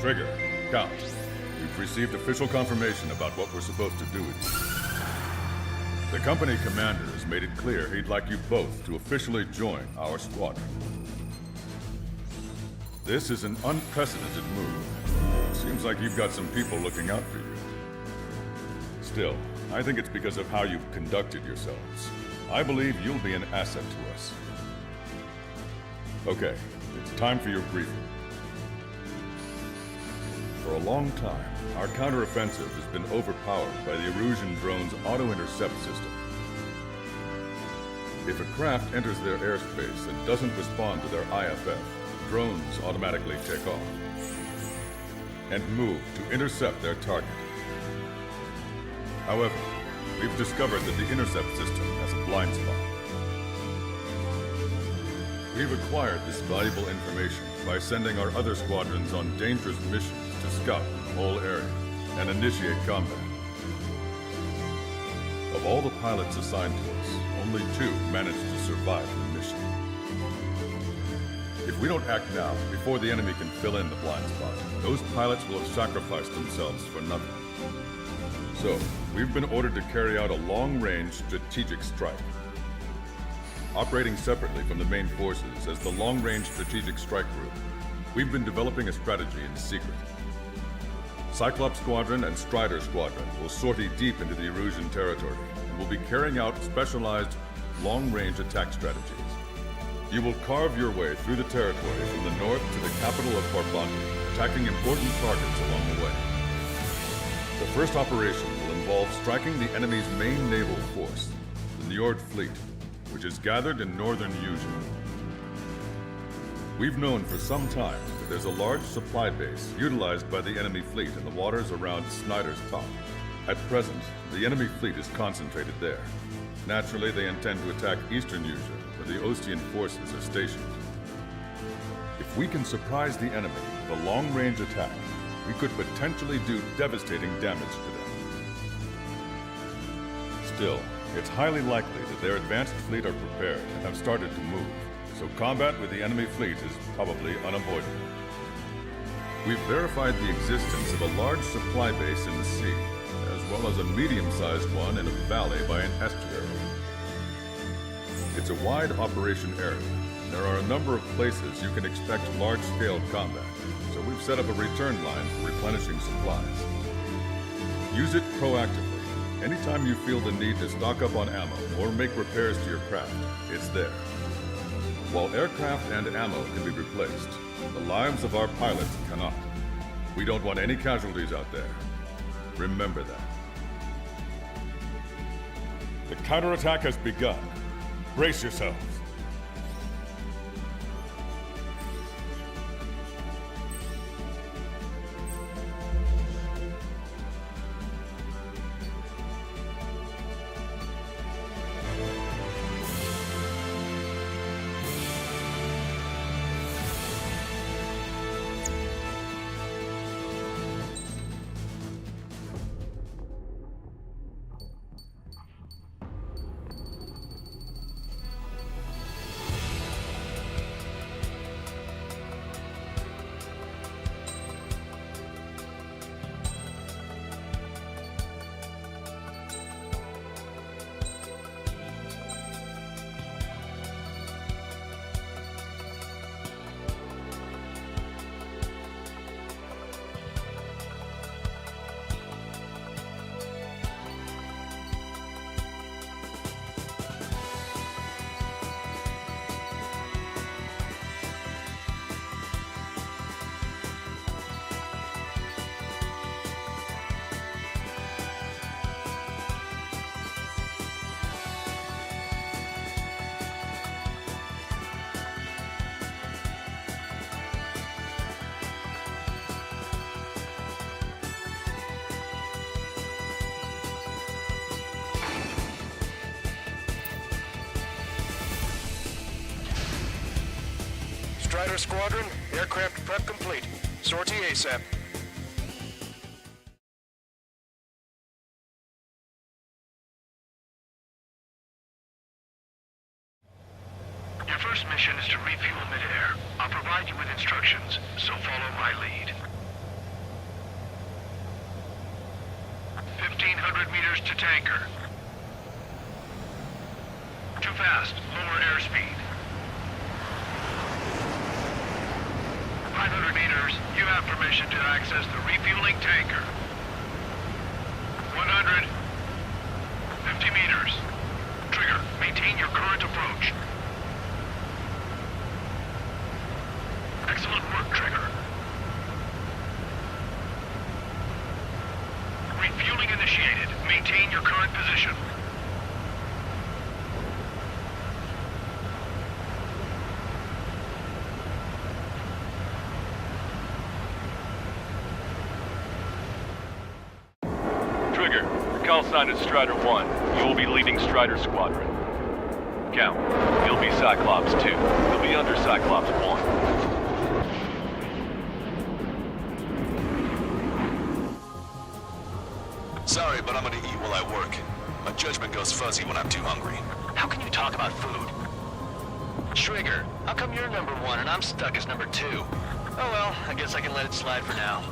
Trigger, Count. We've received official confirmation about what we're supposed to do with you. The company commander has made it clear he'd like you both to officially join our squadron. This is an unprecedented move. Seems like you've got some people looking out for you. Still, I think it's because of how you've conducted yourselves. I believe you'll be an asset to us. Okay, it's time for your briefing. For a long time, our counteroffensive has been overpowered by the Erusian drone's auto-intercept system. If a craft enters their airspace and doesn't respond to their IFF, drones automatically take off and move to intercept their target. However, we've discovered that the intercept system has a blind spot. We've acquired this valuable information by sending our other squadrons on dangerous missions to scout the whole area and initiate combat. Of all the pilots assigned to us, only 2 managed to survive the mission. If we don't act now, before the enemy can fill in the blind spot, those pilots will have sacrificed themselves for nothing. So, we've been ordered to carry out a long-range strategic strike. Operating separately from the main forces as the Long-Range Strategic Strike Group, we've been developing a strategy in secret. Cyclops Squadron and Strider Squadron will sortie deep into the Erusian territory and will be carrying out specialized long-range attack strategies. You will carve your way through the territory from the north to the capital of Farbanti, attacking important targets along the way. The first operation will involve striking the enemy's main naval force, the Njord Fleet, which is gathered in northern Eugene. We've known for some time that there's a large supply base utilized by the enemy fleet in the waters around Snyder's Top. At present, the enemy fleet is concentrated there. Naturally, they intend to attack eastern Eugene, where the Ostian forces are stationed. If we can surprise the enemy with a long-range attack, we could potentially do devastating damage to them. Still, it's highly likely that their advanced fleet are prepared and have started to move, so combat with the enemy fleet is probably unavoidable. We've verified the existence of a large supply base in the sea, as well as a medium-sized one in a valley by an estuary. It's a wide operation area, and there are a number of places you can expect large-scale combat, so we've set up a return line for replenishing supplies. Use it proactively. Anytime you feel the need to stock up on ammo or make repairs to your craft, it's there. While aircraft and ammo can be replaced, the lives of our pilots cannot. We don't want any casualties out there. Remember that. The counterattack has begun. Brace yourselves. Strider Squadron, aircraft prep complete. Sortie ASAP. Your first mission is to refuel midair. I'll provide you with instructions, so follow my lead. meters to tanker. Too fast. Lower airspeed. 500 meters. You have permission to access the refueling tanker. 100. 50 meters. Trigger. Maintain your current approach. Excellent work, Trigger. Refueling initiated. Maintain your current position. Trigger, call sign is Strider 1. You will be leading Strider Squadron. Count, you'll be Cyclops 2. You'll be under Cyclops 1. Sorry, but I'm gonna eat while I work. My judgment goes fuzzy when I'm too hungry. How can you talk about food? Trigger, how come you're number 1 and I'm stuck as number 2? Oh well, I guess I can let it slide for now.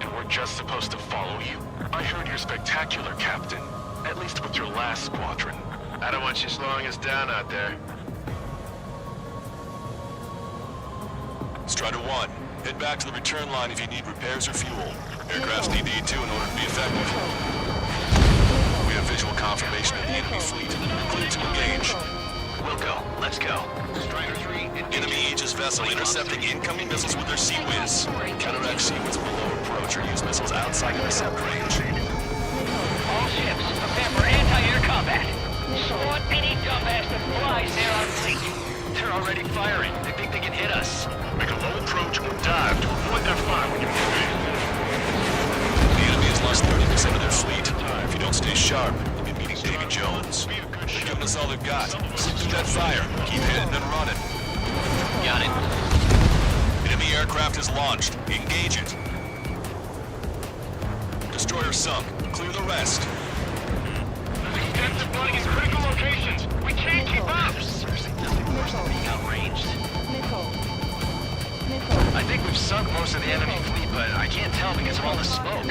And we're just supposed to follow you? I heard you're spectacular, Captain. At least with your last squadron. I don't want you slowing us down out there. Strider 1, head back to the return line if you need repairs or fuel. Aircrafts need D2 in order to be effective. We have visual confirmation of the enemy fleet. Clear to engage. We'll go. Let's go. Strider 3, Enemy Aegis vessel intercepting incoming missiles with their Sea Whiz. Counteract Sea Whiz below approach or use missiles outside intercept range. All ships, prepare for anti-air combat. Spawn any dumbass that flies near our fleet. They're already firing. They think they can hit us. make a low approach or dive to avoid their fire when you get ready. The enemy has lost 30% of their fleet. If you don't stay sharp, you'll be meeting Davy Jones. They're giving us all they've got. Stick to that fire. Keep hitting and running. Got it. Enemy aircraft is launched. Engage it. Destroyer sunk. Clear the rest. Extensive flooding in critical locations. We can't keep up. Seriously, nothing worse than being outranged. I think we've sunk most of the enemy fleet, but I can't tell because of all the smoke.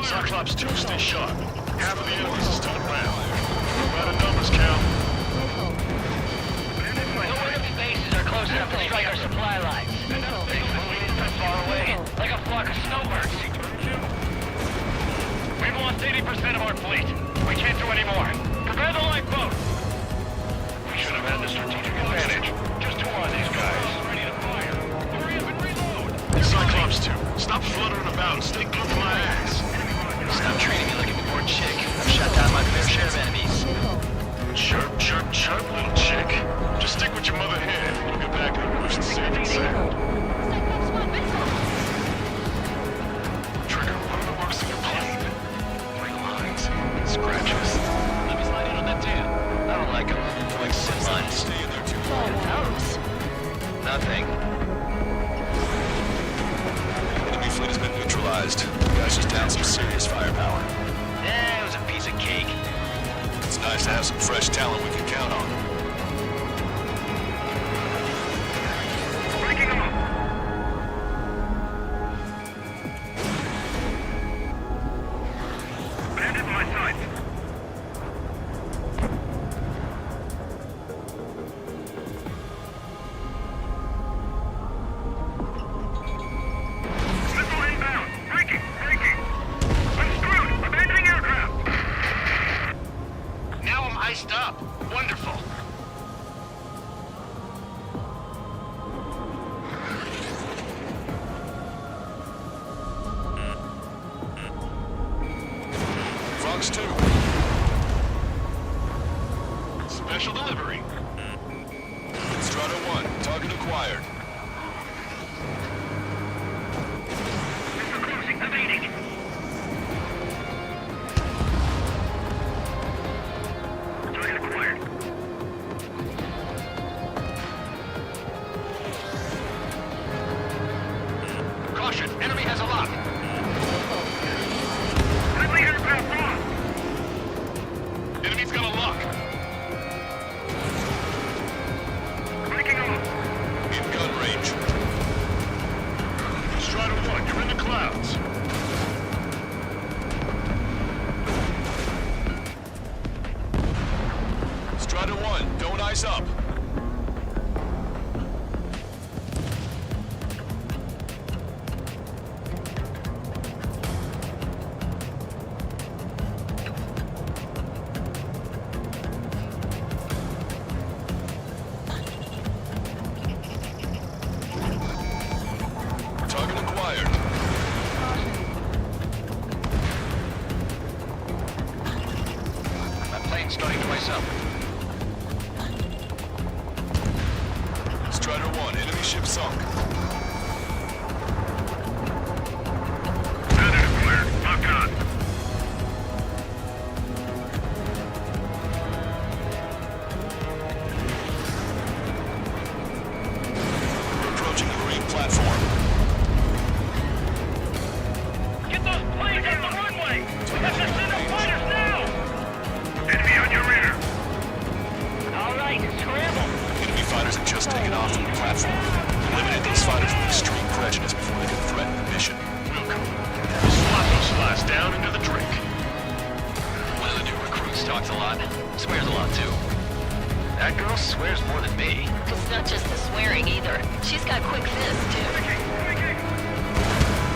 Cyclops 2, stay sharp. Half of the enemies are still around. We're out of numbers, Cal. No enemy bases are close enough to strike our supply lines. They move in from far away, like a flock of snowbirds. We've lost 80% of our fleet. We can't do any more. Prepare the lifeboat. We should have had the strategic advantage. Just who are these guys? Ready to fire. Hurry up and reload. Cyclops 2, stop fluttering about and stay glued to my ass. Stop treating me like a newborn chick. I've shot down my fair share of enemies. Chirp, chirp, chirp, little chick. Just stick with your mother hen. We'll get back to the roost safe and sound. Trigger, what are the works of your plane? Three lines, scratches. Let me slide in on that dam. I don't like them. They're like zip lines. Stay in there too long. Nothing. Enemy fleet has been neutralized. You guys just down some serious firepower. It was a piece of cake. It's nice to have some fresh talent we can count on. Breaking them up. Bandit my sight. Missile inbound. Breaking. I'm screwed. Abandoning aircraft. Now I'm iced up. Wonderful. Fox 2. Special delivery. Strata 1. Target acquired. Missile closing. Evading. Target acquired. Caution. Enemy has a lock. Friendly aircraft lost. Enemy's got a lock. Breaking off. In gun range. Strider 1, you're in the clouds. Bandit acquired. Lock on. We're approaching the marine platform. Get those planes off the runway! We have to send up fighters now! Enemy on your rear. All right, scramble. Enemy fighters have just taken off from the platform. Eliminate those fighters with extreme prejudice before they can threaten the mission. Welcome. Slot those flies down into the drink. One of the new recruits talks a lot. Swears a lot, too. That girl swears more than me. It's not just the swearing either. She's got quick fists, too.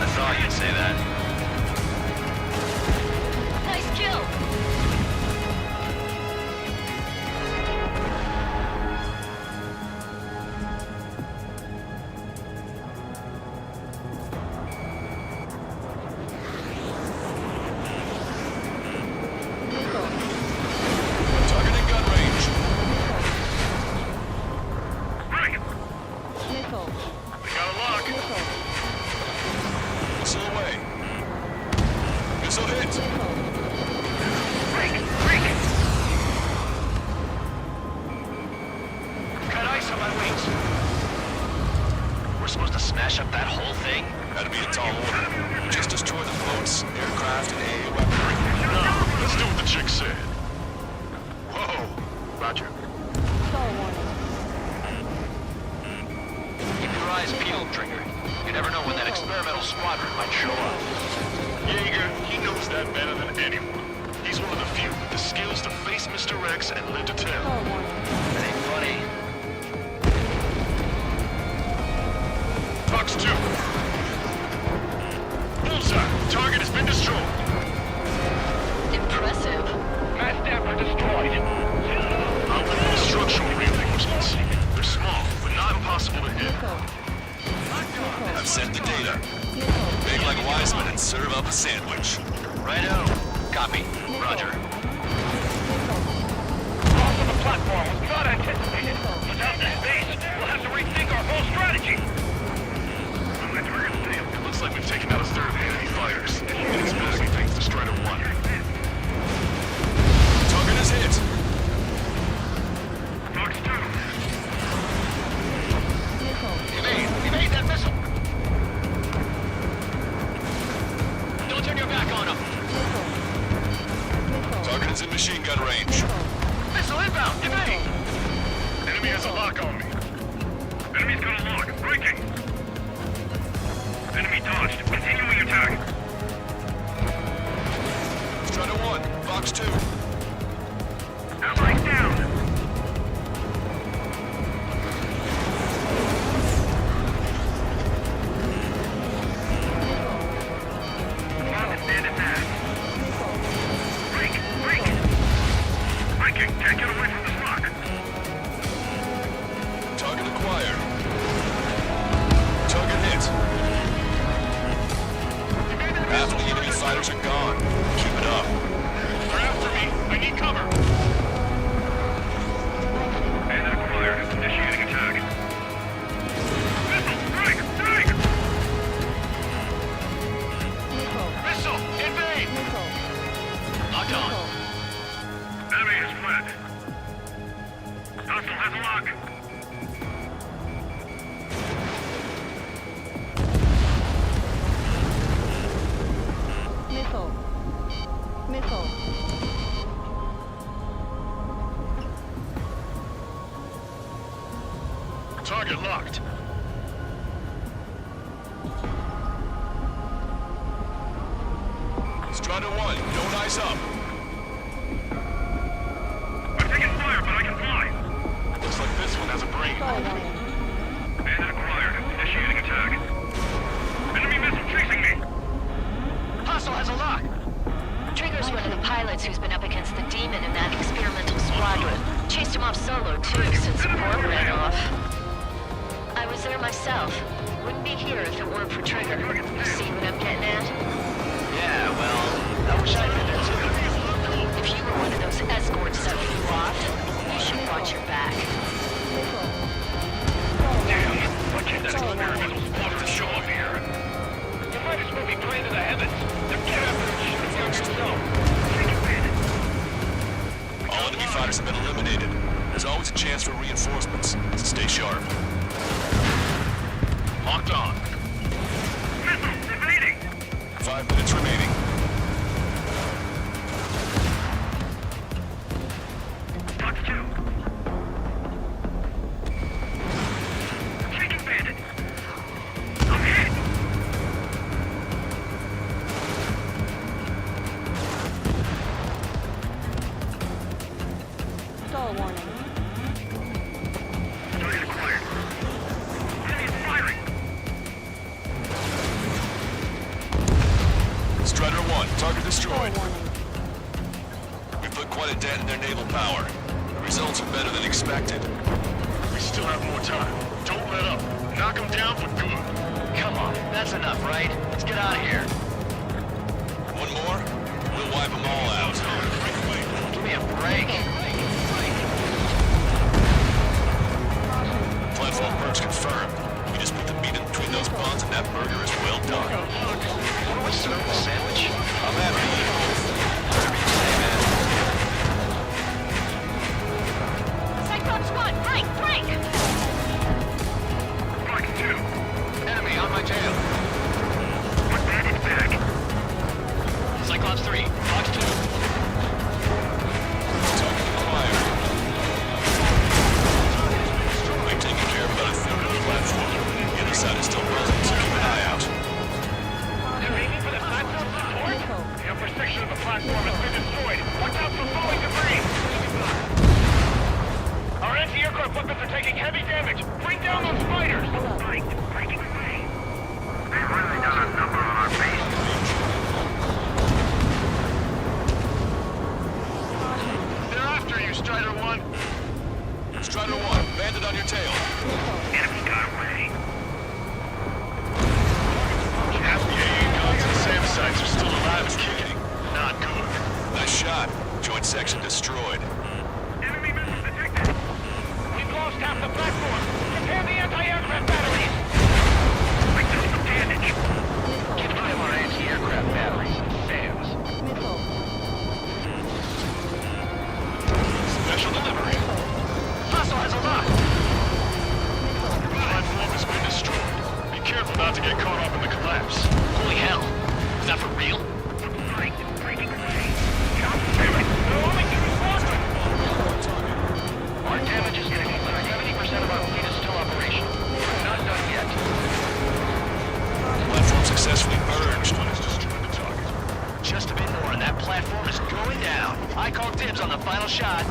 I thought you'd say that. Nice kill. Target in gun range. Right. We got a lock. Missile away. Missile hit. Cut ice on my wings. We're supposed to smash up that whole thing? That'd be a tall order. Just destroy the boats, aircraft, and AA weaponry. No, let's do what the chick said. Whoa. Roger. Keep your eyes peeled, Trigger. You never know when that experimental squadron might show up. Jaeger, he knows that better than anyone. He's one of the few with the skills to face Mr. X and live to tell. That ain't funny. Fox 2. Bullseye. Target has been destroyed. Impressive. Mass damper destroyed. I'll look for structural reinforcements. They're small, but not impossible to hit. I've sent the data. Bake like Wiseman and serve up a sandwich. Righto. Copy. Roger. Loss of the platform was not anticipated. Without this base, we'll have to rethink our whole strategy. It looks like we've taken out a third of the enemy fighters. And exposing things to Strider 1. Target is hit. Fox 2. Evade that missile. Don't turn your back on him. Target is in machine gun range. Missile inbound. Evade. Enemy has a lock on me. Enemy's got a lock. Breaking. Enemy dodged. Continuing attack. Strider 1, Fox 2. Allied down. Bandit mad. Break. Breaking. Can't get away from this lock. Target acquired. Target hit. Half of the enemy fighters are gone. Keep it up. They're after me. I need cover. Bandit acquired. Initiating attack. Missile! Strike! Missile. Invade. Locked on. Enemy has fled. Hostile has a lock. Target locked. Strider 1, don't ice up. I'm taking fire, but I can fly. Looks like this one has a brain. Bandit acquired. Initiating attack. Enemy missile chasing me. Hostile has a lock. Trigger's one of the pilots who's been up against the demon in that experimental squadron. Chased him off solo, too, since support ran off. I was there myself. Wouldn't be here if it weren't for Trigger. You see what I'm getting at? Yeah, well, I wish I'd been there too. If you were one of those escorts that flew off, you should watch your back. Damn, what Kinetic experimentals want to show up here. You might as well be praying to the heavens. They're getting after and shooting down your zone. All enemy fighters have been eliminated. There's always a chance for reinforcements, so stay sharp. Locked on. Missiles evading. 5 minutes remaining. Fox 2. Taking bandit. I'm hit. Stall warning. Target acquired. Enemy is firing. Strider 1, target Stall destroyed. warning. We put quite a dent in their naval power. The results are better than expected. We still have more time. Don't let up. Knock them down for good. Come on, that's enough, right? Let's get out of here. One more, we'll wipe them all out. Give me a break. Platform perks confirmed. We just put the meat in between those buns and that burger is well done. What do we serve the sandwich? I'm happy to eat both. Whatever you say, man. Cyclops squad, break, break! Fox 2. Enemy on my tail. Put bandit back. Cyclops 3, Fox 2. Target acquired. We've taken care of about a third of the platform. The other side is still buzzing, so keep an eye out. They're aiming for the platform support? The upper section of the platform has been destroyed. Watch out for falling debris. Our anti-aircraft weapons are taking heavy damage. Bring down those fighters. Fight. Breaking away. They really done a number on our base. They're after you, Strider 1. Strider 1, bandit on your tail. Enemy got away. Half the AA guns and SAM sites are still alive and kicking. Not good. Nice shot. Joint section destroyed. Enemy missile detected. We've lost half the platform. Prepare the anti-aircraft batteries. I took some damage. Keep an eye on our anti-aircraft batteries. SAMs. Missile. Special delivery. Hostile has a lock. The platform has been destroyed. Be careful not to get caught up in the collapse. Holy hell. Is that for real? Fight. Breaking away. God damn it. There are only 2 squadrons. Our damage is getting 70% of our fleet is still operational. We're not done yet. Platform successfully purged. Just a bit more and that platform is going down. I call dibs on the final shot.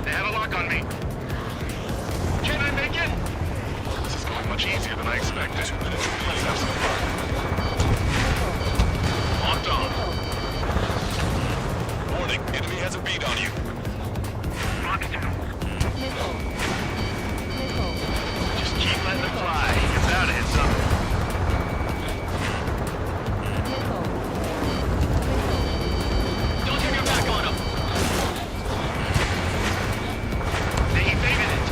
They had a lock on me. Can I make it? This is going much easier than I expected. Let's have some fun. Locked on. Warning, enemy has a beat on you. Fox 2. Missile. Missile. Just keep letting them fly. You're bound to hit something. Missile. Don't turn your back on them. They evaded it.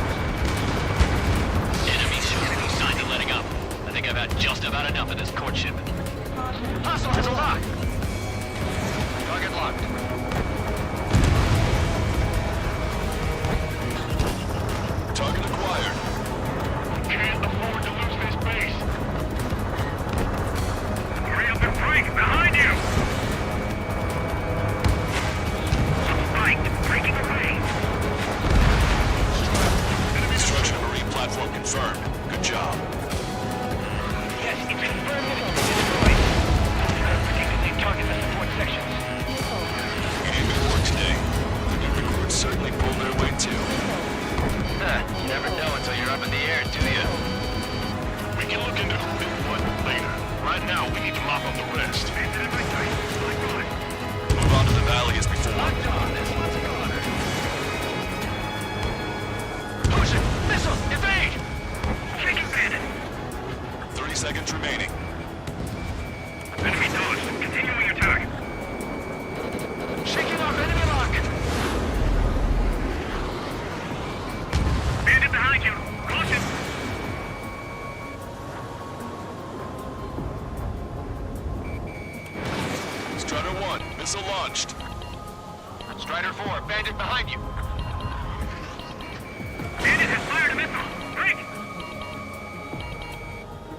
Enemy showing no signs of letting up. I think I've had just about enough of this courtship. Hostile has a lock. Target locked. Target acquired. Can't afford to lose this base. Hurry up and break! Behind you! Fight! Breaking away! Enemy destruction of marine platform confirmed. Good job. Yes, it's confirmed that it's been destroyed. Particularly target the support sections. You did good work today. The new recruits certainly pulled their weight too. You never know until you're up in the air, do you? We can look into who did what later. Right now, we need to mop up the rest. Move on to the valley as before. Locked on. This one's a goner. Push it! Missile! Evade! Taking bandit! 30 seconds remaining. Enemy dodged. Continuing attack. Shaking off enemy lock! Missile launched. Strider 4, Bandit behind you. Bandit has fired a missile! Break!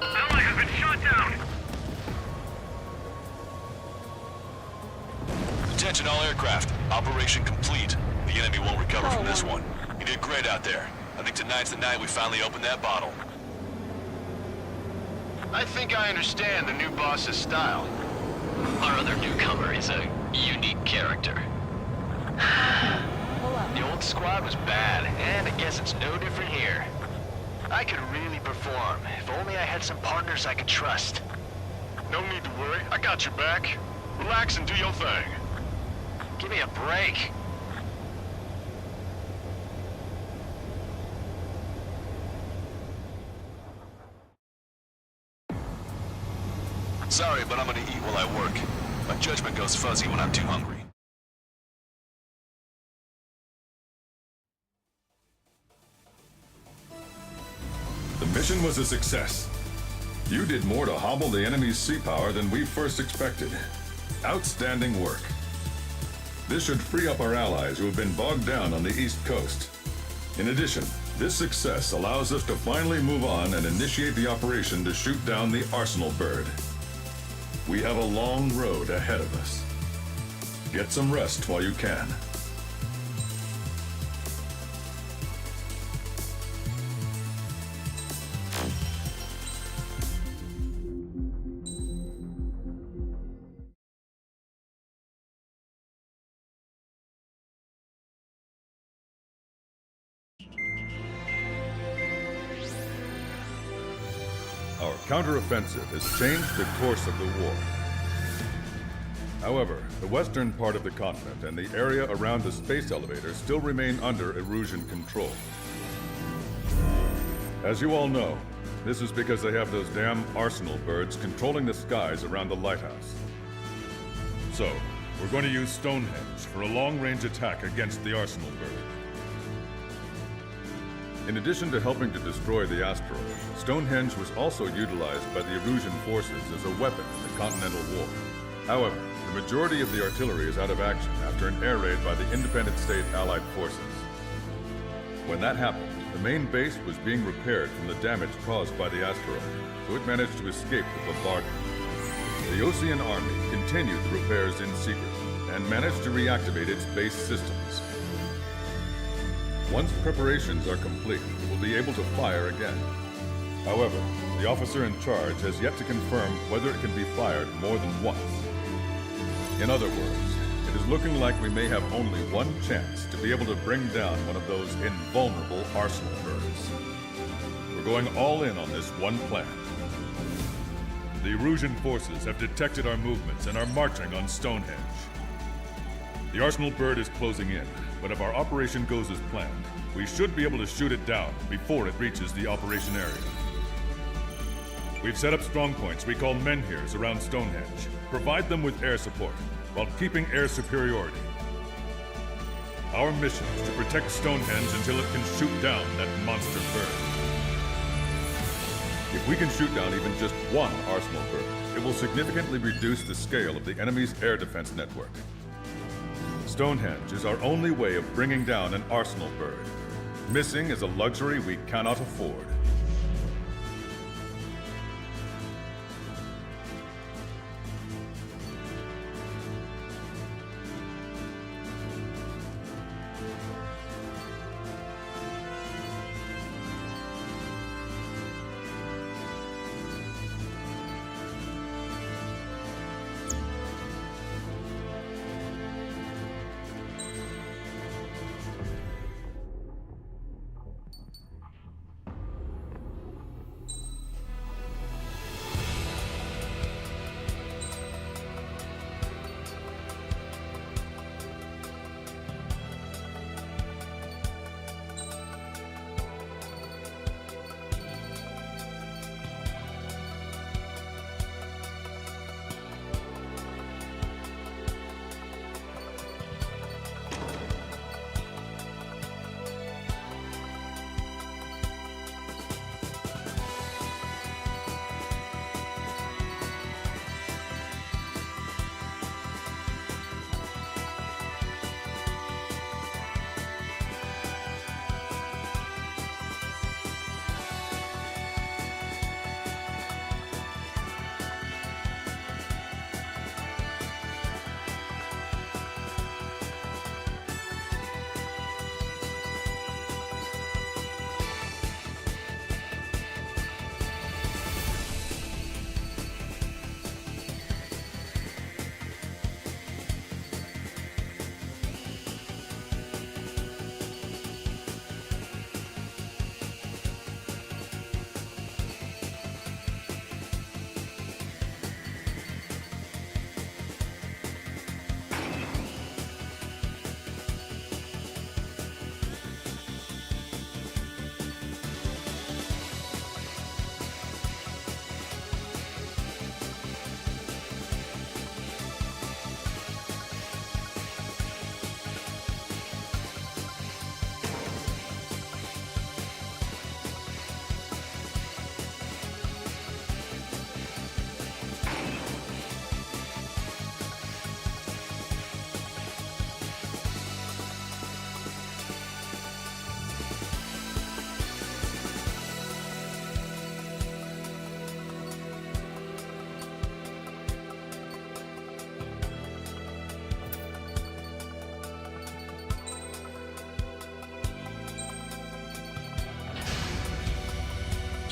Ally has been shot down! Attention all aircraft. Operation complete. The enemy won't recover from this one. You did great out there. I think tonight's the night we finally open that bottle. I think I understand the new boss's style. Our other newcomer is a unique character. The old squad was bad, and I guess it's no different here. I could really perform, if only I had some partners I could trust. No need to worry, I got your back. Relax and do your thing. Give me a break. Sorry, but I'm gonna eat while I work. My judgment goes fuzzy when I'm too hungry. The mission was a success. You did more to hobble the enemy's sea power than we first expected. Outstanding work. This should free up our allies who have been bogged down on the East Coast. In addition, this success allows us to finally move on and initiate the operation to shoot down the Arsenal bird. We have a long road ahead of us. Get some rest while you can. Our counteroffensive has changed the course of the war. However, the western part of the continent and the area around the space elevator still remain under Erusian control. As you all know, this is because they have those damn Arsenal birds controlling the skies around the lighthouse. So, we're going to use Stonehenge for a long-range attack against the Arsenal bird. In addition to helping to destroy the asteroid, Stonehenge was also utilized by the Erusian forces as a weapon in the Continental War. However, the majority of the artillery is out of action after an air raid by the independent state Allied forces. When that happened, the main base was being repaired from the damage caused by the asteroid, so it managed to escape the bombardment. The Ocean Army continued the repairs in secret and managed to reactivate its base systems. Once preparations are complete, we will be able to fire again. However, the officer in charge has yet to confirm whether it can be fired more than once. In other words, it is looking like we may have only one chance to be able to bring down one of those invulnerable Arsenal birds. We're going all in on this one plan. The Erusian forces have detected our movements and are marching on Stonehenge. The Arsenal bird is closing in, but if our operation goes as planned, we should be able to shoot it down before it reaches the operation area. We've set up strong points we call menhirs around Stonehenge. Provide them with air support, while keeping air superiority. Our mission is to protect Stonehenge until it can shoot down that monster bird. If we can shoot down even just one Arsenal bird, it will significantly reduce the scale of the enemy's air defense network. Stonehenge is our only way of bringing down an Arsenal bird. Missing is a luxury we cannot afford.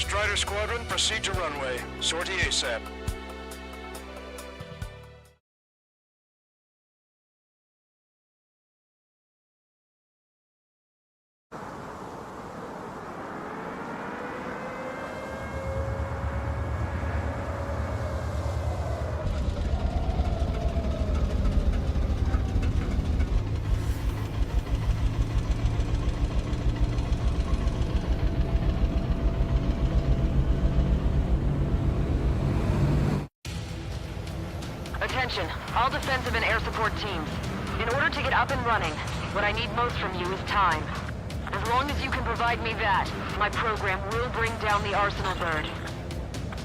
Strider Squadron, proceed to runway. Sortie ASAP. Attention, all defensive and air support teams. In order to get up and running, what I need most from you is time. As long as you can provide me that, my program will bring down the Arsenal bird.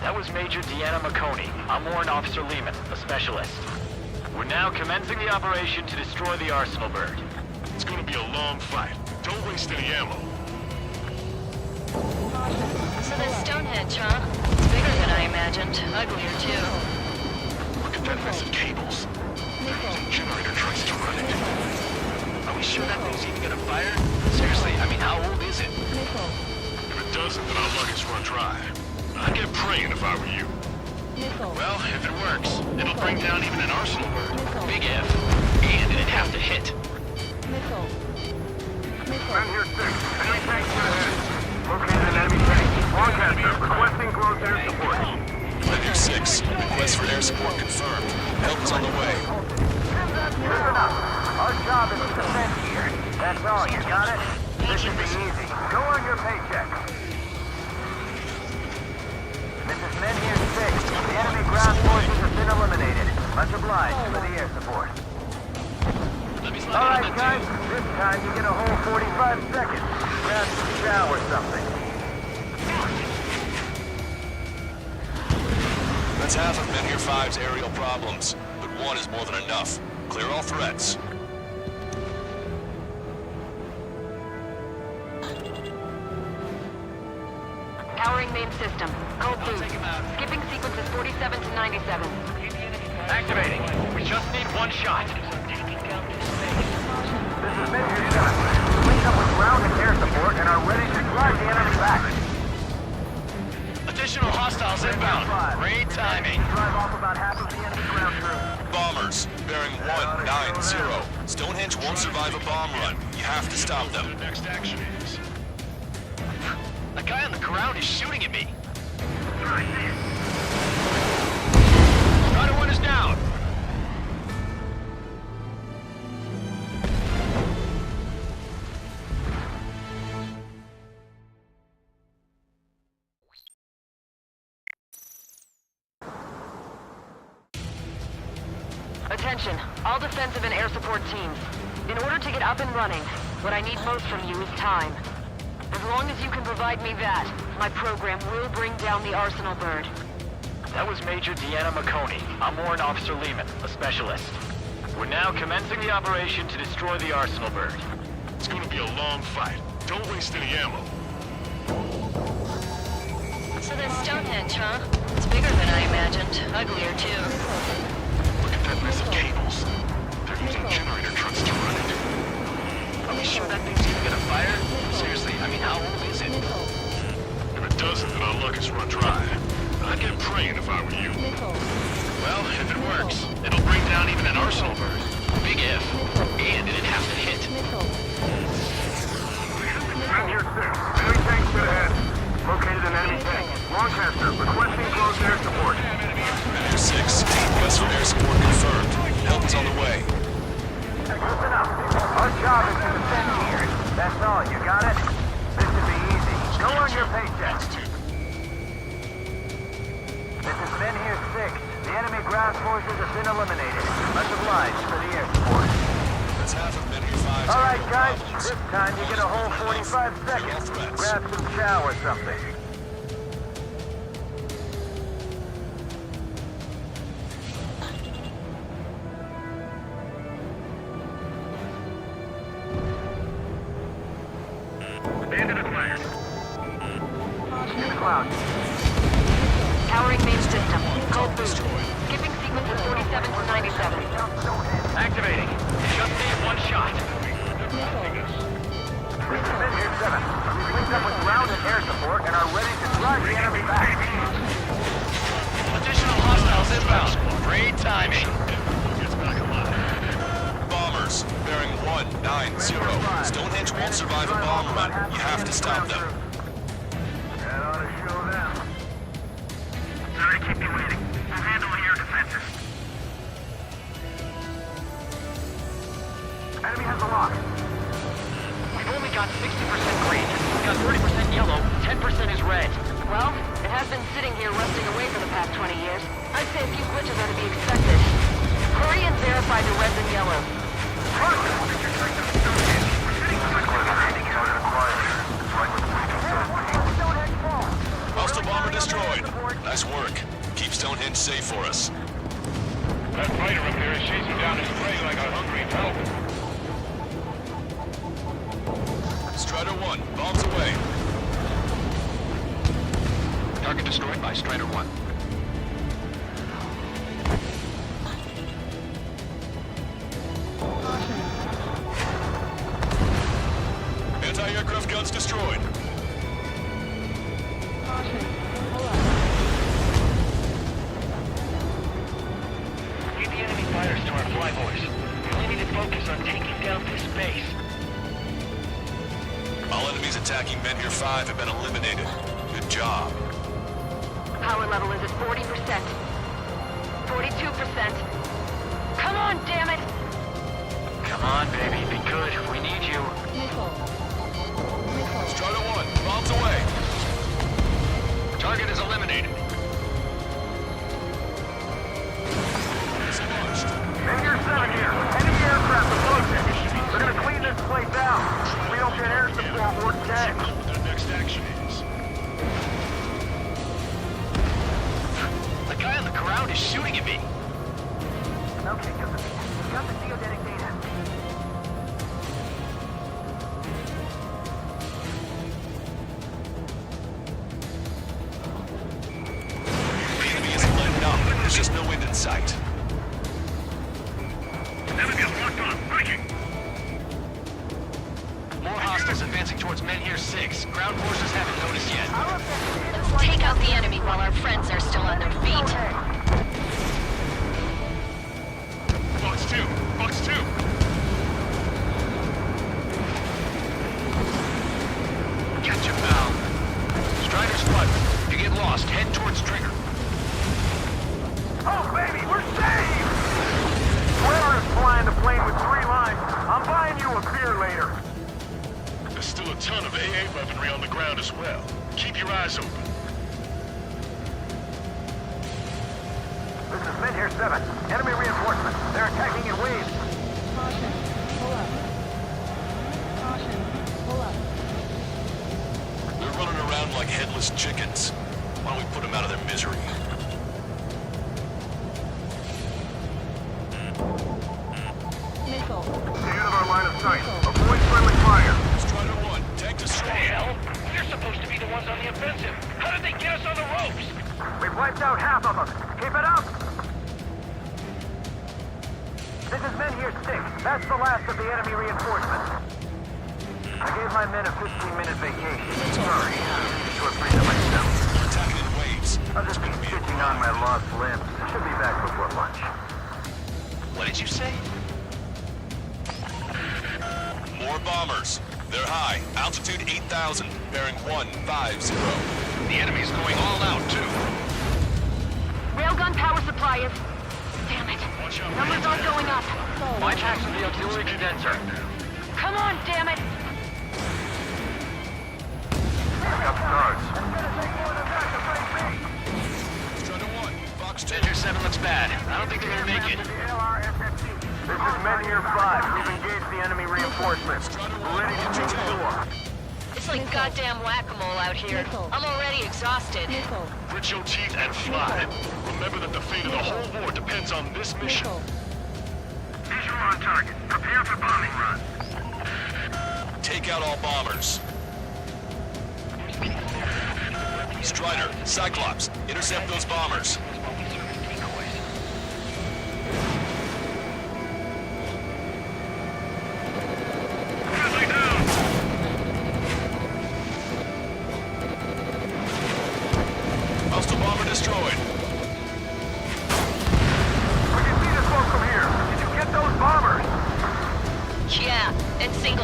That was Major Deanna McConey. I'm Warrant Officer Lehman, a specialist. We're now commencing the operation to destroy the Arsenal bird. It's gonna be a long fight. Don't waste any ammo. So this Stonehenge, huh? It's bigger than I imagined. Uglier, too. Look at that mess of cables. They're using generator trucks to run it. Are we sure that thing's even gonna fire? Seriously, I mean, how old is it? If it doesn't, then our luck is run dry. I'd get praying if I were you. Well, if it works, it'll bring down even an Arsenal bird. Big if. And it'd have to hit. Men here 6. Enemy tank to the head. Located an enemy tank. Broadcaster, requesting close air support. Men here 6. Request for air support confirmed. Help is on the way. Listen up. Our job is to defend here. That's all, you got it? This should be easy. Go on your paycheck. This is Men here 6. The enemy ground forces have been eliminated. Much obliged for the air support. Alright guys, this time you get a whole 45 seconds. Grab some chow or something. That's half of Men here 5's aerial problems, but one is more than enough. Clear all threats. Powering main system. Cold boost. Skipping sequences 47 to 97. Activating. We just need one shot. This is Men here 7. Linked up with ground and air support and are ready to drive the enemy back. Additional hostiles inbound. Great timing. Drive off about half of the enemy ground troops. Bombers, bearing 190. Stonehenge won't survive a bomb run. You have to stop them. The next action is. The guy on the ground is shooting at me. Strider 1 is down. Attention, all defensive and air support teams. In order to get up and running, what I need most from you is time. As long as you can provide me that, my program will bring down the Arsenal bird. That was Major Deanna McConey. I'm Warrant Officer Lehman, a specialist. We're now commencing the operation to destroy the Arsenal bird. It's gonna be a long fight. Don't waste any ammo. So this Stonehenge, huh? It's bigger than I imagined. Uglier, too. Look at that mess of cables. They're using generator trucks to run it. Are we sure that thing's even gonna fire? Seriously, I mean, how old is it? If it doesn't, then our luck is run dry. I'd get praying if I were you. Well, if it works, it'll bring down even an Arsenal bird. Big if. And it'd have to hit. Men here 6. Enemy tank to the head. Located an enemy tank. Broadcaster, requesting close air support. Men here 6. Request for air support confirmed. Help is on the way. Listen up. Our job is to defend here. That's all, you got it? This should be easy. Go on your paycheck. This is Men here 6. The enemy ground forces have been eliminated. Much obliged for the air support. That's half of Men here 5's Alright aerial guys, problems. this time you get a whole 45 seconds. Grab some chow or something. Bandit acquired. In the cloud. Powering main system. Cold boost. Skipping sequences 47 to 97. Activating. Just need one shot. This is Men here 7. We've linked up with ground and air support and are ready to drive the 1-0. Stonehenge won't survive a bomb run. You have to stop them. That ought to show them. Sorry to keep you waiting. We'll handle the air defenses. Enemy has a lock. We've only got 60% green. We've got 30% yellow. 10% is red. Well, it has been sitting here rusting away for the past 20 years. I'd say a few glitches are to be expected. Hurry and verify the reds and yellows. Hostile bomber destroyed. Nice work. Keep Stonehenge safe for us. That fighter up there is chasing down his prey like a hungry elk. Strider 1, bombs away. Target destroyed by Strider 1. Anti-aircraft guns destroyed. Lead the enemy fighters to our flyboys. We only need to focus on taking down this base. All enemies attacking Menhir 5 have been eliminated. Good job. Power level is at 40%. 42%. Come on, damn it! Come on, baby. Be good. We need you. Strider 1, bombs away. Target is eliminated. Missile launched. Menhir 7 here. Enemy aircraft approaching. They're gonna clean this place out. We don't get air support, we're dead. What their next action is. The guy on the ground is shooting at me. Okay, Josephine. We've got the geodetic data. The enemy isn't letting up. There's just no wind in sight. Enemy is locked on. Breaking. More hostiles advancing towards Menhir 6. Ground forces haven't noticed yet. Take out the enemy while our friends are still on their feet. Box 2, Box 2. Gotcha, pal. Strider Squadron, if you get lost, head towards Trigger. Oh, baby, we're saved! Whoever is flying the plane with 3 lines, I'm buying you a beer later. There's still a ton of AA weaponry on the ground as well. Keep your eyes open. This is Menhir 7. Enemy reinforcements. They're attacking in waves. Caution. Pull up. Caution. Pull up. They're running around like headless chickens. Why don't we put them out of their misery? Missile. Stay out of our line of sight. Avoid friendly fire. Strider 1, tank The destroyed. hell? We're supposed to be the ones on the offensive. How did they get us on the ropes? We've wiped out half of them. Keep it up! This is Menhir 6. That's the last of the enemy reinforcements. I gave my men a 15-minute vacation. Sorry. Short break of myself. They're attacking in waves. I've just been stitching on my lost limbs. Should be back before lunch. What did you say? More bombers. They're high. Altitude 8,000. Bearing 150. The enemy's going all out, too. Railgun power supply is... Damn it. Numbers aren't going up. Bypass the auxiliary condenser. Come on, damn it! Got stars. Strider 1, Box 2. Menhir 7 looks bad. I don't think they're gonna make it. This is Menhir 5. We've engaged the enemy reinforcements. We're ready to take the door. It's like goddamn whack-a-mole out here. I'm already exhausted. Missile. Grit your teeth and fly. Remember that the fate of the whole war depends on this mission. Missile. Visual on target. Prepare for bombing run. Take out all bombers. Strider, Cyclops, intercept those bombers. Friendly down. Hostile bomber destroyed. We can see the smoke from here. Did you get those bombers? Yeah, and single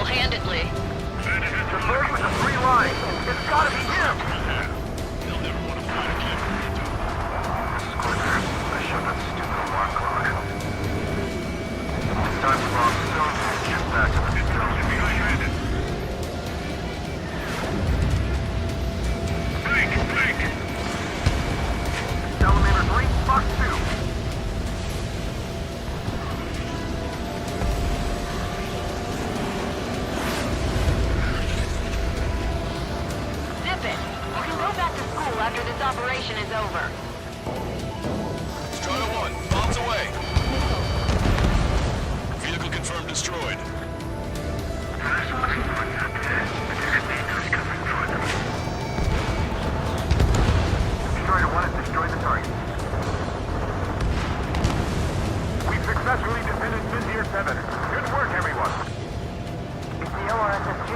after this operation is over. Strider 1, bombs away. Vehicle confirmed destroyed. Strider 1 has destroyed the target. We've successfully defended Vizier 7. Good work, everyone. It's the LRSSG.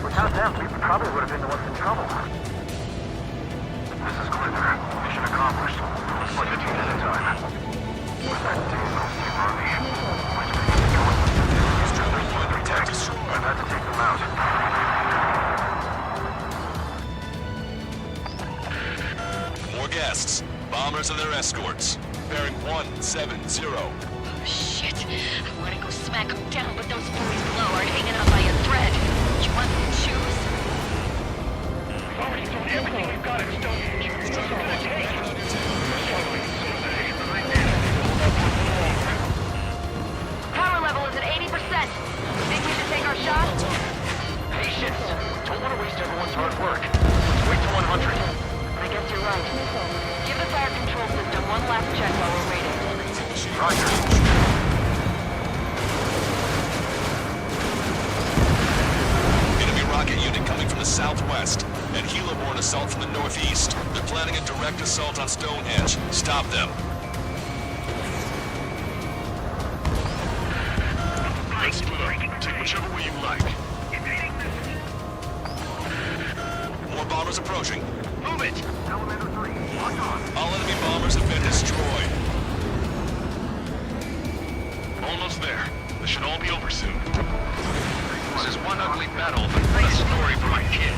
Without them, we probably would have been the ones in trouble. This is Glitter. Mission accomplished. Looks like the team is in time. With that team, I'll see Ronnie. Which means we're going to Strider 1, attack destroyed. I've had to take them out. More guests. Bombers and their escorts. Bearing 170. Oh, shit. I want to go smack them down, but those boys below are hanging on by a thread. You want me to choose? We've already thrown everything we've got at Stonehenge. It's gonna take. Power level is at 80%. Think we should take our shot? Patience. Don't want to waste everyone's hard work. Let's wait to 100. I guess you're right. Give the fire control system one last check while we're waiting. Roger. Enemy rocket unit coming from the southwest. And helo-borne assault from the northeast. They're planning a direct assault on Stonehenge. Stop them. Let's split up. Take whichever way you like. More bombers approaching. Move it! Elevator 3, lock on. All enemy bombers have been destroyed. Almost there. This should all be over soon. This is one ugly battle, but a story for my kid.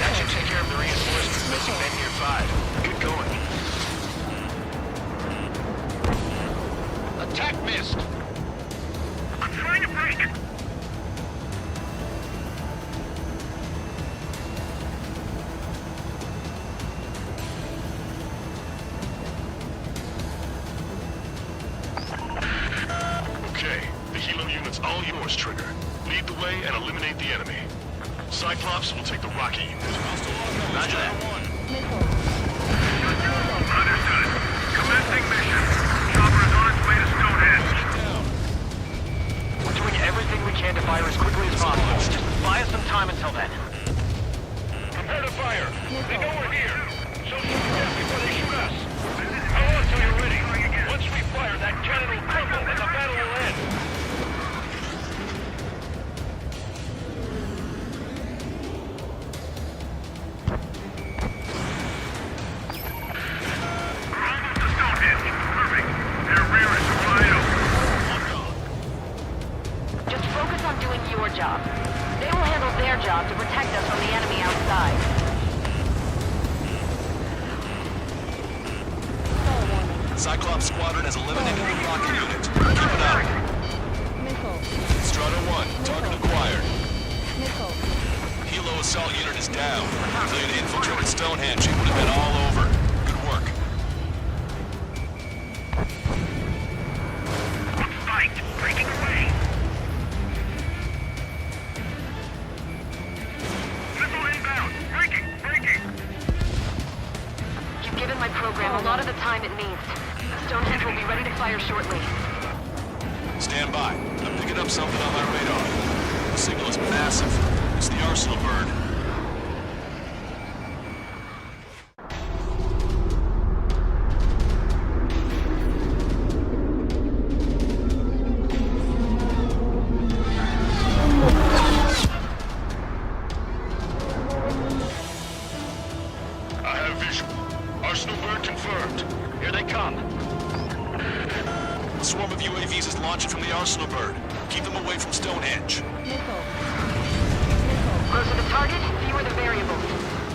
That should take care of the reinforcements missing men near 5. Good going. Attack missed! I'm trying to break. Okay, the helo unit's all yours, Trigger. Lead the way and eliminate the enemy. Cyclops will take the rocket unit. Roger that. Understood. Commencing mission. Chopper is on its way to Stonehenge. We're doing everything we can to fire as quickly as possible. Just buy us some time until then. Prepare to fire. They know we're here. So shoot them before they shoot us. How long till you're ready? Once we fire, that cannon will crumble and the battle will end. Just focus on doing your job. They will handle their job to protect us from the enemy outside. Cyclops Squadron has eliminated the rocket unit. Keep it up. Strider 1, target acquired. Helo assault unit is down. If they had infiltrated Stonehenge, it would have been all over. Good work. Fight! Breaking away! Missile inbound! Breaking! You've given my program a lot of the time it needs. Stonehenge will be ready to fire shortly. Stand by. I'm picking up something on my radar. The signal is massive. It's the Arsenal bird. I have visual. Arsenal bird confirmed. Here they come. A swarm of UAVs is launching from the Arsenal bird. Keep them away from Stonehenge. Closer the target, fewer the variables.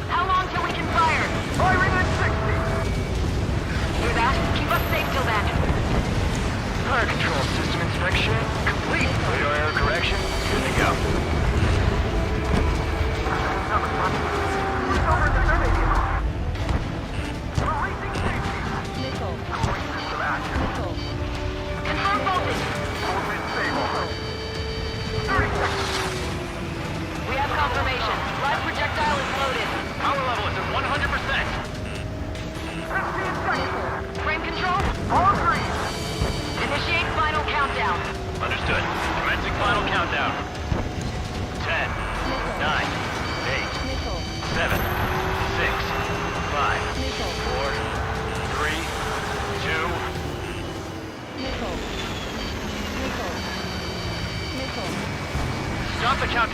How long till we can fire? Firing at 60! Hear that? Keep us safe till then. Fire control system inspection complete. Radar error correction. Good to go. Over the survey vehicle. Releasing safety. Quick system action. Confirm voltage. Movement stable. 30 seconds. We have confirmation. Live projectile is loaded.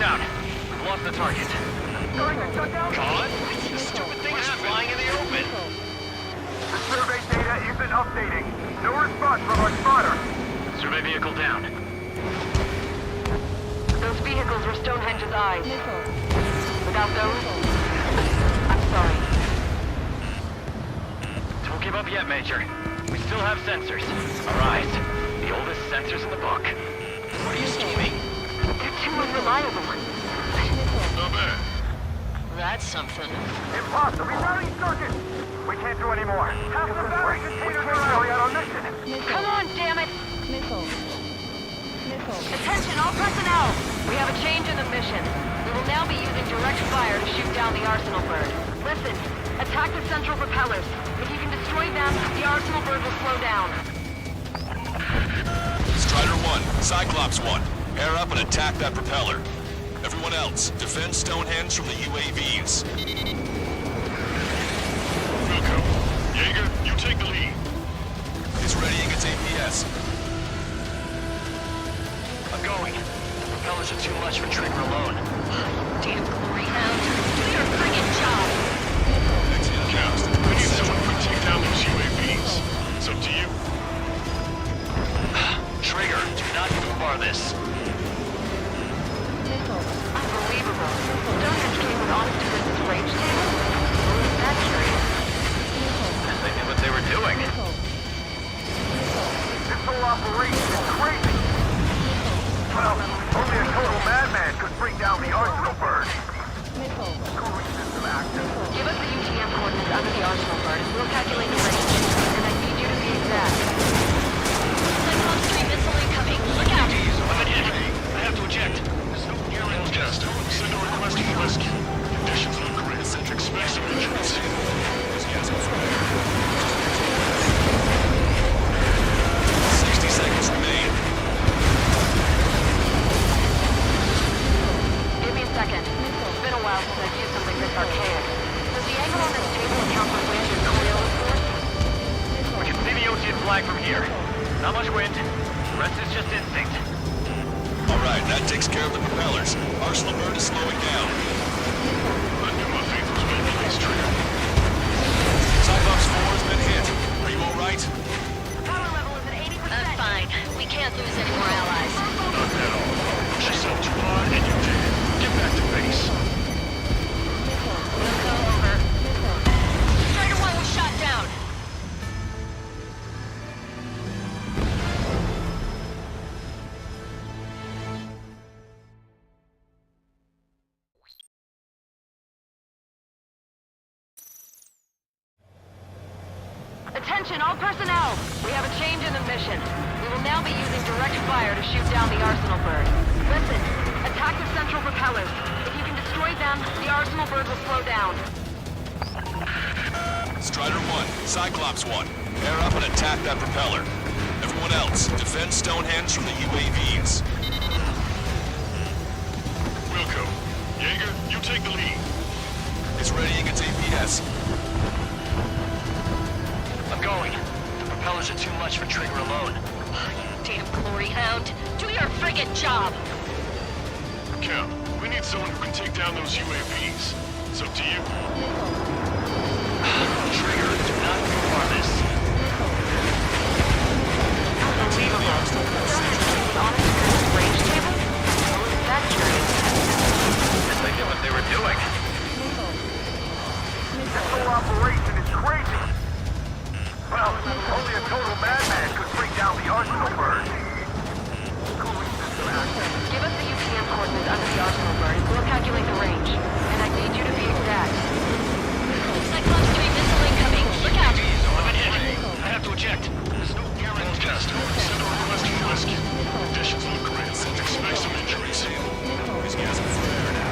out. We've lost the target. God? This stupid thing is flying in the open. The survey data isn't updating. No response from our spotter. Survey vehicle down. Those vehicles were Stonehenge's eyes. Missile. Without those, I'm sorry. Don't give up yet, Major. We still have sensors. Our eyes. The oldest sensors in the book. What are you scheming? They're too unreliable. Not bad. That's something. Impossible. Rerouting circuit. We can't do any more. Half the battery containers are carry out our mission. Come on, damn it! Missile. Missile. Attention, all personnel! We have a change in the mission. We will now be using direct fire to shoot down the Arsenal bird. Listen, attack the central propellers. If you can destroy them, the Arsenal bird will slow down. Strider 1, Cyclops 1. Air up and attack that propeller. Everyone else, defend Stonehenge from the UAVs. Wilco. Jaeger, you take the lead. It's readying its APS. I'm going. The propellers are too much for Trigger alone. Damn glory hound. Do your friggin' job. Joust, we need someone who can take down those UAVs. It's up to you. Trigger, do not bar this. Missile. Unbelievable. Stonehenge came with honest to goodness range table? Isn't that curious? And they knew what they were doing. Missile. This whole operation is crazy. Well, only a total madman could bring down the Arsenal bird. Missile. Cooling system active. Give us the UTM coordinates under the Arsenal bird, and we'll calculate the range. And I need you to be exact. Cyclops 3 missile incoming. Look out! I'm in. I have to eject. There's no guarantee. Just send a request for rescue. Conditions look great. Expect some injuries. This gas is 60 seconds remain. Give me a second. It's been a while since I've used something this archaic. Does the angle on this table account for wind and Coriolis force? We can see the ocean flag from here. Not much wind. The rest is just instinct. Alright, that takes care of the propellers. Arsenal bird is slowing down. I knew my faith was well placed, Trigger. Cyclops 4 has been hit. Are you alright? Power level is at 80%. I'm fine. We can't lose any more allies. Not at all. Push yourself too hard and you did. Get back to base. We'll go over. Strider 1 was shot down. Attention, all personnel! We have a change in the mission. We will now be using direct fire to shoot down the Arsenal bird. Listen, attack the central propellers. If you can destroy them, the Arsenal bird will slow down. Strider 1, Cyclops 1. Air up and attack that propeller. Everyone else, defend Stonehenge from the UAVs. Wilco. Jaeger, you take the lead. It's readying its APS. I'm going. The propellers are too much for Trigger alone. Damn glory hound. Do your friggin' job. Cal, we need someone who can take down those UAVs. It's up to you. Trigger, do not bar this. Unbelievable. Stonehenge came with honest to goodness range table? Isn't that curious? And they knew what they were doing. This whole operation is crazy. Well, only a total madman could bring down the Arsenal bird. Cooling system active. Give us the UTM coordinates under the Arsenal bird, and we'll calculate the range. And I need you to be exact. Cyclops 3 missile incoming. Look out! I'm in. I have to eject. There's no guarantee. Just send a request for rescue. Conditions look great. Expect some injuries. These gas are flare now.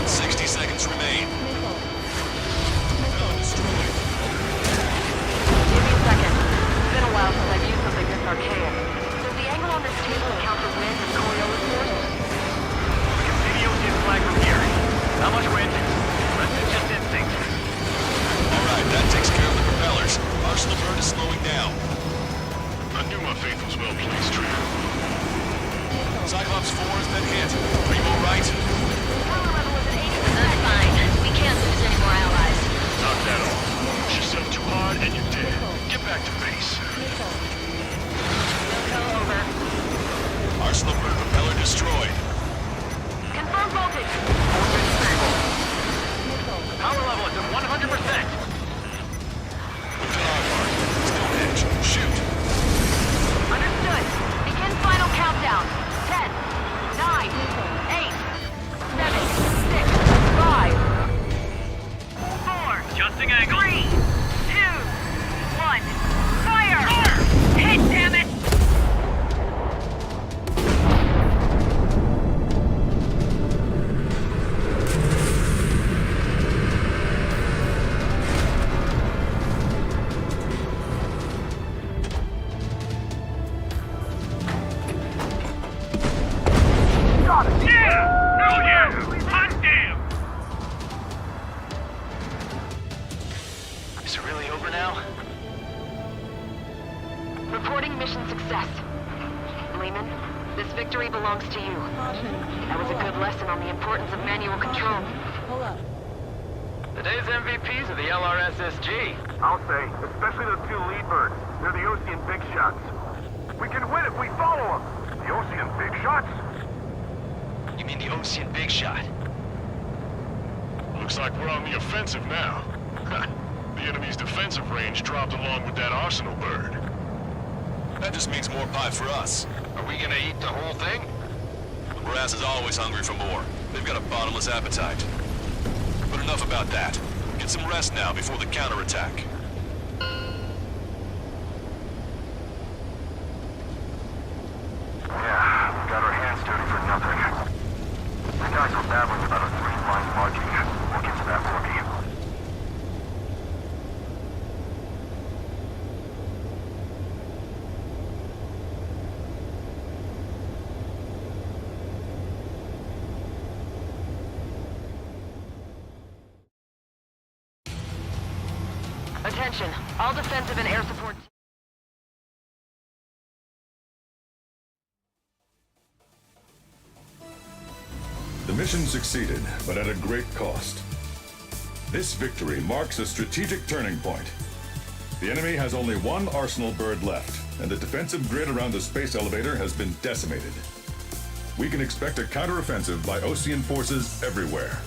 60 seconds remain. Give me a second. It's been a while since I've used something this archaic. Does the angle on this table account for wind and Coriolis force? belongs to you. That was a good lesson on the importance of manual control. Pull up. Today's MVPs are the LRSSG. I'll say, especially those two lead birds. They're the Ocean big shots. We can win if we follow them. The Ocean big shots? You mean the Ocean Big Shot? Looks like we're on the offensive now. The enemy's defensive range dropped along with that arsenal bird. That just means more pie for us. Are we gonna eat the whole thing? The brass is always hungry for more. They've got a bottomless appetite. But enough about that. Get some rest now before the counterattack. Yeah, we got our hands dirty for nothing. The guys were babbling about a three-line marking. We'll get to that rookie. Attention, all defensive and air support. The mission succeeded, but at a great cost. This victory marks a strategic turning point. The enemy has only one arsenal bird left, and the defensive grid around the space elevator has been decimated. We can expect a counteroffensive by Ocean forces everywhere.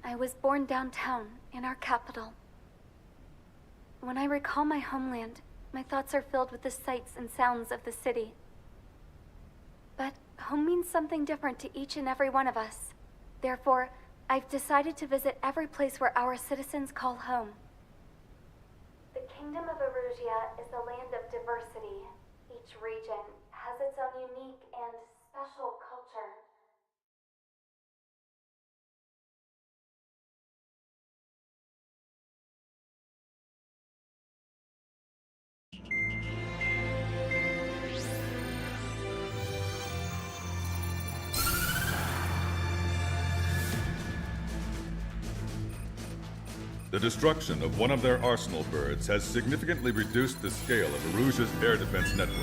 I was born downtown, in our capital. When I recall my homeland, my thoughts are filled with the sights and sounds of the city. But home means something different to each and every one of us. Therefore, I've decided to visit every place where our citizens call home. The Kingdom of Erusia is a land of diversity. Each region has its own unique and special culture. The destruction of one of their arsenal birds has significantly reduced the scale of Erusia's air defense network.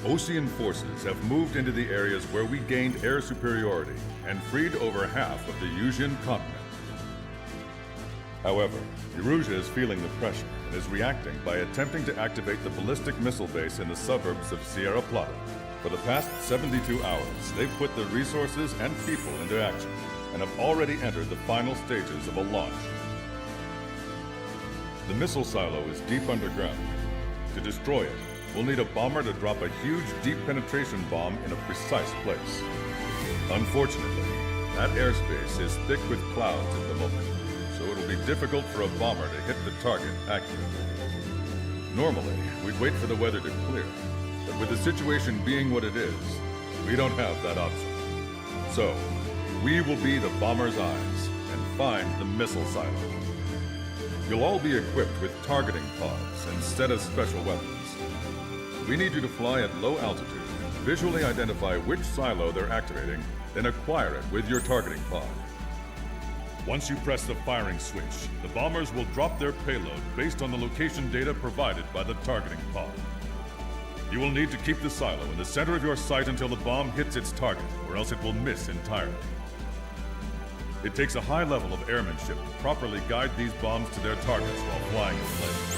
Ocean forces have moved into the areas where we gained air superiority and freed over half of the Eusian continent. However, Erusia is feeling the pressure and is reacting by attempting to activate the ballistic missile base in the suburbs of Sierra Plata. For the past 72 hours, they've put the resources and people into action and have already entered the final stages of a launch. The missile silo is deep underground. To destroy it, we'll need a bomber to drop a huge deep penetration bomb in a precise place. Unfortunately, that airspace is thick with clouds at the moment, so it'll be difficult for a bomber to hit the target accurately. Normally, we'd wait for the weather to clear, but with the situation being what it is, we don't have that option. So, we will be the bomber's eyes and find the missile silo. You'll all be equipped with targeting pods instead of special weapons. We need you to fly at low altitude, visually identify which silo they're activating, then acquire it with your targeting pod. Once you press the firing switch, the bombers will drop their payload based on the location data provided by the targeting pod. You will need to keep the silo in the center of your sight until the bomb hits its target, or else it will miss entirely. It takes a high level of airmanship to properly guide these bombs to their targets while flying in place.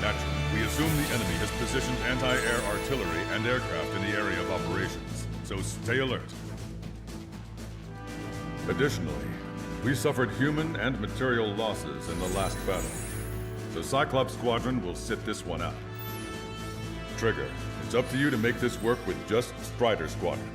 Naturally, we assume the enemy has positioned anti-air artillery and aircraft in the area of operations, so stay alert. Additionally, we suffered human and material losses in the last battle, so Cyclops Squadron will sit this one out. Trigger, it's up to you to make this work with just Strider Squadron.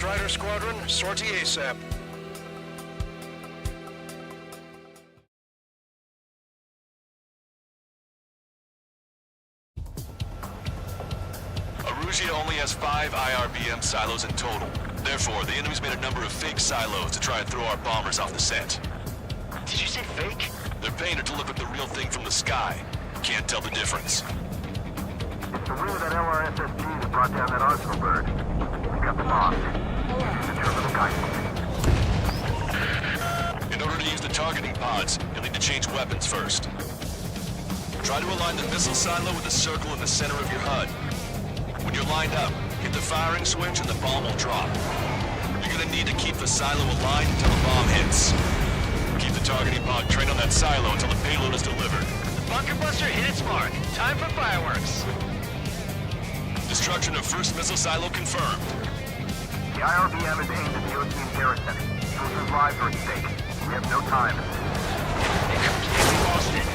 Strider Squadron, sortie ASAP. Arusia only has 5 IRBM silos in total. Therefore, the enemy's made a number of fake silos to try and throw our bombers off the scent. Did you say fake? They're painted to look like the real thing from the sky. Can't tell the difference. It's the rear of that LRSSG that brought down that arsenal bird. We got the bomb. Use the terminal guidance. In order to use the targeting pods, you'll need to change weapons first. Try to align the missile silo with the circle in the center of your HUD. When you're lined up, hit the firing switch and the bomb will drop. You're gonna need to keep the silo aligned until the bomb hits. Keep the targeting pod trained on that silo until the payload is delivered. The bunker buster hit its mark. Time for fireworks. Destruction of first missile silo confirmed. The IRBM is aimed at the Ocean garrison. Soldiers' lives are at stake. We have no time. They completely lost it.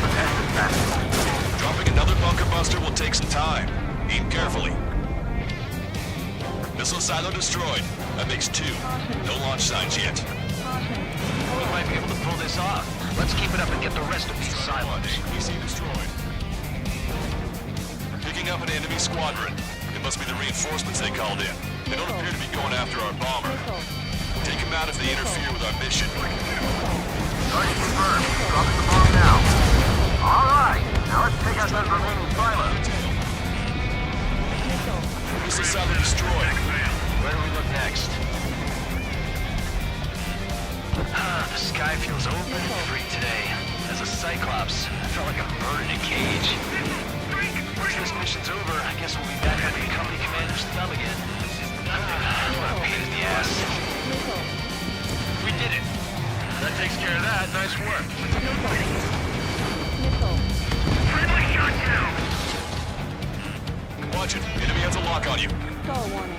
Protect this bastion. Dropping another bunker buster will take some time. Aim carefully. Missile silo destroyed. That makes 2. No launch signs yet. We might be able to pull this off. Let's keep it up and get the rest of these silos. APC destroyed. Picking up an enemy squadron. It must be the reinforcements they called in. They don't appear to be going after our bomber. Take them out if they interfere with our mission. Target confirmed. Dropping the bomb now. All right. Now let's take out those remaining silos. Missile silo destroyed. Where do we look next? The sky feels open and free today. As a Cyclops, I felt like a bird in a cage. Once this mission's over, I guess we'll be back under the company commander's thumb again. What a pain in the ass. We did it. That takes care of that. Nice work. Friendly shot down! Watch it. Enemy has a lock on you. Skull warning.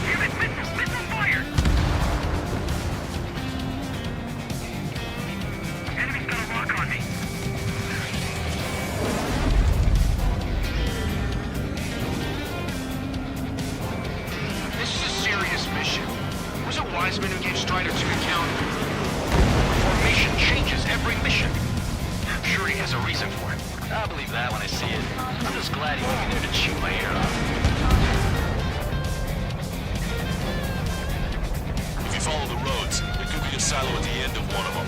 Damn it! Missile fired! Enemy's got a lock on me. This is a serious mission. Was it Wiseman who gave Strider 2 a count? Formation changes every mission. I'm sure he has a reason for it. I'll believe that when I see it. I'm just glad he won't be there to chew my ear off. If you follow the roads, there could be a silo at the end of one of them.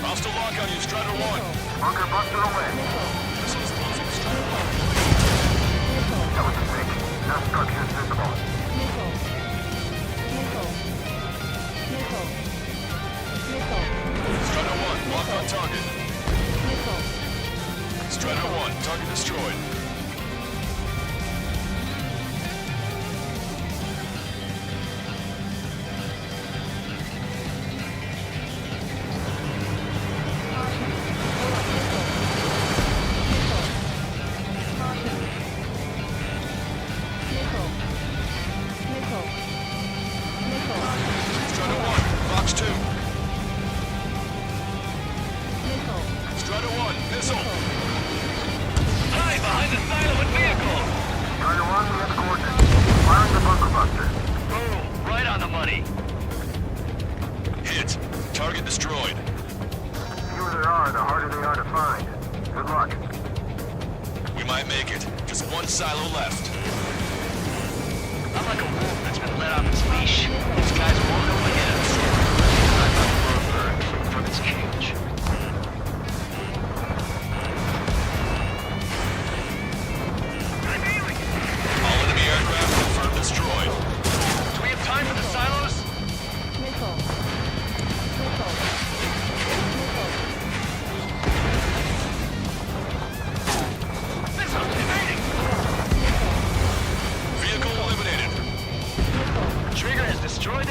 Hostile lock on you, Strider 1. Bunker buster away. Missiles closing, Strider 1. That was a mistake. No structures visible. Missile. Missile. Missile. Missile. Strider 1, lock on target. Missile. Strider 1, target destroyed. Strider 1, box 2. Strider 1, missile. Hi, behind the silo and vehicle! Strider 1, we have the coordinates. Firing the bunker buster. Boom! Right on the money. Hit. Target destroyed. The fewer there are, the harder they are to find. Good luck. We might make it. Just one silo left. I'm like a wolf that's been let off its leash. These guys won't know when it is. I'm not for a bird from its cage. All enemy aircraft confirmed destroyed. Do we have time for the silos? Missile. Missile. Missiles evading! Vehicle eliminated. Trigger has destroyed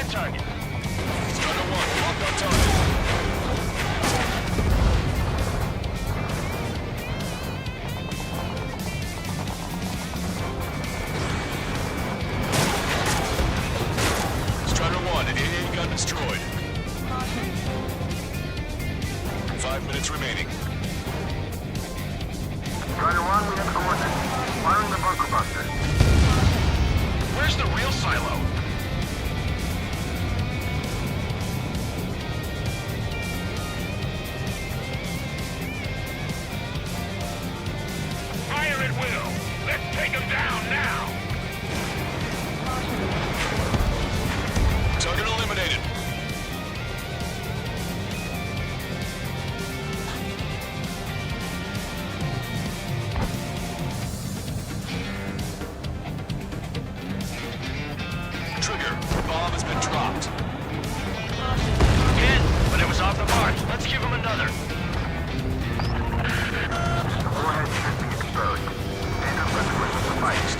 bunker busters. Where's the real silo? Fire at will. Let's take them down now. Target eliminated. Trigger, bomb has been dropped. Hit, but it was off the mark. Let's give him another. Warhead should be exposed. Standard weapon was sufficed.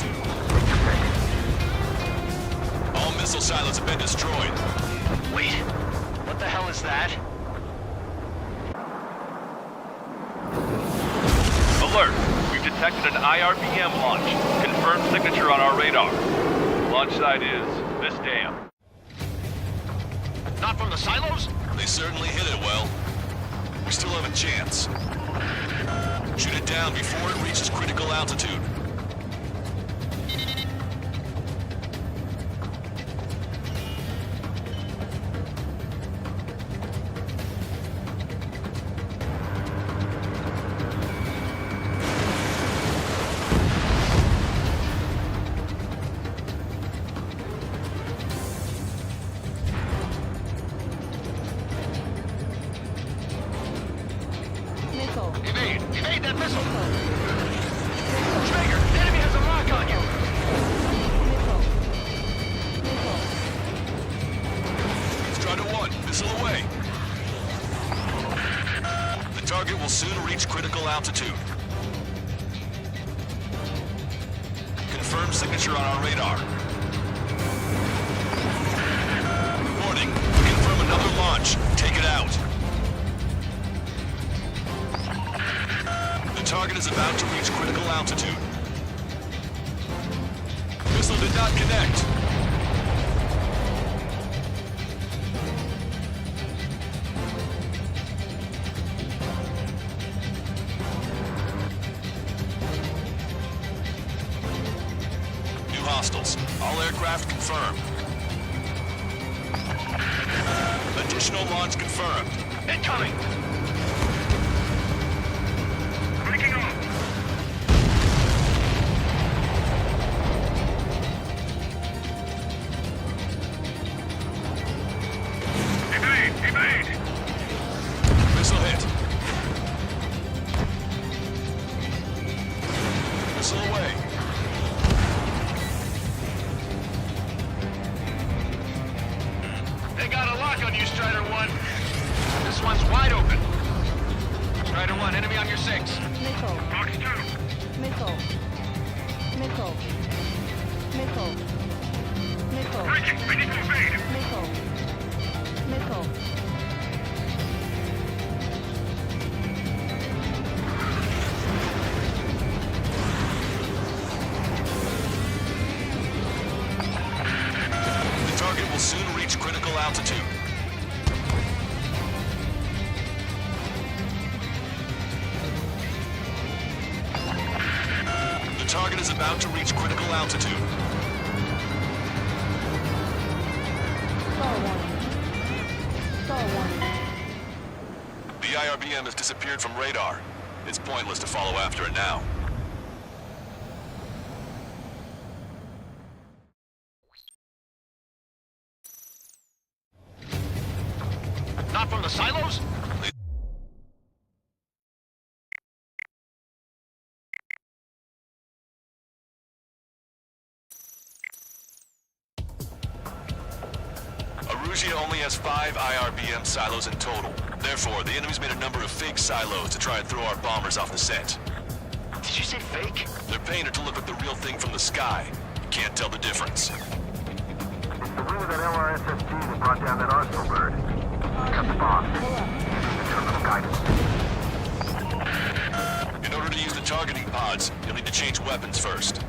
Take your pick. All missile silos have been destroyed. Wait, what the hell is that? Alert! We've detected an IRBM launch. Confirmed signature on our radar. Launch site is this dam. Not from the silos? They certainly hit it well. We still have a chance. Shoot it down before it reaches critical altitude. Missile. Evade! Evade that missile! Traeger, the enemy has a lock on you! Missile. Strider 1, missile away. The target will soon reach critical altitude. Confirm signature on our radar. Warning, confirm another launch. Take it out. The target is about to reach critical altitude. Missile did not connect. New hostiles. All aircraft confirmed. Additional launch confirmed. Incoming! Breaking off. Evade! Evade! Missile hit. Missile away. They got a lock on you, Strider 1. This one's wide open. Strider 1, enemy on your 6. Missile. Box 2. Missile. Missile. Missile. Missile. Breaking! I need to evade! Missile. Missile. The target will soon reach critical altitude. The target is about to reach critical altitude. Star warning. Star warning. The IRBM has disappeared from radar. It's pointless to follow after it now. Not from the silos? Arusia only has 5 IRBM silos in total. Therefore, the enemy's made a number of fake silos to try and throw our bombers off the scent. Did you say fake? They're painted to look like the real thing from the sky. You can't tell the difference. It's the wing of that LRSSG that brought down that arsenal bird. Cut the bomb. Use the terminal guidance. In order to use the targeting pods, you'll need to change weapons first.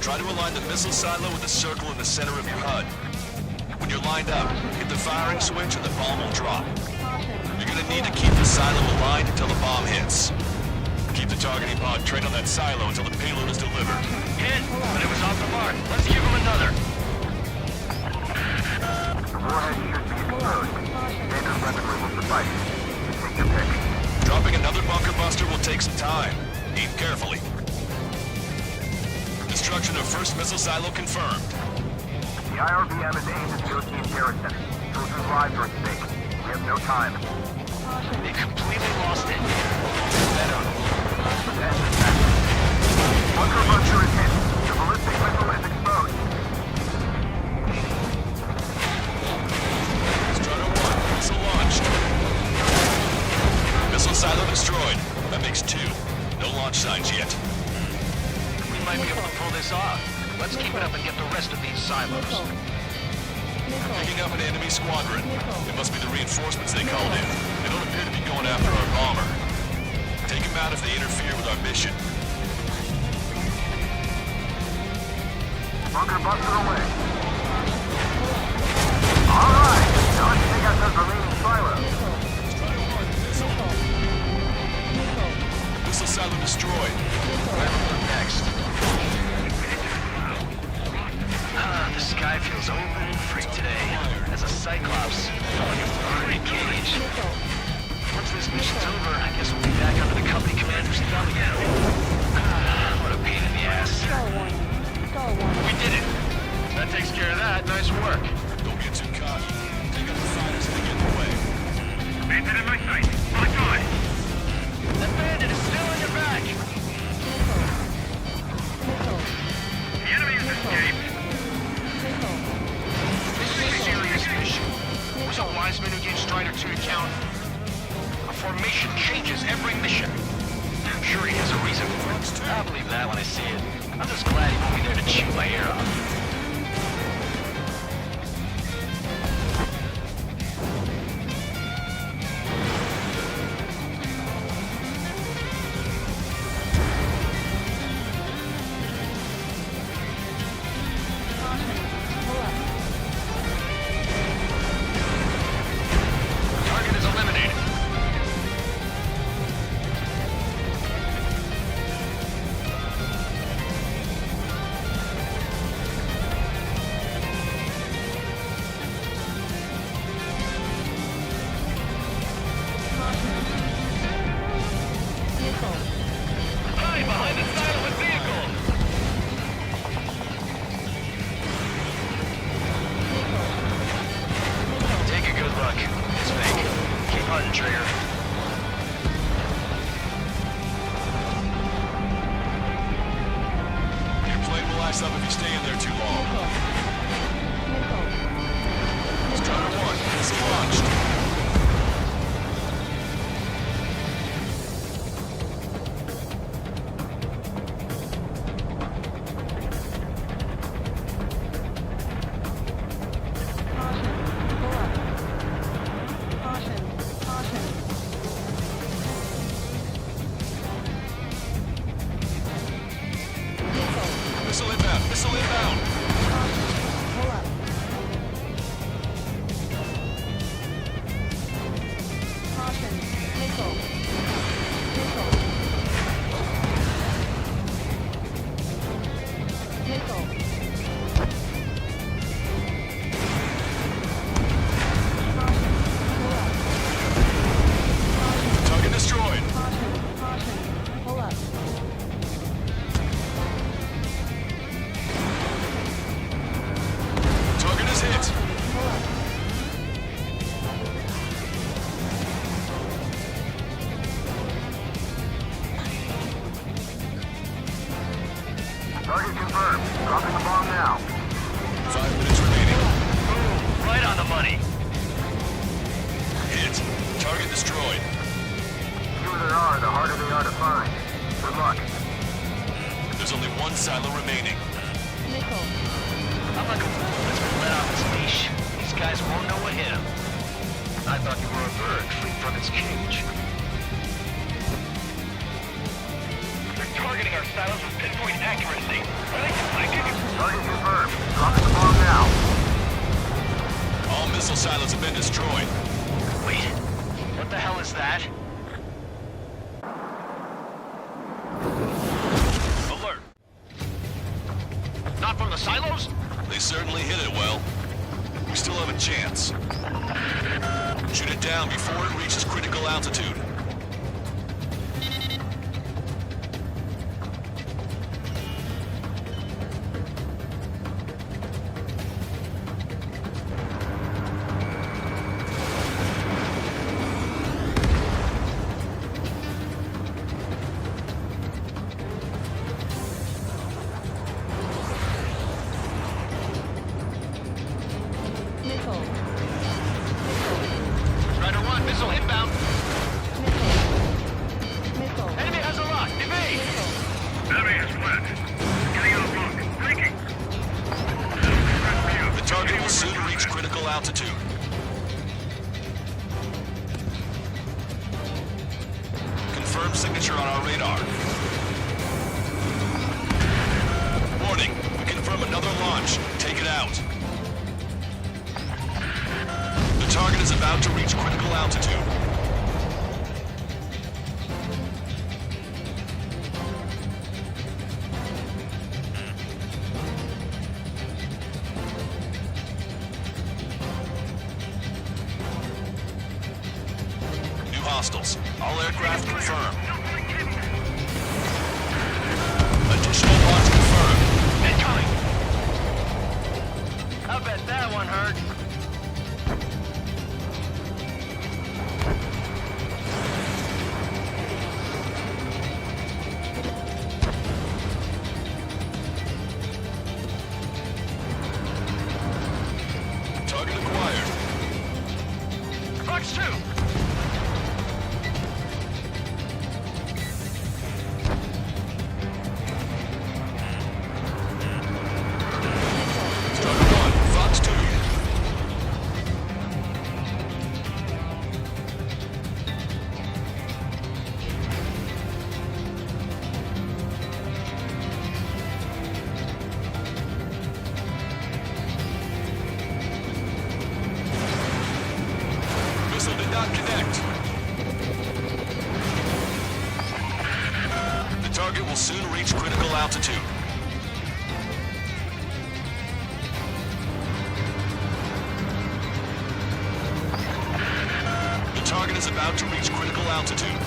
Try to align the missile silo with the circle in the center of your HUD. When you're lined up, hit the firing switch and the bomb will drop. You're gonna need to keep the silo aligned until the bomb hits. Keep the targeting pod trained on that silo until the payload is delivered. Destruction of first missile silo confirmed. The IRBM is aimed at European garrison. Children's lives are at stake. We have no time. They completely lost it. Better. Bunker Buncher is hit. The ballistic missile is exposed. Strider 1, missile launched. Missile silo destroyed. That makes 2. No launch signs yet. We might be able to pull this off. Let's keep it up and get the rest of these silos. Picking up an enemy squadron. It must be the reinforcements they called in. They don't appear to be going after our bomber. Take them out if they interfere with our mission. Bunker Buster away. Alright, now let's take out those remaining silos. Missile silo destroyed. Next. The sky feels open and free today. As a Cyclops, like a bird in a cage. Once this mission's over, I guess we'll be back under the company commander's thumb again. What a pain in the ass. We did it. That takes care of that. Nice work. Don't get too cocky. Take out the fighters and get in the way. Bandit in my sight. Lock on. The bandit is still on your back. The enemy has escaped. This is a serious mission. Was it Wiseman who gave Strider 2 account? A formation changes every mission. I'm sure he has a reason for it. I'll believe that when I see it. I'm just glad he won't be there to chew my ear off. Target is eliminated. Hide behind the silo with vehicles. Take a good look. It's fake. Keep hunting, Trigger. Your plane will ice up if you stay in there too long. Strider 1, missile launched. Missile inbound, missile inbound. Target destroyed. Target is hit. Target confirmed. Dropping the bomb now. 5 minutes remaining. Boom! Right on the money. Hit. Target destroyed. The fewer there are, the harder they are to find. Good luck. There's only 1 silo remaining. I'm like a fool that's been let off his leash. These guys won't know what hit him. I thought you were a bird free from its cage. They're targeting our silos with pinpoint accuracy. Are they psychic? Target confirmed. Dropping the bomb now. All missile silos have been destroyed. Wait, what the hell is that? Alert. Not from the silos? They certainly hit it well. We still have a chance. Shoot it down before it reaches critical altitude. altitude. Confirm signature on our radar. Warning, we confirm another launch. Take it out. The target is about to reach critical altitude. Hostiles. All aircraft confirmed. Additional launch confirmed. Incoming! I bet that one hurt. Target acquired. Fox 2! Missile did not connect. The target will soon reach critical altitude. The target is about to reach critical altitude.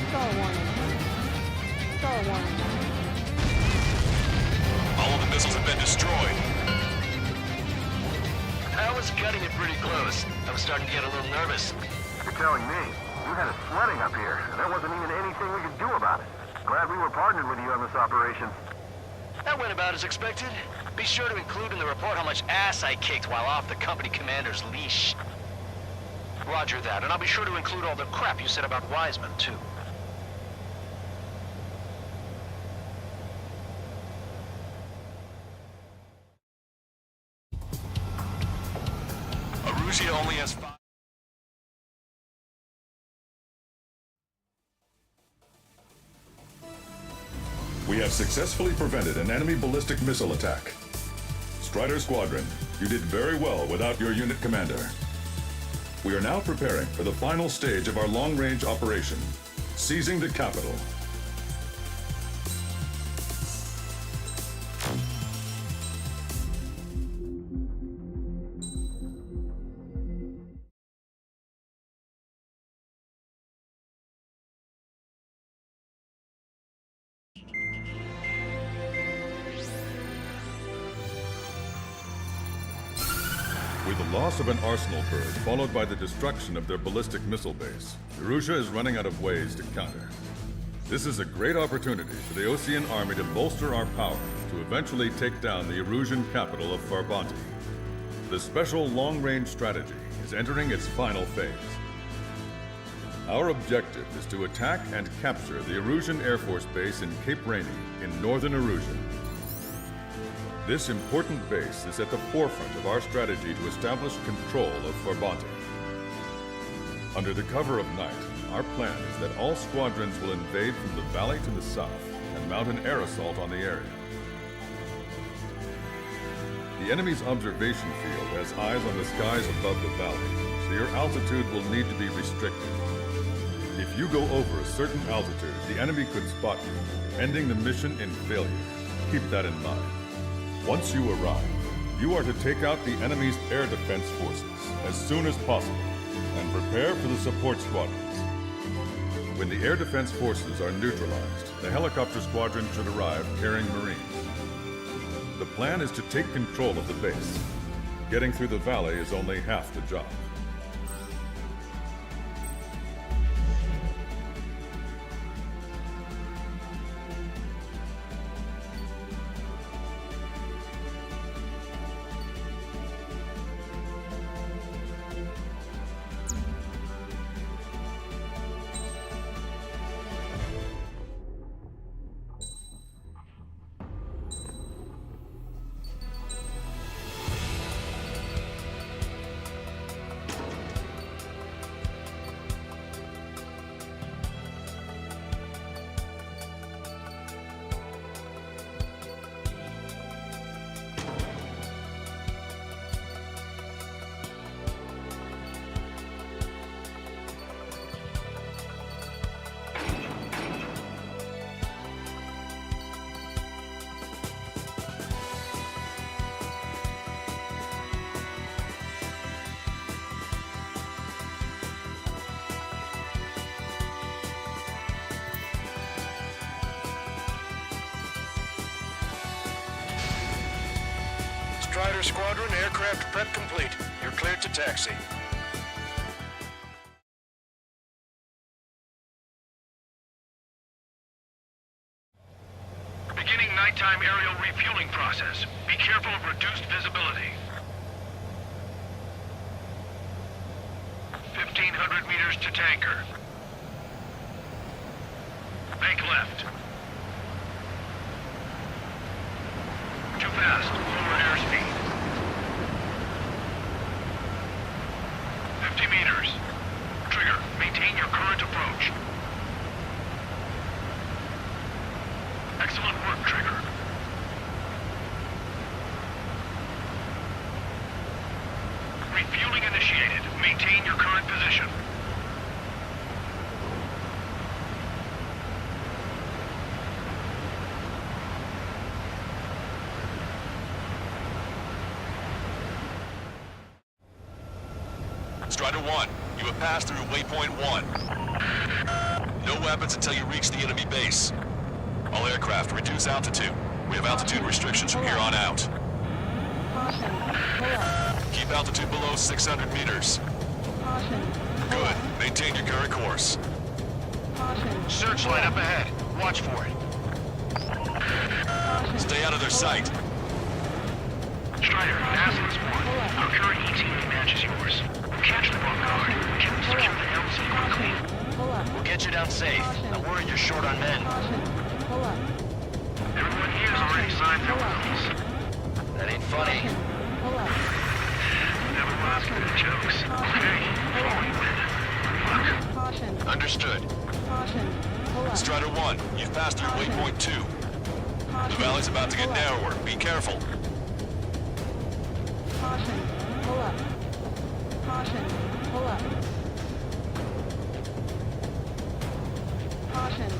Star warning. Star warning. All of the missiles have been destroyed. I was cutting it pretty close. I was starting to get a little nervous. You're telling me. You had us sweating up here, and there wasn't even anything we could do about it. Glad we were partnered with you on this operation. That went about as expected. Be sure to include in the report how much ass I kicked while off the company commander's leash. Roger that, and I'll be sure to include all the crap you said about Wiseman, too. Arusia only has 5. We have successfully prevented an enemy ballistic missile attack. Strider Squadron, you did very well without your unit commander. We are now preparing for the final stage of our long-range operation, seizing the capital. With the loss of an arsenal bird, followed by the destruction of their ballistic missile base, Erusia is running out of ways to counter. This is a great opportunity for the Osean army to bolster our power to eventually take down the Erusian capital of Farbanti. The special long-range strategy is entering its final phase. Our objective is to attack and capture the Erusian Air Force Base in Cape Rainy in northern Erusia. This important base is at the forefront of our strategy to establish control of Farbanti. Under the cover of night, our plan is that all squadrons will invade from the valley to the south and mount an air assault on the area. The enemy's observation field has eyes on the skies above the valley, so your altitude will need to be restricted. If you go over a certain altitude, the enemy could spot you, ending the mission in failure. Keep that in mind. Once you arrive, you are to take out the enemy's air defense forces as soon as possible and prepare for the support squadrons. When the air defense forces are neutralized, the helicopter squadron should arrive carrying Marines. The plan is to take control of the base. Getting through the valley is only half the job. Strider Squadron, aircraft prep complete. You're cleared to taxi. Beginning nighttime aerial refueling process. Be careful of reduced visibility. 1,500 meters to tanker. Bank left. Too fast. Lower airspeed. 50 meters. Trigger. Maintain your current approach. Excellent work, Trigger. Refueling initiated. Maintain your current position. Strider 1, you have passed through waypoint 1. No weapons until you reach the enemy base. All aircraft, reduce altitude. We have altitude restrictions from here on out. Caution. Pull up. Keep altitude below 600 meters. Caution. Pull Good. up. Maintain your current course. Caution. Searchlight up ahead. Watch for it. Caution. Stay out of their sight. Strider, Aslan's one. Our current ETA matches yours. Catch them off guard. Get them secure the LZ quickly. Pull up. We'll get you down safe. I'm worried you're short on men. Caution. Pull up. Everyone here has already signed their wills. That ain't funny. Pull up. Never mind the jokes. Okay, forward then. Fuck. Caution. Understood. Caution. Pull up. Strider 1, you've passed through waypoint 2. The Caution. valley's about to get Pull up. narrower. Be careful. Caution. Pull up. Caution. Pull up. Caution.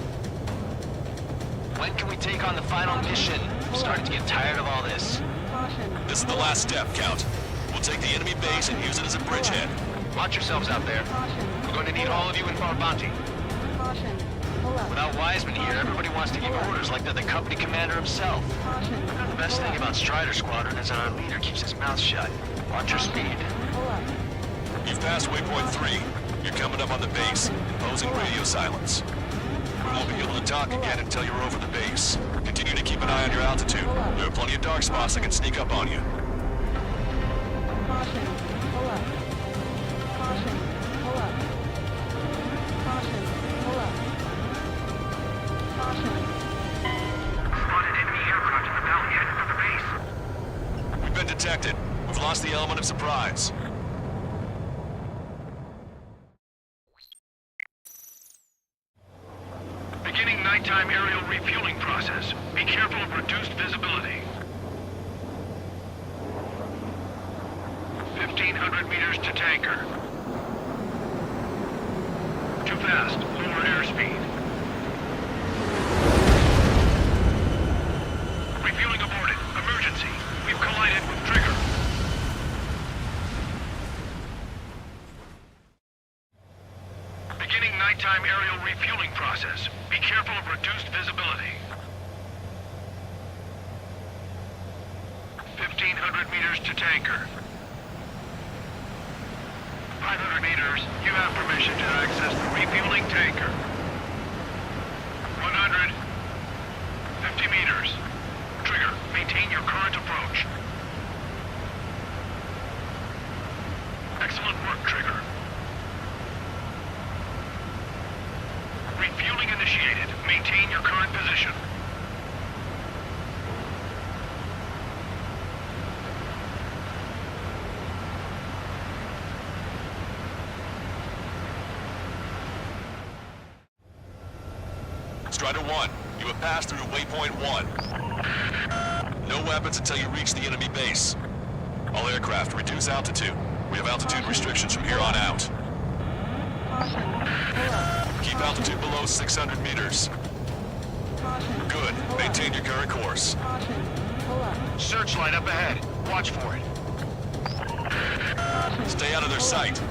When can we take on the final mission? I'm starting to get tired of all this. Caution. This is the last step, Count. We'll take the enemy base and use it as a bridgehead. Watch yourselves out there. Caution. We're going to need all of you in our bounty. Caution. Pull up. Without Wiseman here, everybody wants to give orders like they're the company commander himself. Caution. The best thing about Strider Squadron is that our leader keeps his mouth shut. Watch your speed. Pull up. You've passed waypoint 3. You're coming up on the base, imposing radio silence. We won't be able to talk again until you're over the base. Continue to keep an eye on your altitude. There are plenty of dark spots that can sneak up on you. Caution. Pull up. Caution. Pull up. Caution. Pull up. Caution. Spotted enemy aircraft in the valley heading for the base. We've been detected. We've lost the element of surprise. Beginning nighttime aerial refueling process. Be careful of reduced visibility. 1,500 meters to tanker. Too fast. Lower airspeed. Refueling aborted. Emergency. We've collided with trigger. Beginning nighttime aerial refueling process. Be careful of reduced visibility. 1,500 meters to tanker. 500 meters. You have permission to access the refueling tanker. 100. 50 meters. Trigger. Maintain your current approach. Excellent work, Trigger. Refueling initiated. Maintain your current position. Strider 1, you have passed through waypoint 1. No weapons until you reach the enemy base. All aircraft, reduce altitude. We have altitude restrictions from here on out. Caution. Pull up. Keep altitude below 600 meters. Caution. Good. Pull Maintain up. your current course. Caution. Pull up. Searchlight up ahead. Watch for it. Caution. Stay out of their Pull up. sight.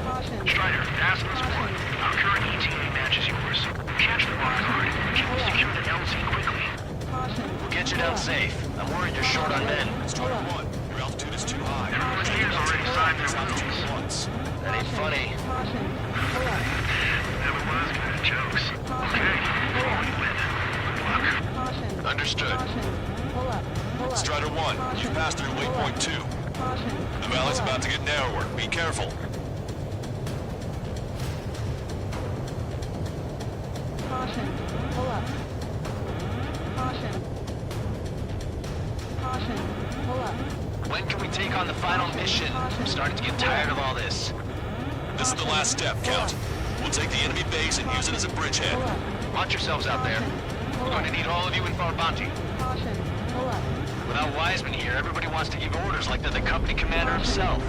Caution. Strider, Aslan's one. Our current ETA matches yours. Catch them off guard. Get them secure the LZ quickly. Caution. We'll get you down safe. I'm worried you're short on men. Strider 1, your altitude is too high. Everyone here's already signed their Altitude wounds. once. That ain't funny. Caution. Pull up. Never was good at jokes. Okay, we win. Good luck. Caution. Understood. Caution. Pull up. Pull up. Strider 1, you passed through waypoint 2. Caution. The valley's about to get narrower. Be careful. Caution. Pull up. Caution. Caution. Pull up. When can we take on the final mission? I'm starting to get tired of all this. This is the last step, Count. We'll take the enemy base and use it as a bridgehead. Pull up. Watch yourselves out there. We're going to need all of you in for our bounty. Caution. Pull up. Without Wiseman here, everybody wants to give orders like they're the company commander himself.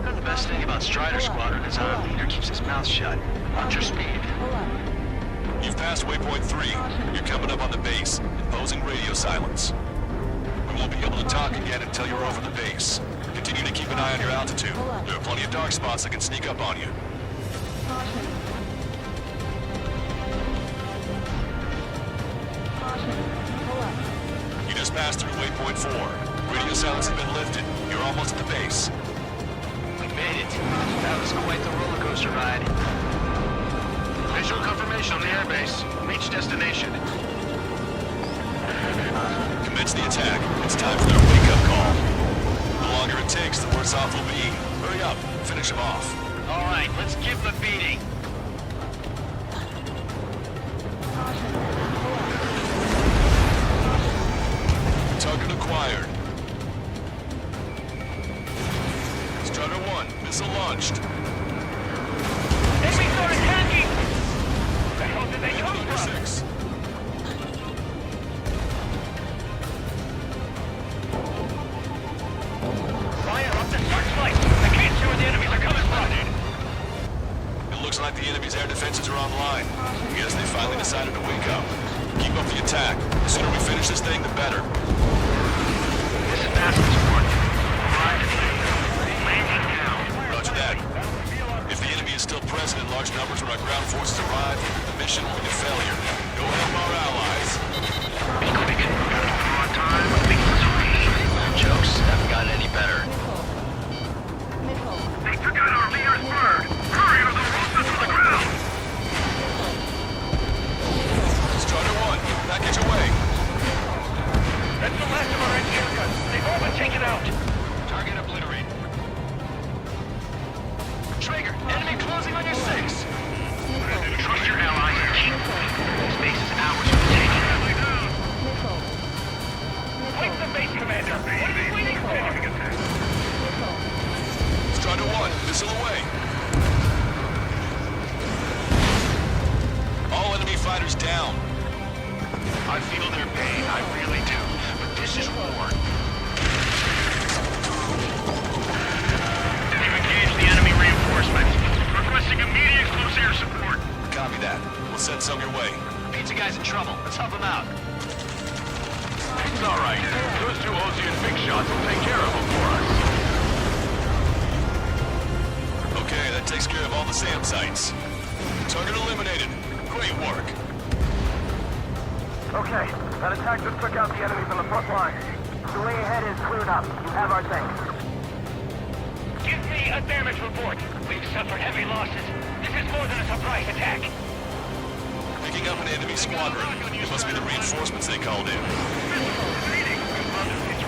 And the best thing about Strider Squadron is our leader keeps his mouth shut. Watch your speed. Pull up. You've passed waypoint 3. You're coming up on the base, imposing radio silence. We won't be able to talk again until you're over the base. Continue to keep an eye on your altitude. There are plenty of dark spots that can sneak up on you. Caution. Caution. Pull up. You just passed through waypoint 4. Radio silence has been lifted. You're almost at the base. We made it. That was quite the roller coaster ride. Visual confirmation on the airbase. Reach destination. Commence the attack. It's time for their wake-up call. The longer it takes, the worse off we'll be. Hurry up. Finish them off. All right, let's give them a beating. Caution. Pull up. Target acquired. Strider 1, missile launched. Enemy started attacking! The hell did they come Number from? 6. Fire up the searchlight! I can't see where the enemies are coming from! It looks like the enemy's air defenses are online. I guess they finally decided to wake up. Keep up the attack. The sooner we finish this thing, the better. This is massive support. Landing now. Roger that. If the enemy is still present in large numbers when our ground forces arrive, the mission will be a failure. Go help our allies. Be quick. Gotta do it on time. Make this free. Jokes haven't gotten any better. Missile. Missile. They took out our leader's bird. Hurry or they'll roast us to the ground. Strider 1, package away. That's the last of our engineer guns. They've all been taken out. Target obliterated. Traeger, enemy closing on your 6. Trust your allies and keep moving. This base is ours for the taking. Missile. Wake the base commander. What are we waiting for? Missile. Strider 1, missile away. All enemy fighters down. I feel their pain, I really do. But this is war. They've engaged the enemy reinforcements. Requesting immediate close air support. Copy that. We'll send some your way. Pizza guy's in trouble. Let's help him out. It's all right. Those two Ozian big shots will take care of them for us. Okay, that takes care of all the SAM sites. Target eliminated. Great work. Okay, that attack just took out the enemy from the front line. The way ahead is cleared up. You have our thanks. Give me a damage report. We've suffered heavy losses. This is more than a surprise attack. Picking up an enemy squadron. It must be the reinforcements they called in. It's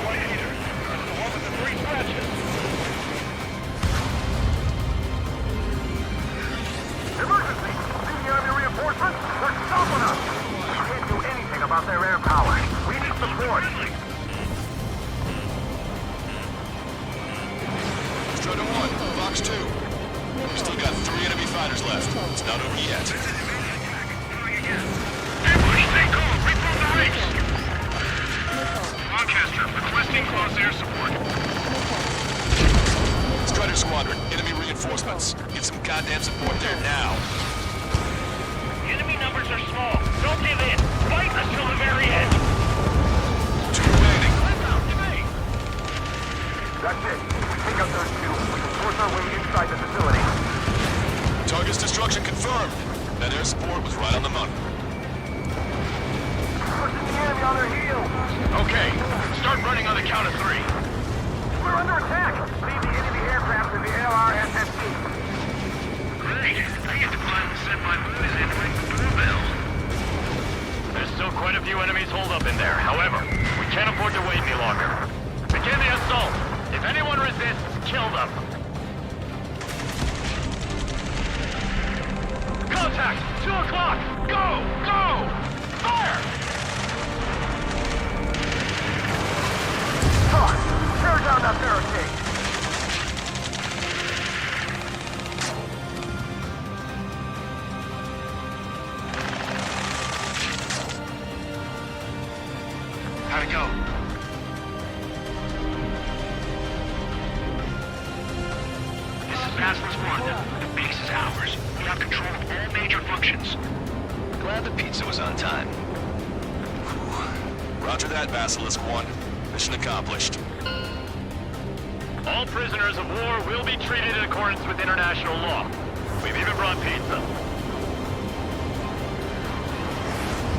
right here. That's the one with the 3 scratches. Emergency! See the enemy reinforcements? They're stopping us! We can't do anything about their air power. We need support. Strider 1, Box 2. We've still got 3 enemy fighters left. It's not over yet. Ambush, stay calm. Rebuild the ranks. Lancaster, requesting close air support. Strider Squadron, enemy reinforcements. Get some goddamn support there now. Enemy numbers are small. Don't give in. Fight until the very end. 2 remaining. That's it. If we pick up those two, we can force our way inside the facility. Target's destruction confirmed. That air support was right on the money. Pushing the enemy on their heels. Okay, start running Starting on the count of 3. We're under attack! Leave the enemy aircraft in the LRSSC. Great. I get to climb and set my booties in to ring the doorbell. There's still quite a few enemies holed up in there. However, we can't afford to wait any longer. Begin the assault. If anyone resists, kill them. Contact! 2 o'clock! Go! Go! Fire! Come on! Tear down that barricade! How'd it go? This is Basilisk 1. The base is ours. We have control of all major functions. Glad the pizza was on time. Roger that, Basilisk 1. Mission accomplished. All prisoners of war will be treated in accordance with international law. We've even brought pizza.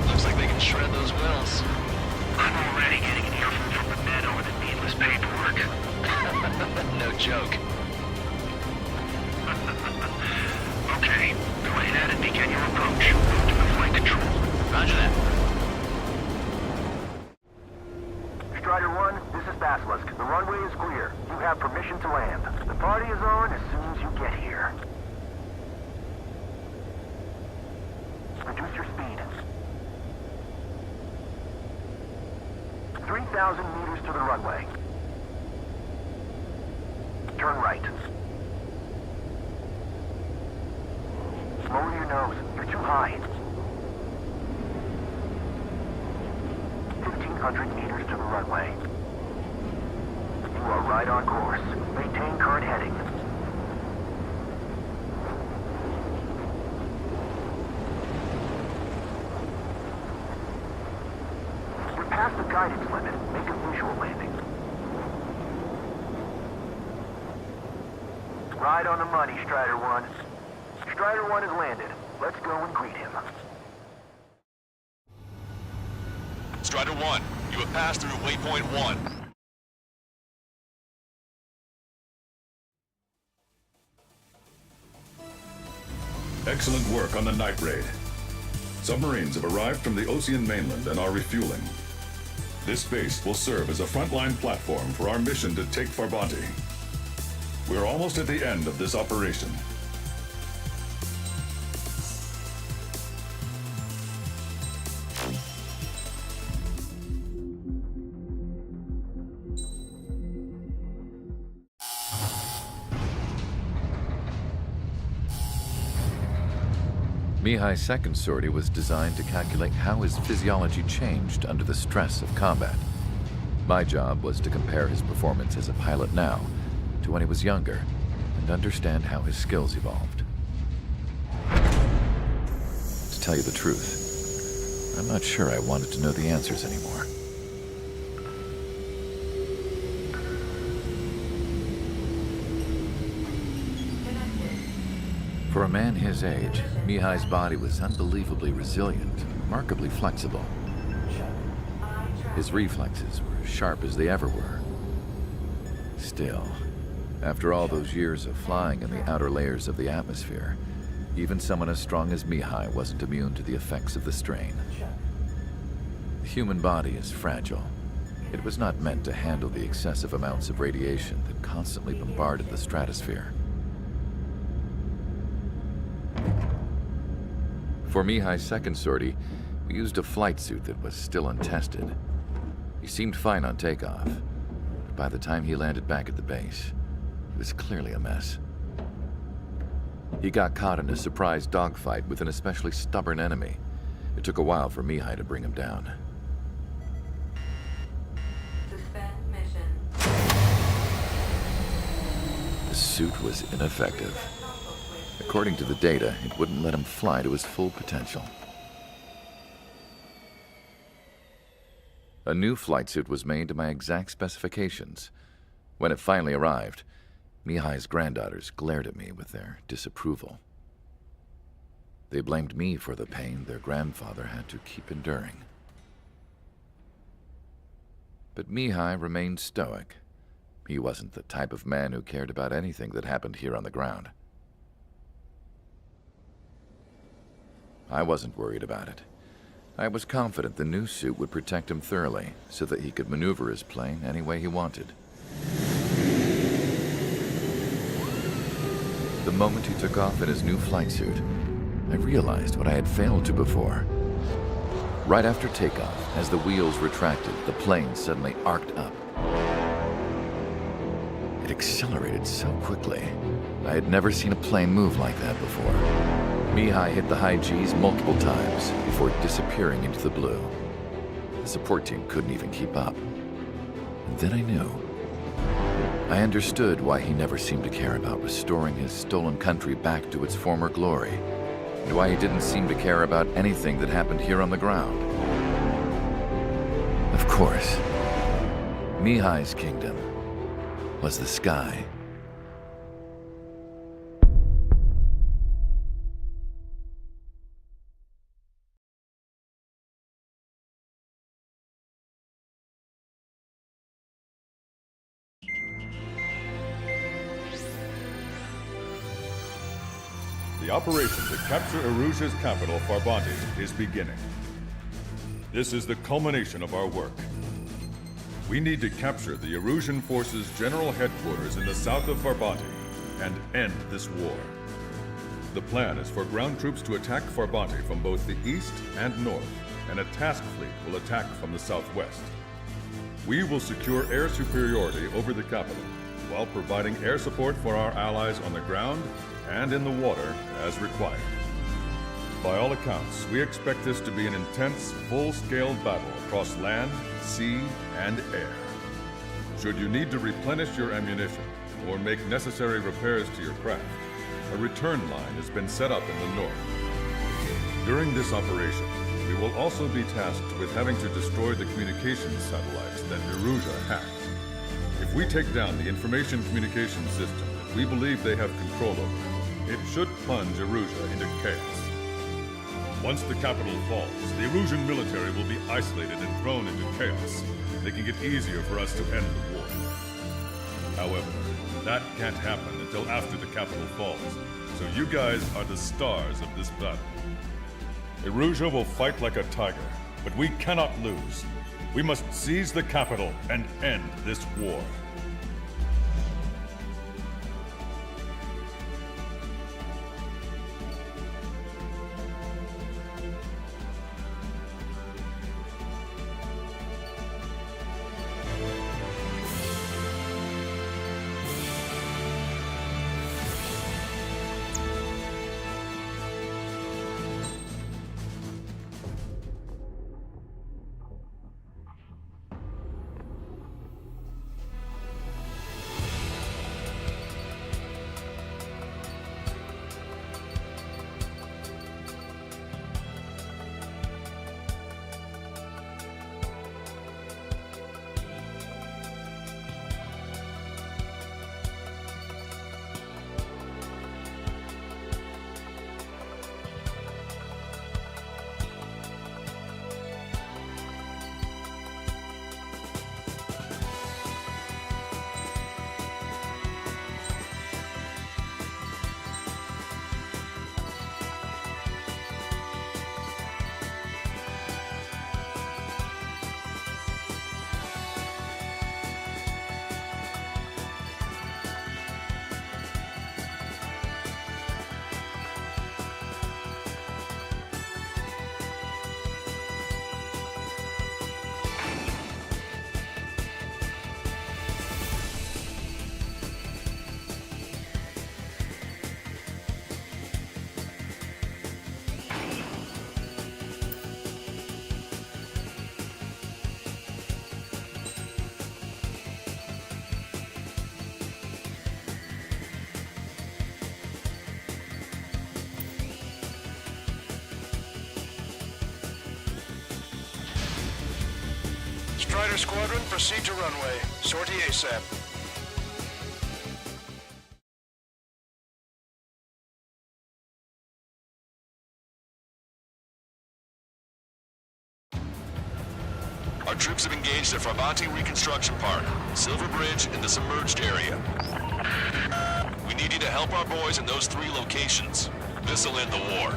Looks like they can shred those wills. I'm already getting an earful from the men over the needless paperwork. No joke. Okay, go ahead and begin your approach. Go to the flight control. Roger that. Strider 1, this is Basilisk. The runway is clear. You have permission to land. The party is on as soon as you get here. Reduce your speed. 3,000 meters to the runway. Turn right. Lower your nose. You're too high. 1,500 meters to the runway. You are right on course. Maintain current heading. You're past the guidance limit. Make a visual landing. Right on the money, Strider 1. Strider 1 has landed. Let's go and greet him. Strider 1, you have passed through waypoint 1. Excellent work on the night raid. Submarines have arrived from the Ocean mainland and are refueling. This base will serve as a frontline platform for our mission to take Farbanti. We're almost at the end of this operation. Mihai's second sortie was designed to calculate how his physiology changed under the stress of combat. My job was to compare his performance as a pilot now to when he was younger and understand how his skills evolved. To tell you the truth, I'm not sure I wanted to know the answers anymore. For a man his age, Mihai's body was unbelievably resilient, remarkably flexible. His reflexes were as sharp as they ever were. Still, after all those years of flying in the outer layers of the atmosphere, even someone as strong as Mihai wasn't immune to the effects of the strain. The human body is fragile. It was not meant to handle the excessive amounts of radiation that constantly bombarded the stratosphere. For Mihai's second sortie, we used a flight suit that was still untested. He seemed fine on takeoff, but by the time he landed back at the base, he was clearly a mess. He got caught in a surprise dogfight with an especially stubborn enemy. It took a while for Mihai to bring him down. Suspend mission. The suit was ineffective. According to the data, it wouldn't let him fly to his full potential. A new flight suit was made to my exact specifications. When it finally arrived, Mihai's granddaughters glared at me with their disapproval. They blamed me for the pain their grandfather had to keep enduring. But Mihai remained stoic. He wasn't the type of man who cared about anything that happened here on the ground. I wasn't worried about it. I was confident the new suit would protect him thoroughly, so that he could maneuver his plane any way he wanted. The moment he took off in his new flight suit, I realized what I had failed to before. Right after takeoff, as the wheels retracted, the plane suddenly arced up. It accelerated so quickly. I had never seen a plane move like that before. Mihai hit the high G's multiple times before disappearing into the blue. The support team couldn't even keep up. And then I knew. I understood why he never seemed to care about restoring his stolen country back to its former glory, and why he didn't seem to care about anything that happened here on the ground. Of course, Mihai's kingdom was the sky. The operation to capture Erusia's capital, Farbanti, is beginning. This is the culmination of our work. We need to capture the Erusian forces' general headquarters in the south of Farbanti and end this war. The plan is for ground troops to attack Farbanti from both the east and north, and a task fleet will attack from the southwest. We will secure air superiority over the capital, while providing air support for our allies on the ground and in the water as required. By all accounts, we expect this to be an intense, full-scale battle across land, sea, and air. Should you need to replenish your ammunition or make necessary repairs to your craft, a return line has been set up in the north. During this operation, we will also be tasked with having to destroy the communications satellites that Erusia hacked. If we take down the information communication system that we believe they have control over, it should plunge Erusia into chaos. Once the capital falls, the Erusian military will be isolated and thrown into chaos, making it easier for us to end the war. However, that can't happen until after the capital falls, so you guys are the stars of this battle. Erusia will fight like a tiger, but we cannot lose. We must seize the capital and end this war. Strider Squadron, proceed to runway. Sortie ASAP. Our Our troops have engaged at Farbanti Reconstruction Park, Silver Bridge, and the submerged area. We need you to help our boys in those 3 locations. This'll end the war.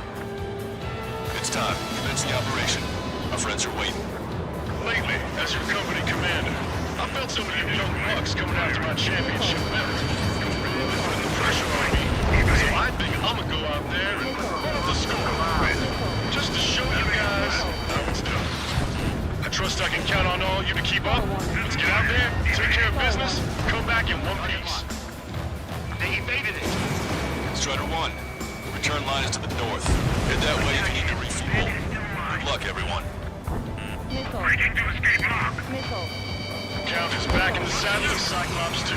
It's time. Commence the operation. Our friends are waiting. Lately, as your company commander, I felt some of you young bucks coming after my championship belt. Really putting the pressure on me. So I think I'm gonna go out there and run up the score a bit. Just to show you guys how it's done. I trust I can count on all you to keep up. Let's get out there, take care of business, come back in one piece. They evaded it. Strider 1, return line is to the north. Head that way if you need to refuel. Good luck, everyone. Missile. Breaking to escape lock. Missile. Count is back in the saddle of Cyclops 2.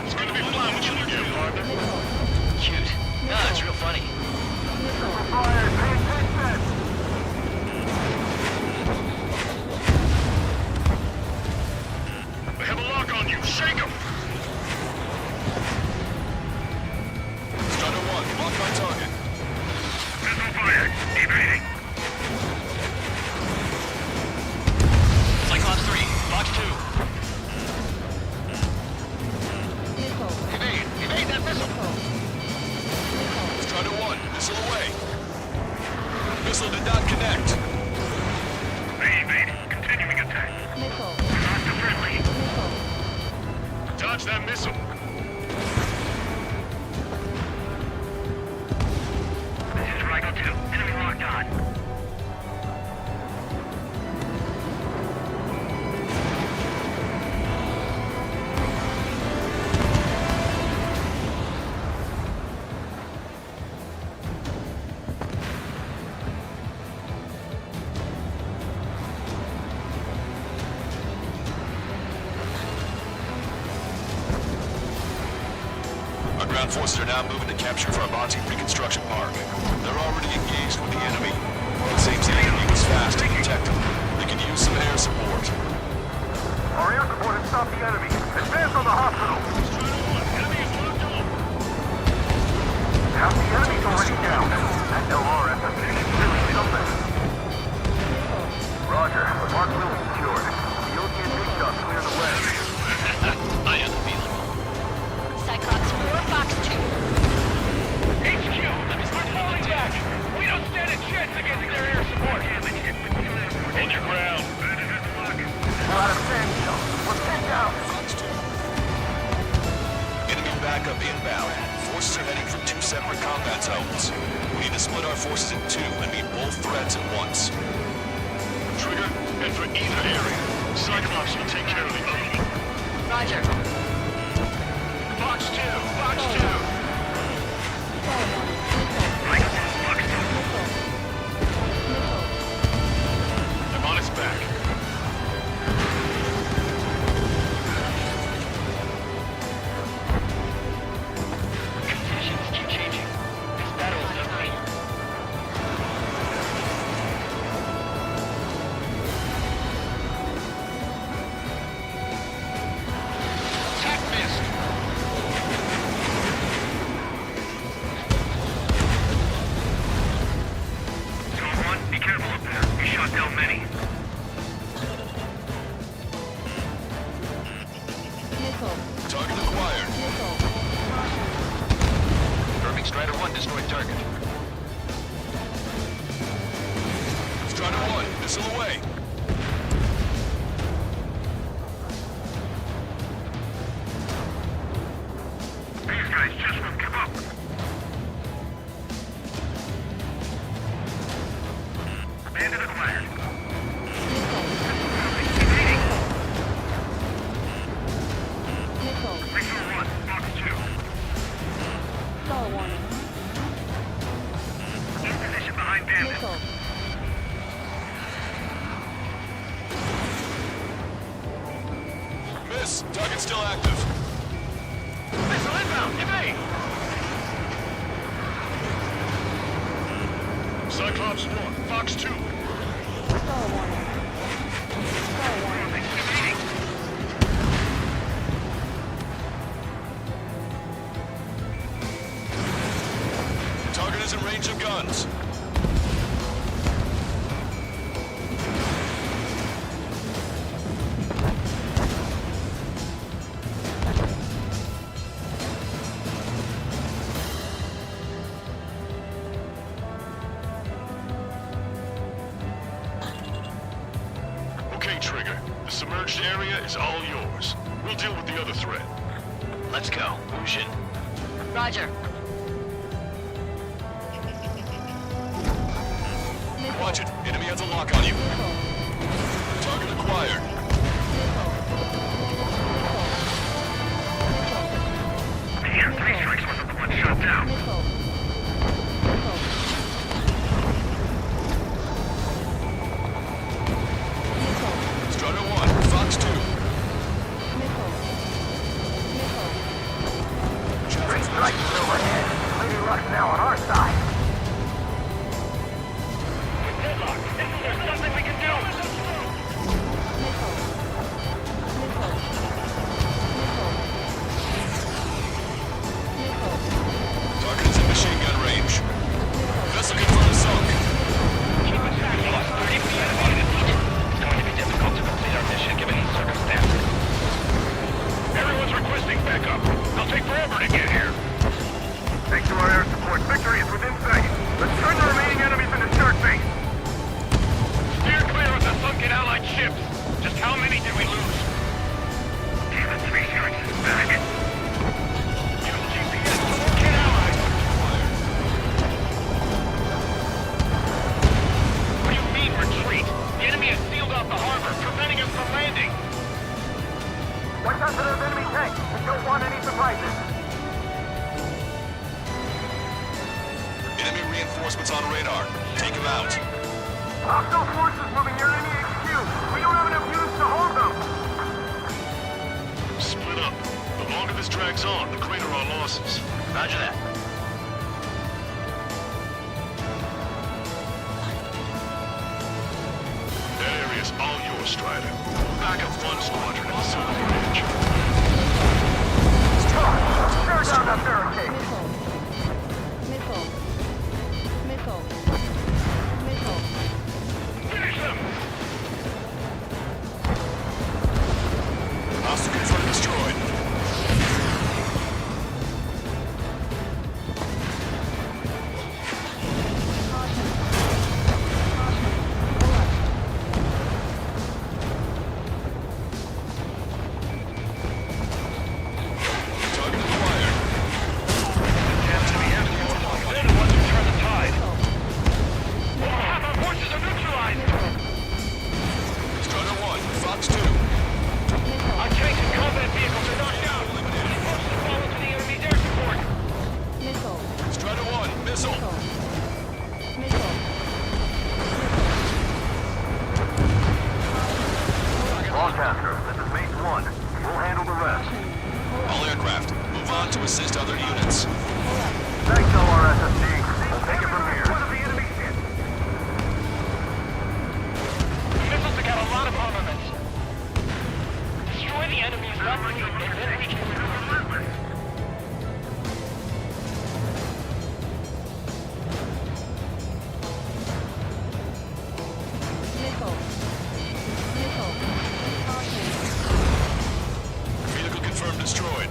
It's gonna be fun with you again, partner. Cute. Nah, it's real funny. Fire, pay attention! They have a lock on you. Shake them. Strider 1, lock on target. Missile fired. Evading. Cyclops 3, Fox 2. Missile. Evade that missile. Strider 1, missile away. Missile did not connect. They evaded. Continuing attack. Missile. Not to friendly. Missile. Dodge that missile. This is Ryko 2. Enemy locked on. Our ground forces are now moving to capture Farbanti Reconstruction Park. They're already engaged with the enemy. It seems the enemy was fast to protect them. They could use some air support. Our air support has stopped the enemy. Advance on the hospital! Enemy is locked on. Half the enemy's already down. That LRS is really something. Roger. Mark will be secured. The OT and Big Shot clear the way. I know the feeling. Cyclops 4, Fox 2. HQ! We're falling back! We don't stand a chance against their air support! Hold your ground. We're out of sandstone. We're pinned down. Enemy backup inbound. Forces are heading for 2 separate combat zones. We need to split our forces in 2 and meet both threats at once. Trigger, head for either area. Cyclops will take care of the other. Roger. Fox 2, Fox 2. I'm on its back. Conditions keep changing. This battle is not right. Attack missed. Zone 1, be careful up there. We shot down many. Missile. Target acquired. Missile. Confirming Strider 1 destroyed target. Strider 1, missile away. These guys just won't give up. Bandit acquired. Evading. Missile. Regional 1, Fox 2. Star warning. In position behind Bandit. Missile. Miss. Target still active. Missile inbound, evade! Cyclops 1, Fox 2. Star warning. Star warning. Evading. Target is in range of guns. Okay, Trigger. The submerged area is all yours. We'll deal with the other threat. Let's go. Wushin. Roger. Watch it. Enemy has a lock on you. Target acquired. Damn, 3 strikes wasn't the one shot down. Strider 1, Fox 2. Three strikes still ahead. Lady Luck's now on our side. Deadlock. There's nothing we can do. Target is in machine gun range. Vessel confirmed sunk. Keep it back. We lost 30% of our defeat. It's going to be difficult to complete our mission given the circumstances. Everyone's requesting backup. They'll take forever to get here. Thanks to our air support, victory is within sight. Let's turn the remaining enemies into shark bait. Steer clear of the sunken Allied ships. Just how many did we lose? Damn it, 3 strikes is back. Use GPS to locate Allies. What do you mean, retreat? The enemy has sealed off the harbor, preventing us from landing. Watch out for those enemy tanks. We don't want any surprises. Enemy reinforcements on radar. Take them out. Hostile forces moving near enemy HQ. We don't have enough units to hold them. Split up. The longer this drags on, the greater our losses. Roger that. That area's all yours, Strider. Back up one squadron at the southern edge. Tear down that barricade. Finish them! Hostile confirmed destroyed. Target acquired. They're the ones who turn the tide. Half our forces are neutralized! Strider 1, Fox 2. Our tanks and combat vehicles are knocked out. Any forces to fall into the enemy's air support. Strider 1, missile. Longcaster, this is Base 1. We'll handle the rest. All aircraft, move on to assist other units. Thanks, LRSSD. We'll take it from here. One of the enemy ships. The missiles have got a lot of armaments. Destroy the enemy's left wing, and then we can relentless. Vehicle confirmed destroyed.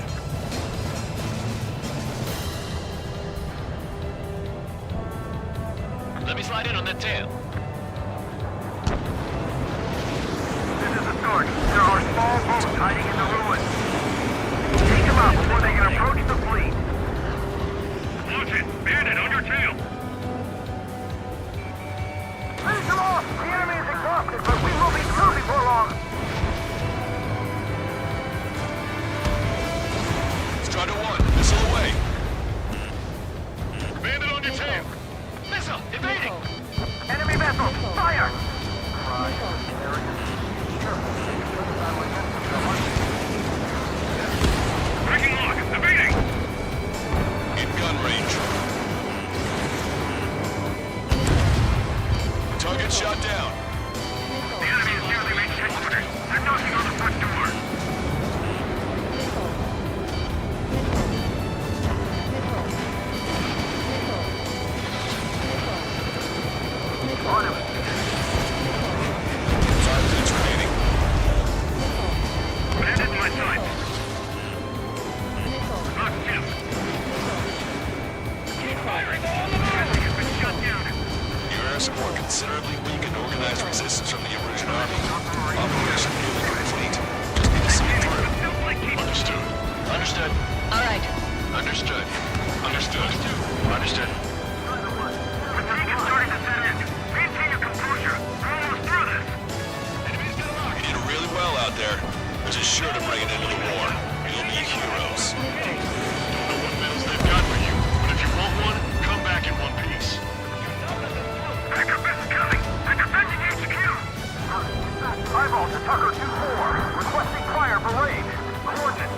Let me slide in on that tail. This is the start. There are small boats hiding in the ruins. Take them out before they can approach the fleet. Watch it! Bandit on your tail! Finish them off! The enemy is exhausted, but we will be through before long. Strider 1, missile away. Bandit on your tail! Missile! Evading! Enemy out there. This is sure to bring an end to the war. You'll be heroes. Don't know what medals they've got for you, but if you want one, come back in one piece. Backup is coming! They're defending HQ! Eyeball to Tucker 2-4. Requesting fire for raid. Coordinates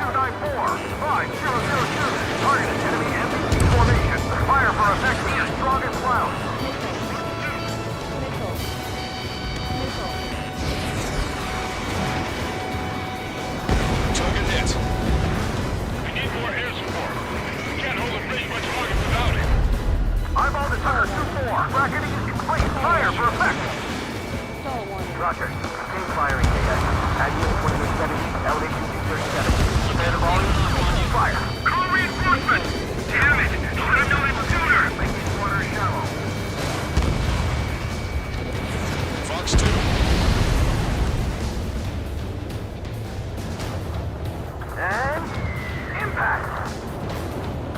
2294. 5002. Targeted enemy MVP formation. Fire for effect with your strongest cloud. Target hit. We need more air support. We can't hold a bridge much longer without it. Eyeball to Tucker 2-4. Bracketing is complete. Fire for effect. Roger. Contain firing data. Admiral 2870. Elevation 237. Prepare the volume. Fire. Call reinforcements! Damn it! Let them know it's sooner! Making water shallow. Fox 2. And impact.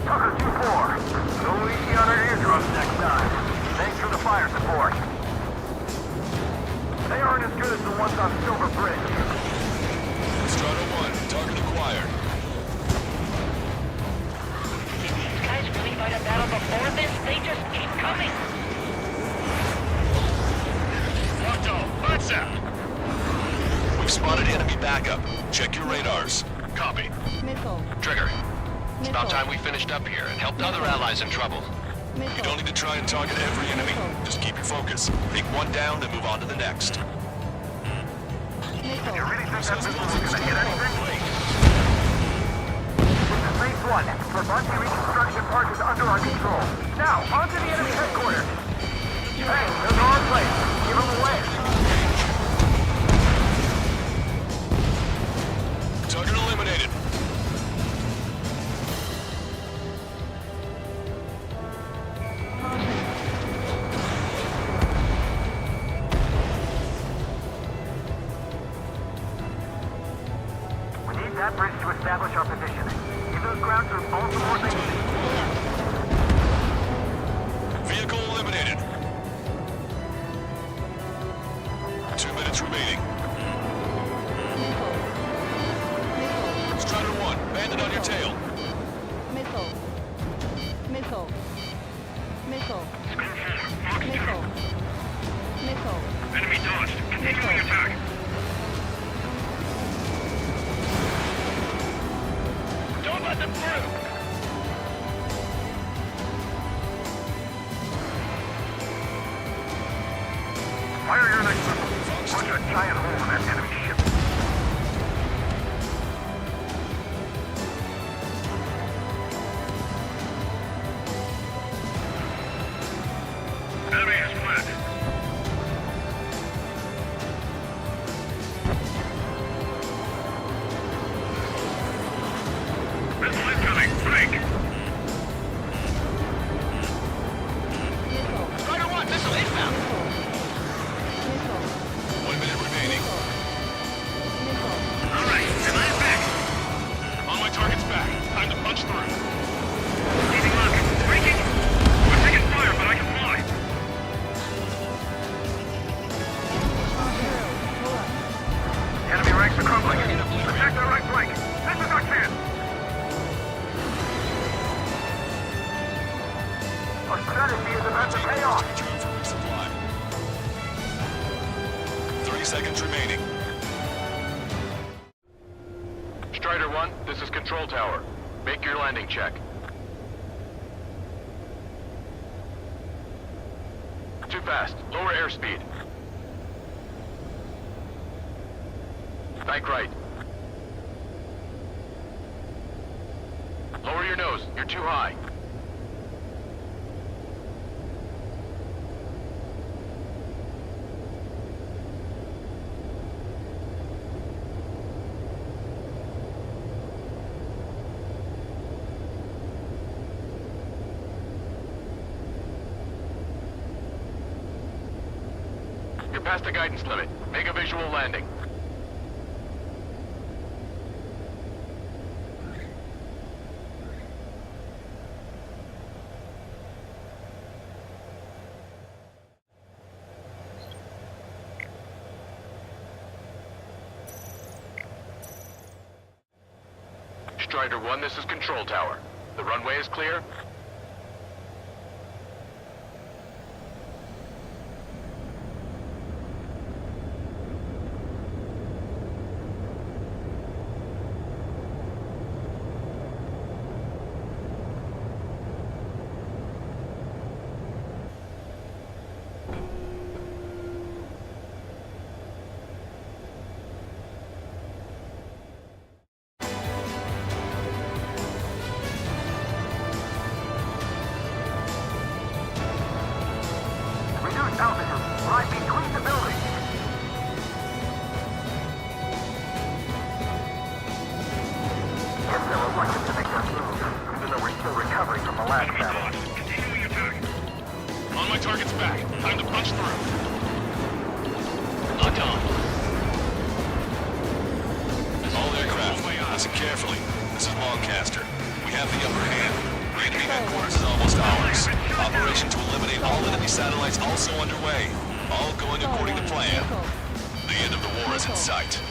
Tucker 2-4. No easy on our eardrums next time. Thanks for the fire support. They aren't as good as the ones on Silver Bridge. Strider 1, target acquired. Did these guys really fight a battle before this? They just keep coming. Watto, lights out! We've spotted enemy backup. Check your radars. Copy. Missile. Trigger. It's about Missile. time we finished up here and helped other allies in trouble. Missile. You don't need to try and target every enemy. Just keep your focus. Take one down and move on to the next. Missile. You really think that missile is gonna hit anything? This is phase 1. Verbunti reconstruction park is under our control. Now, on to the enemy headquarters. Hey, those are our place. Give them away. Target eliminated. We need that bridge to establish our position. Give those ground troops all the more they need. Vehicle eliminated. 2 minutes remaining. Strider 1, bandit on your tail. Missile. Missile. Missile. Fox 2. Missile. Missile. Enemy dodged. Continuing attack. Don't let them through! Fire your next missile. Punch a giant hole in that enemy ship. Enemy has fled. Missile incoming. Break! Missile. Strider 1, missile inbound! Missile. 1 minute remaining. Missile. All right, am I back? On my target's back. Time to punch through. Receiving lock. Breaking. We're taking fire, but I can fly. Enemy ranks are crumbling. Attack the right flank. This is our chance. Our strategy is about to pay off. Return for resupply. 30 seconds remaining. Strider 1, this is Control Tower. Make your landing check. Too fast. Lower airspeed. Bank right. Lower your nose. You're too high. You're past the guidance limit. Make a visual landing. Strider 1, this is Control Tower. The runway is clear? Reduce altitude. Right between the buildings. Guess they're reluctant to make their move, even though we're still recovering from the last battle. Continue your target. On my target's back. Time to punch through. Locked on. All aircraft, listen carefully. This is Lancaster. We have the upper hand. Enemy headquarters is almost ours. Operation to eliminate all enemy satellites also underway. All going according to plan. The end of the war is in sight.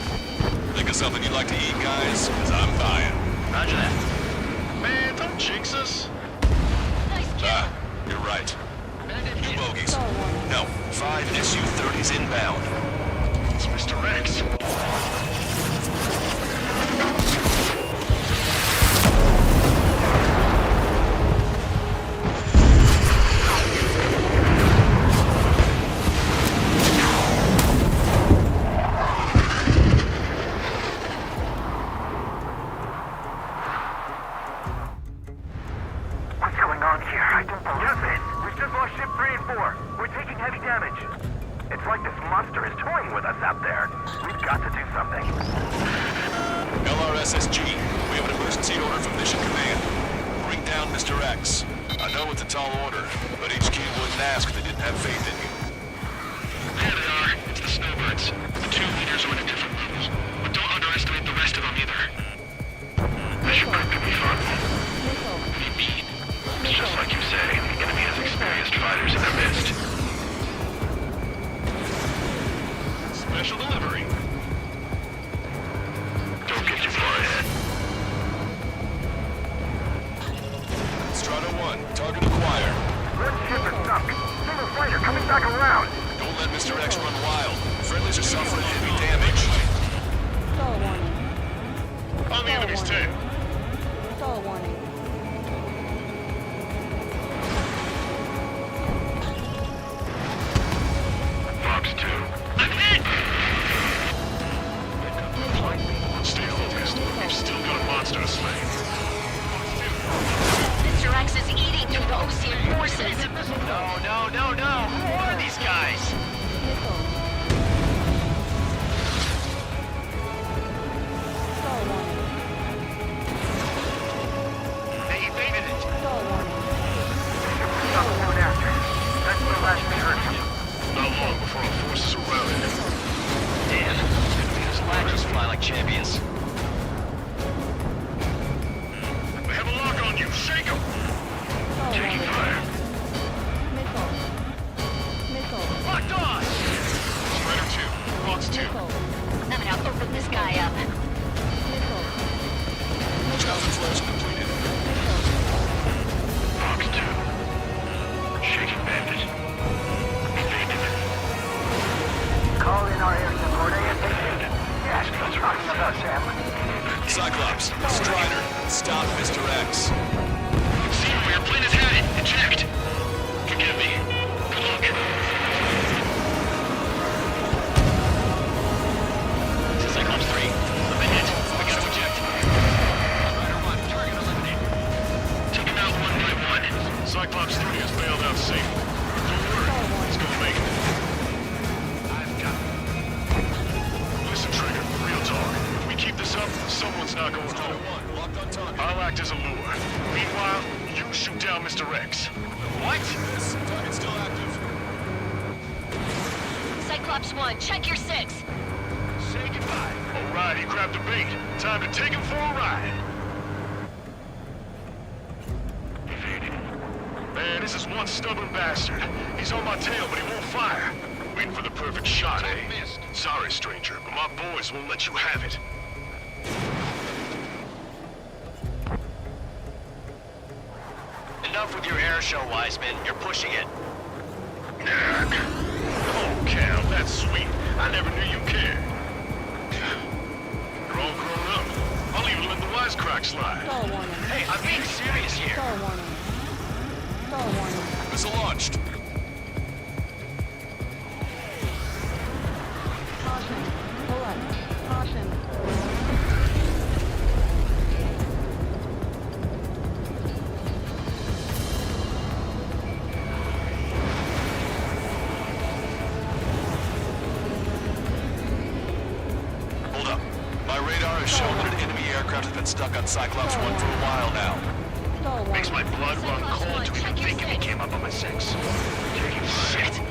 Think of something you'd like to eat, guys? Because I'm buying. Roger that. Man, don't jinx us. Nice kill. You're right. Two bogeys. No, 5 Su-30s inbound. It's Mr. X. What's going on here? I don't believe it. We've just lost ship 3 and 4. We're taking heavy damage. It's like this monster is toying with us out there. We've got to do something. LRSSG, we have an emergency order from Mission Command. Bring down Mr. X. I know it's a tall order, but HQ wouldn't ask if they didn't have faith in you. There they are. It's the snowbirds. The 2 leaders are in a different level. But don't underestimate the rest of them either. This should prove to be fun. What do you mean? It's just like you say. The enemy has experienced fighters in their midst. Special delivery. Don't get too far ahead. Strata 1, target acquired. One ship is sunk. Single fighter coming back around. Don't let Mr. X run wild. Friendlies are suffering heavy damage. Stall warning. On the enemy's tail. Stall warning. Fox 2. I'm hit! Stay focused. We've still got a monster to slay. Mr. X is eating through the Ocean forces. No. Who are these guys? Missile. Stall warning. They evaded it. Stall warning. Stop soon after. That's the last we heard from him. Not long before our forces are routed. Damn. These laggers fly like champions. They have a lock on you. Shake them. Stall Taking warning. fire. Missile. Missile. Locked on! Strider 2. Fox 2. Missile. I'm gonna open this guy up. Missile. Job flash completed. Fox 2. Shaking bandit. Evaded. Call in our air support ASAP. Yes, we're talking about them. Cyclops, Strider, stop Mr. X. See where your plane is headed. Eject. Forgive me. Good luck. Cyclops 3. I've been hit. We got to eject. Strider 1. Target eliminated. Took him out one by one. Cyclops 3 has bailed out safe. Don't worry. He's gonna make it. I've got it. Listen, Trigger. Real talk. If we keep this up, someone's not going home. Locked on target. I'll act as a lure. Meanwhile, you shoot down Mr. X. What? This target's still active. Cyclops 1, check your 6. Say goodbye. All right, he grabbed the bait. Time to take him for a ride. Man, this is one stubborn bastard. He's on my tail, but he won't fire. Waiting for the perfect shot, eh? Sorry, stranger, but my boys won't let you have it. Enough with your air show, Wiseman. You're pushing it. Oh, Cal, that's sweet. I never knew you cared. You're all grown up. I'll even let the wisecrack slide. Stall warning. Hey, I'm being serious here. Stall warning. Stall warning. Missile launched. Caution. Pull up. Caution. Hold up. My radar has shown that an enemy aircraft has been stuck on Cyclops 1 for a while now. Stall warning. Makes my blood run cold to even think if he came up on my 6. Shit.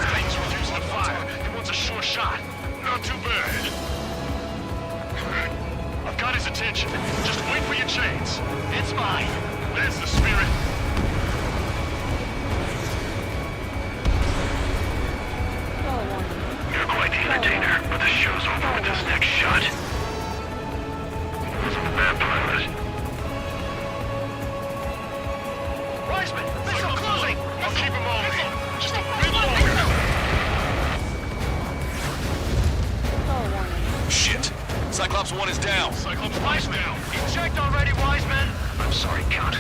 He's refusing to fire. He wants a sure shot. Not too bad. I've got his attention. Just wait for your chance. It's mine. That's the spirit. Stall warning. You're quite the entertainer, but the show's over with this next shot. Wasn't a bad pilot. Wiseman, missile closing! I'll keep him on me. Just a bit longer. Stall warning. Shit. Cyclops 1 is down. Cyclops Vice now. Eject already, Wiseman! I'm sorry, Count.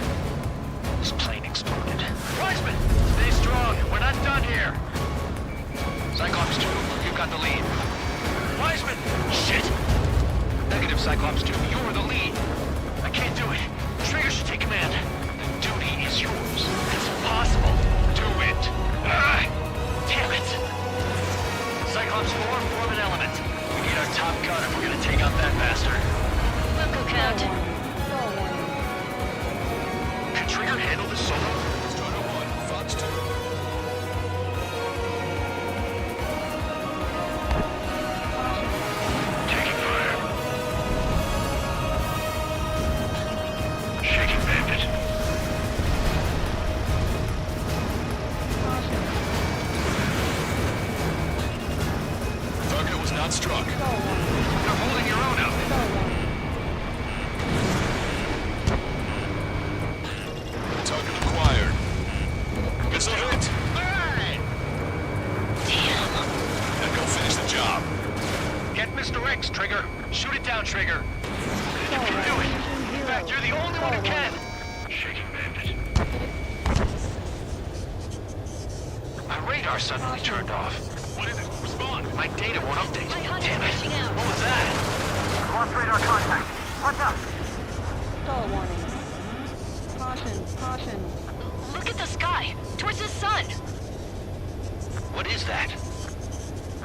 This plane exploded. Wiseman, stay strong. We're not done here. Cyclops 2, you've got the lead. Wiseman! Shit! Negative, Cyclops 2. You're the lead. I can't do it. Trigger should take command. The duty is yours. It's impossible. Do it. Ah! Damn it. Cyclops 4, form an element. We need our top gun if we're gonna take out that bastard. Local count. Stall warning. Can Trigger handle this solo? Strider 1, Fox 2. Taking fire. Shaking bandit. Caution. Target was not struck. Stall warning. You're holding your own out. Stall warning. Target acquired. Missile hit. Now go finish the job. Get Mr. X, Trigger. Shoot it down, Trigger. You can do it. In fact, you're the only one who can. Shaking bandit. My radar suddenly turned off. What is it? Respond. My data won't update. My hunter's Damn it. reaching out. What was that? Lost radar contact. Watch out. Stall warning. Caution. Caution. Look at the sky. Towards the sun. What is that?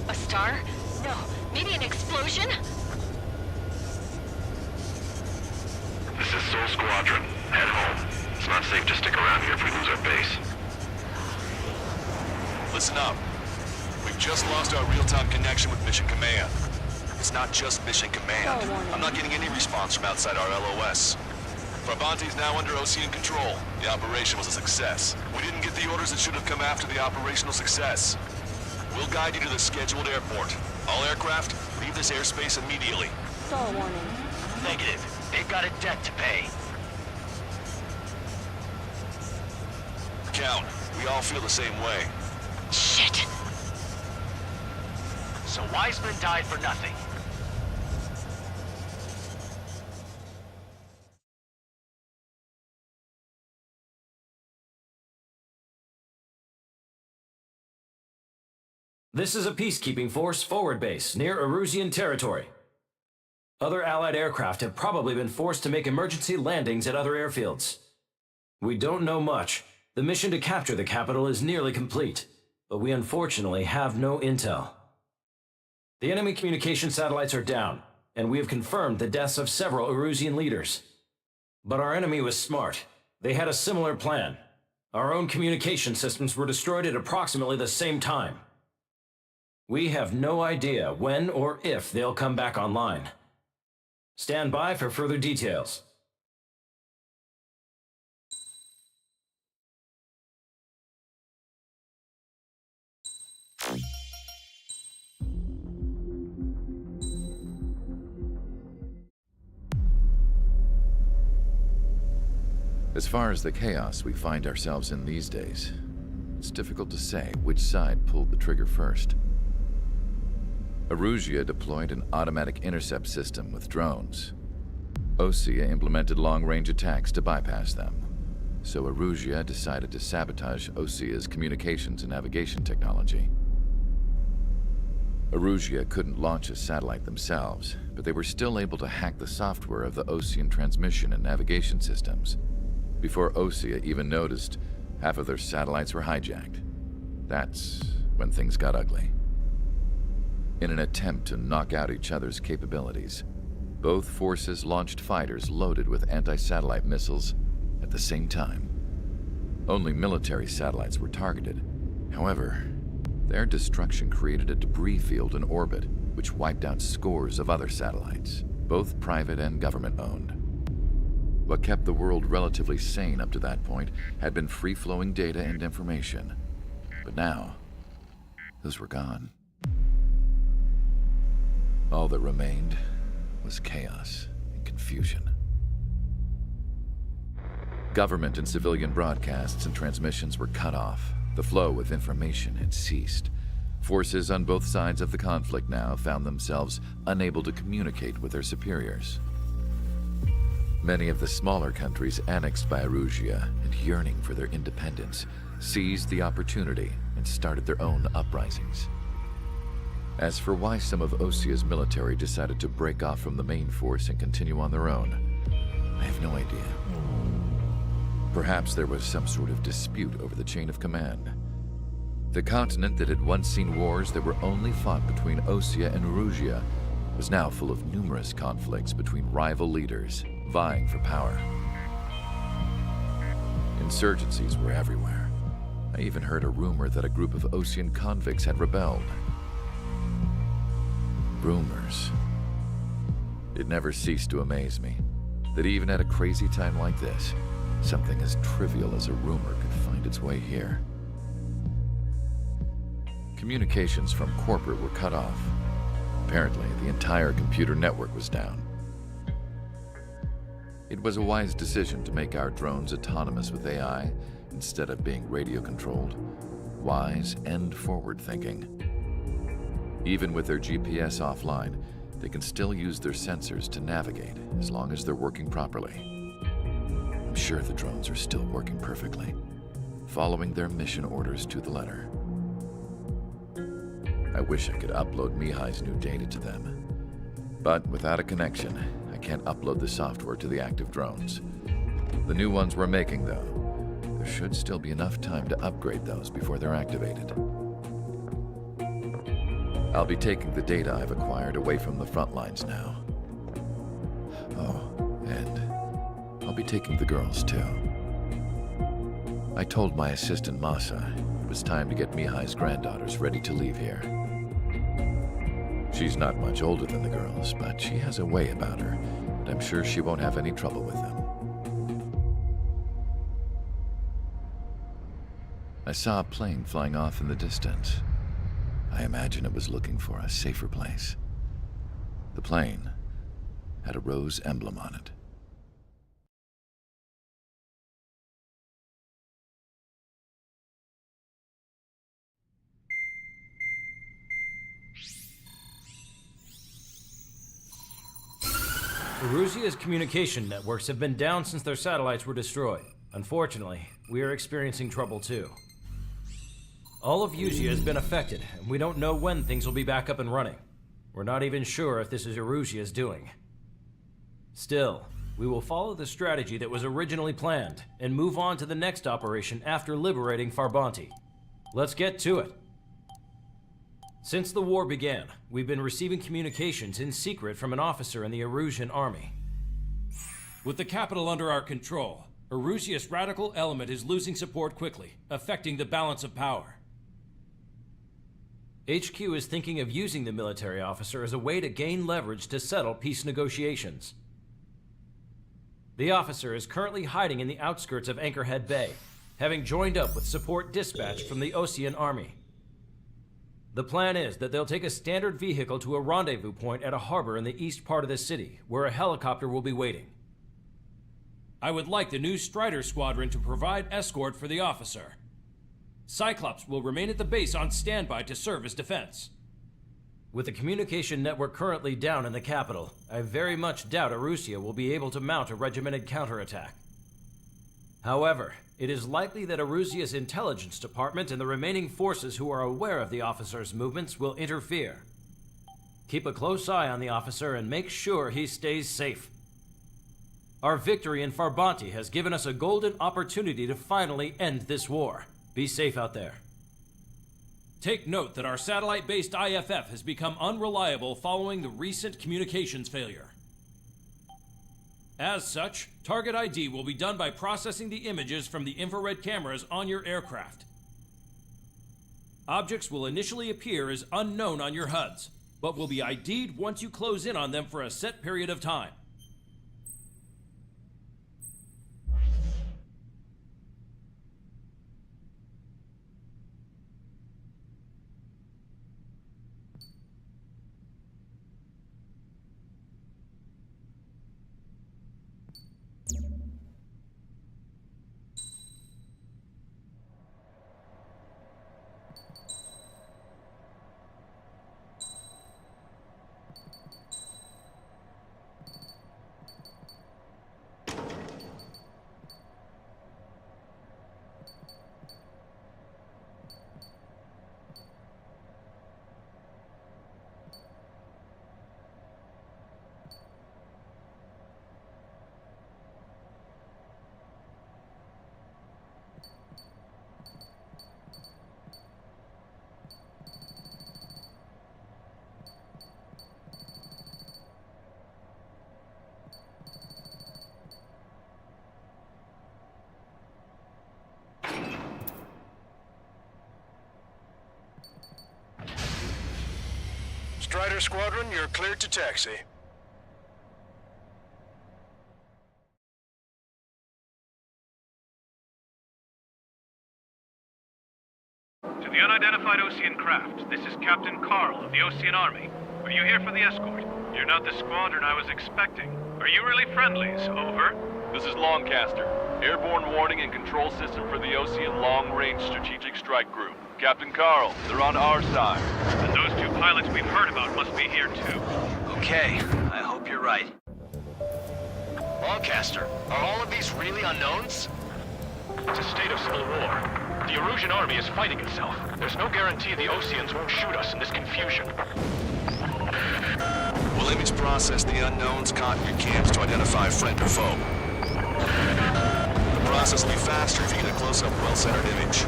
A star? No. Maybe an explosion? This is Soul Squadron. Head home. It's not safe to stick around here if we lose our base. Listen up. We've just lost our real-time connection with Mission Command. It's not just Mission Command. Oh, warning. I'm not getting any response from outside our LOS. Brabante now under Ocean control. The operation was a success. We didn't get the orders that should have come after the operational success. We'll guide you to the scheduled airport. All aircraft, leave this airspace immediately. Stall warning. Negative. They've got a debt to pay. Count, we all feel the same way. Shit. So Wiseman died for nothing. This is a peacekeeping force forward base near Erusian territory. Other Allied aircraft have probably been forced to make emergency landings at other airfields. We don't know much. The mission to capture the capital is nearly complete, but we unfortunately have no intel. The enemy communication satellites are down, and we have confirmed the deaths of several Erusian leaders. But our enemy was smart. They had a similar plan. Our own communication systems were destroyed at approximately the same time. We have no idea when or if they'll come back online. Stand by for further details. As far as the chaos we find ourselves in these days, it's difficult to say which side pulled the trigger first. Erusia deployed an automatic intercept system with drones. Osea implemented long-range attacks to bypass them. So Erusia decided to sabotage Osea's communications and navigation technology. Erusia couldn't launch a satellite themselves, but they were still able to hack the software of the Osean transmission and navigation systems. Before Osea even noticed, half of their satellites were hijacked. That's when things got ugly. In an attempt to knock out each other's capabilities, both forces launched fighters loaded with anti-satellite missiles at the same time. Only military satellites were targeted. However, their destruction created a debris field in orbit, which wiped out scores of other satellites, both private and government-owned. What kept the world relatively sane up to that point had been free-flowing data and information. But now, those were gone. All that remained was chaos and confusion. Government and civilian broadcasts and transmissions were cut off. The flow of information had ceased. Forces on both sides of the conflict now found themselves unable to communicate with their superiors. Many of the smaller countries annexed by Erusia and yearning for their independence seized the opportunity and started their own uprisings. As for why some of Osea's military decided to break off from the main force and continue on their own, I have no idea. Perhaps there was some sort of dispute over the chain of command. The continent that had once seen wars that were only fought between Osea and Erusia was now full of numerous conflicts between rival leaders vying for power. Insurgencies were everywhere. I even heard a rumor that a group of Osean convicts had rebelled. Rumors. It never ceased to amaze me that even at a crazy time like this, something as trivial as a rumor could find its way here. Communications from corporate were cut off. Apparently, the entire computer network was down. It was a wise decision to make our drones autonomous with AI instead of being radio-controlled. Wise and forward-thinking. Even with their GPS offline, they can still use their sensors to navigate as long as they're working properly. I'm sure the drones are still working perfectly, following their mission orders to the letter. I wish I could upload Mihai's new data to them. But without a connection, I can't upload the software to the active drones. The new ones we're making, though, there should still be enough time to upgrade those before they're activated. I'll be taking the data I've acquired away from the front lines now. Oh, and I'll be taking the girls, too. I told my assistant Masa it was time to get Mihai's granddaughters ready to leave here. She's not much older than the girls, but she has a way about her, and I'm sure she won't have any trouble with them. I saw a plane flying off in the distance. I imagine it was looking for a safer place. The plane had a rose emblem on it. Erusia's communication networks have been down since their satellites were destroyed. Unfortunately, we are experiencing trouble too. All of Erusia has been affected, and we don't know when things will be back up and running. We're not even sure if this is Erusia's doing. Still, we will follow the strategy that was originally planned, and move on to the next operation after liberating Farbanti. Let's get to it. Since the war began, we've been receiving communications in secret from an officer in the Erusian army. With the capital under our control, Erusia's radical element is losing support quickly, affecting the balance of power. HQ is thinking of using the military officer as a way to gain leverage to settle peace negotiations. The officer is currently hiding in the outskirts of Anchorhead Bay, having joined up with support dispatched from the Osean army. The plan is that they'll take a standard vehicle to a rendezvous point at a harbor in the east part of the city, where a helicopter will be waiting. I would like the new Strider Squadron to provide escort for the officer. Cyclops will remain at the base on standby to serve as defense. With the communication network currently down in the capital, I very much doubt Erusia will be able to mount a regimented counterattack. However, it is likely that Erusia's intelligence department and the remaining forces who are aware of the officer's movements will interfere. Keep a close eye on the officer and make sure he stays safe. Our victory in Farbanti has given us a golden opportunity to finally end this war. Be safe out there. Take note that our satellite-based IFF has become unreliable following the recent communications failure. As such, target ID will be done by processing the images from the infrared cameras on your aircraft. Objects will initially appear as unknown on your HUDs, but will be ID'd once you close in on them for a set period of time. Strider Squadron, you're cleared to taxi. To the unidentified Ocean craft, this is Captain Carl of the Ocean Army. Are you here for the escort? You're not the squadron I was expecting. Are you really friendlies? Over. This is Longcaster. Airborne warning and control system for the Ocean Long-Range Strategic Strike Group. Captain Carl, they're on our side. And those two pilots we've heard about must be here too. Okay, I hope you're right. Longcaster, are all of these really unknowns? It's a state of civil war. The Erusian army is fighting itself. There's no guarantee the Oceans won't shoot us in this confusion. We'll image process the unknowns caught in your cams to identify friend or foe. The process will be faster if you get a close-up, well-centered image.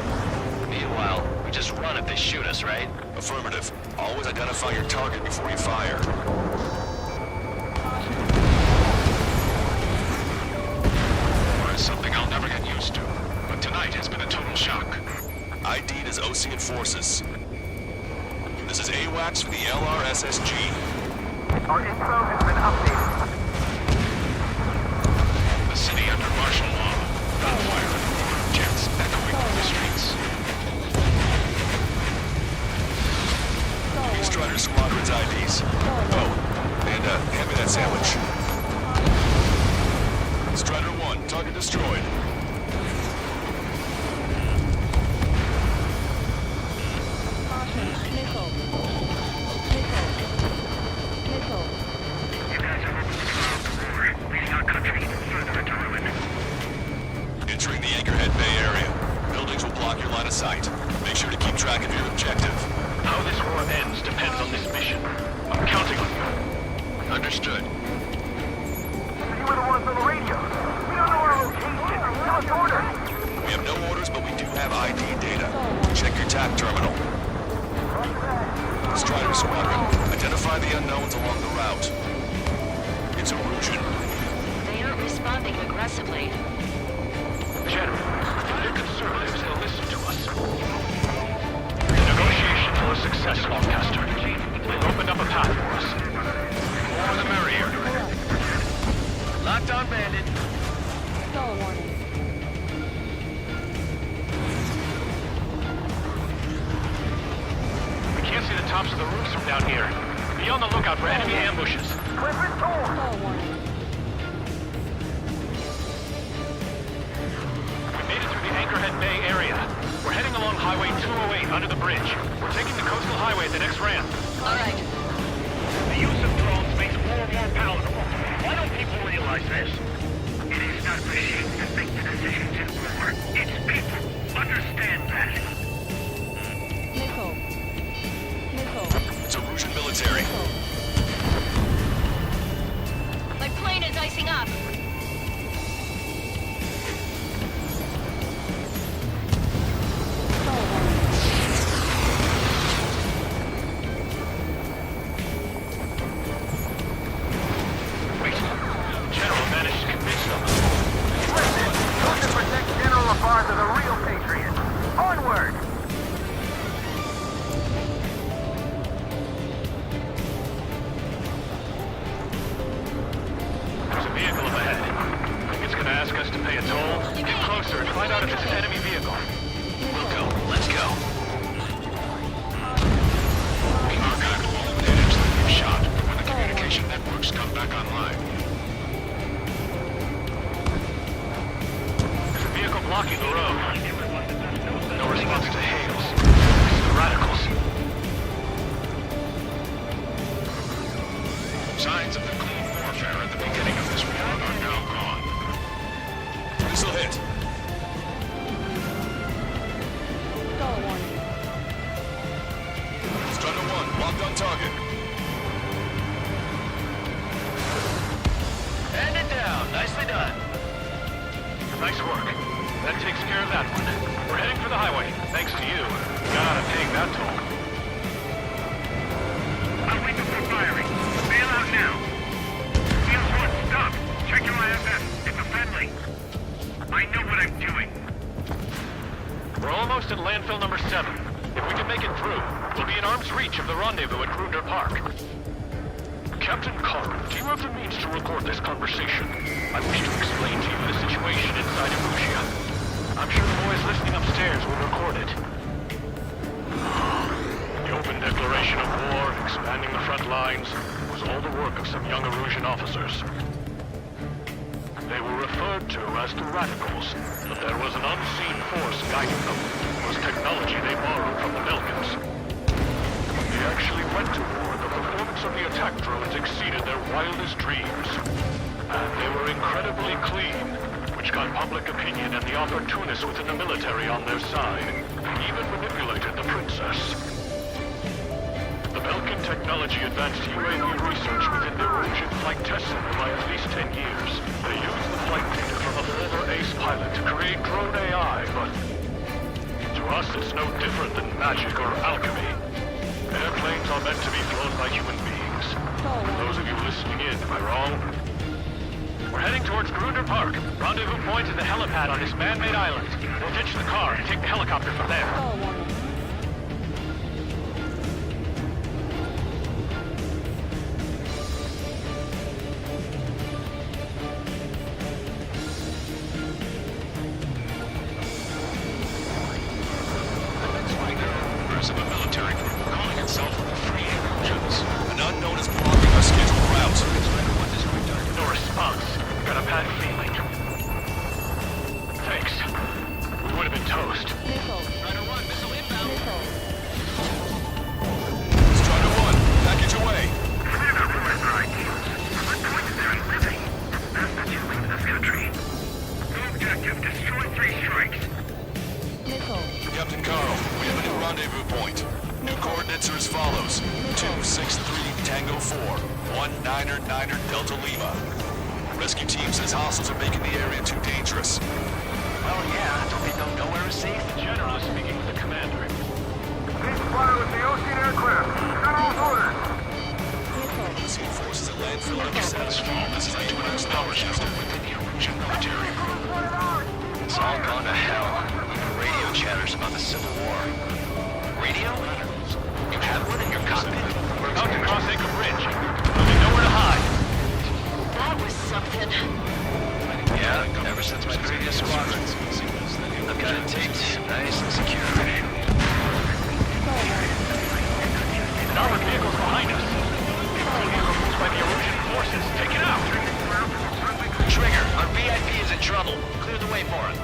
Meanwhile, we just run if they shoot us, right? Affirmative. Always identify your target before you fire. It's something I'll never get used to. But tonight has been a total shock. ID'd as Ocean Forces. This is AWACS for the LRSSG. Our info has been updated. The city under martial law. Gunfire and jets echoing through the streets. Strider Squadron's IDs. Oh, and hand me that sandwich. Strider 1, target destroyed. Caution, missile. Missile. You guys are moving throughout the war, leading our country even further into ruin. Entering the Anchorhead Bay area. Buildings will block your line of sight. Make sure to keep track of your objective. How this war ends depends on this mission. I'm counting on you. Understood. You were the ones on the radio. We don't know our location. Give us orders. We have no orders, but we do have ID data. Check your TAC terminal. Strider Squadron, identify the unknowns along the route. It's Erusian. They aren't responding aggressively. General, if they're conservatives, they'll listen to us. Negotiations were a success, Longcaster. They've opened up a path for us. The more the merrier. Locked on, Bandit. Stall warning. We can't see the tops of the roofs from down here. Be on the lookout for enemy ambushes. Weapon torn. Stall warning. Anchorhead Bay area. We're heading along Highway 208 under the bridge. We're taking the coastal highway at the next ramp. All right. The use of drones makes war more palatable. Why don't people realize this? It is not machines that make the decisions in war. It's people. Understand that. Missile. Missile. It's Erusian military. My plane is icing up. Blocking the road. No response to hails. It's the radicals. Signs of the clean warfare at the beginning of this war are now gone. Missile hit. Stall warning. Strider 1, locked on target. And it down. Nicely done. Nice work. That takes care of that one. We're heading for the highway, thanks to you. Got out of paying that toll. I'll wake up for firing. Bail out now. Field 1, stop. Check your IFS. It's a friendly. I know what I'm doing. We're almost at landfill number 7. If we can make it through, we'll be in arm's reach of the rendezvous at Grunder Park. Captain Carl, do you have the means to record this conversation? I wish to explain to you the situation inside Erusia. I'm sure the boys listening upstairs will record it. The open declaration of war, expanding the front lines, was all the work of some young Erusian officers. They were referred to as the Radicals, but there was an unseen force guiding them. It was technology they borrowed from the Belkans. When they actually went to war, the performance of the attack drones exceeded their wildest dreams. And they were incredibly clean, which got public opinion and the opportunists within the military on their side. They even manipulated the princess. The Belkan technology advanced UAV research within the Erusian Flight Test Center by at least 10 years. They used the flight data from a former Ace pilot to create drone AI, but to us it's no different than magic or alchemy. Airplanes are meant to be flown by human beings. For those of you listening in, am I wrong? We're heading towards Grunder Park. Rendezvous point is the helipad on this man-made island. We'll ditch the car and take the helicopter from there. Stall warning. Members of a military group calling itself the Free Erusians. An unknown is blocking our scheduled route. No response. Got a bad feeling. Thanks. We would have been toast. Missile. Strider 1, missile inbound. Missile. Strider 1, package away. Clear up for my ideals. I'm going to their liberty. That's not you leave this country. No objective, destroy 3 strikes. Missile. Captain Carl, we have a new rendezvous point. New coordinates are as follows. 263 Tango 4, 199er Delta Lima. Rescue team says hostiles are making the area too dangerous. Well, yeah, don't they know nowhere is safe? The general is speaking with the commander. Ceasefire with the ocean aircraft. General's orders. Missile. Rescue forces at landfill number 7. This is a 2 power shifter within the Erusian military group. It's all gone to hell. Even radio chatters about the Civil War. Radio? You have one in your cockpit? We're about to cross Acre Bridge. There'll be nowhere to hide. That was something. Yeah, ever since my previous squadron. I've got it taped, nice and secure. An armored vehicle's behind us. Vehicle used by the Erusian forces. Take it out. Trigger, our VIP is in trouble. Clear the way for him.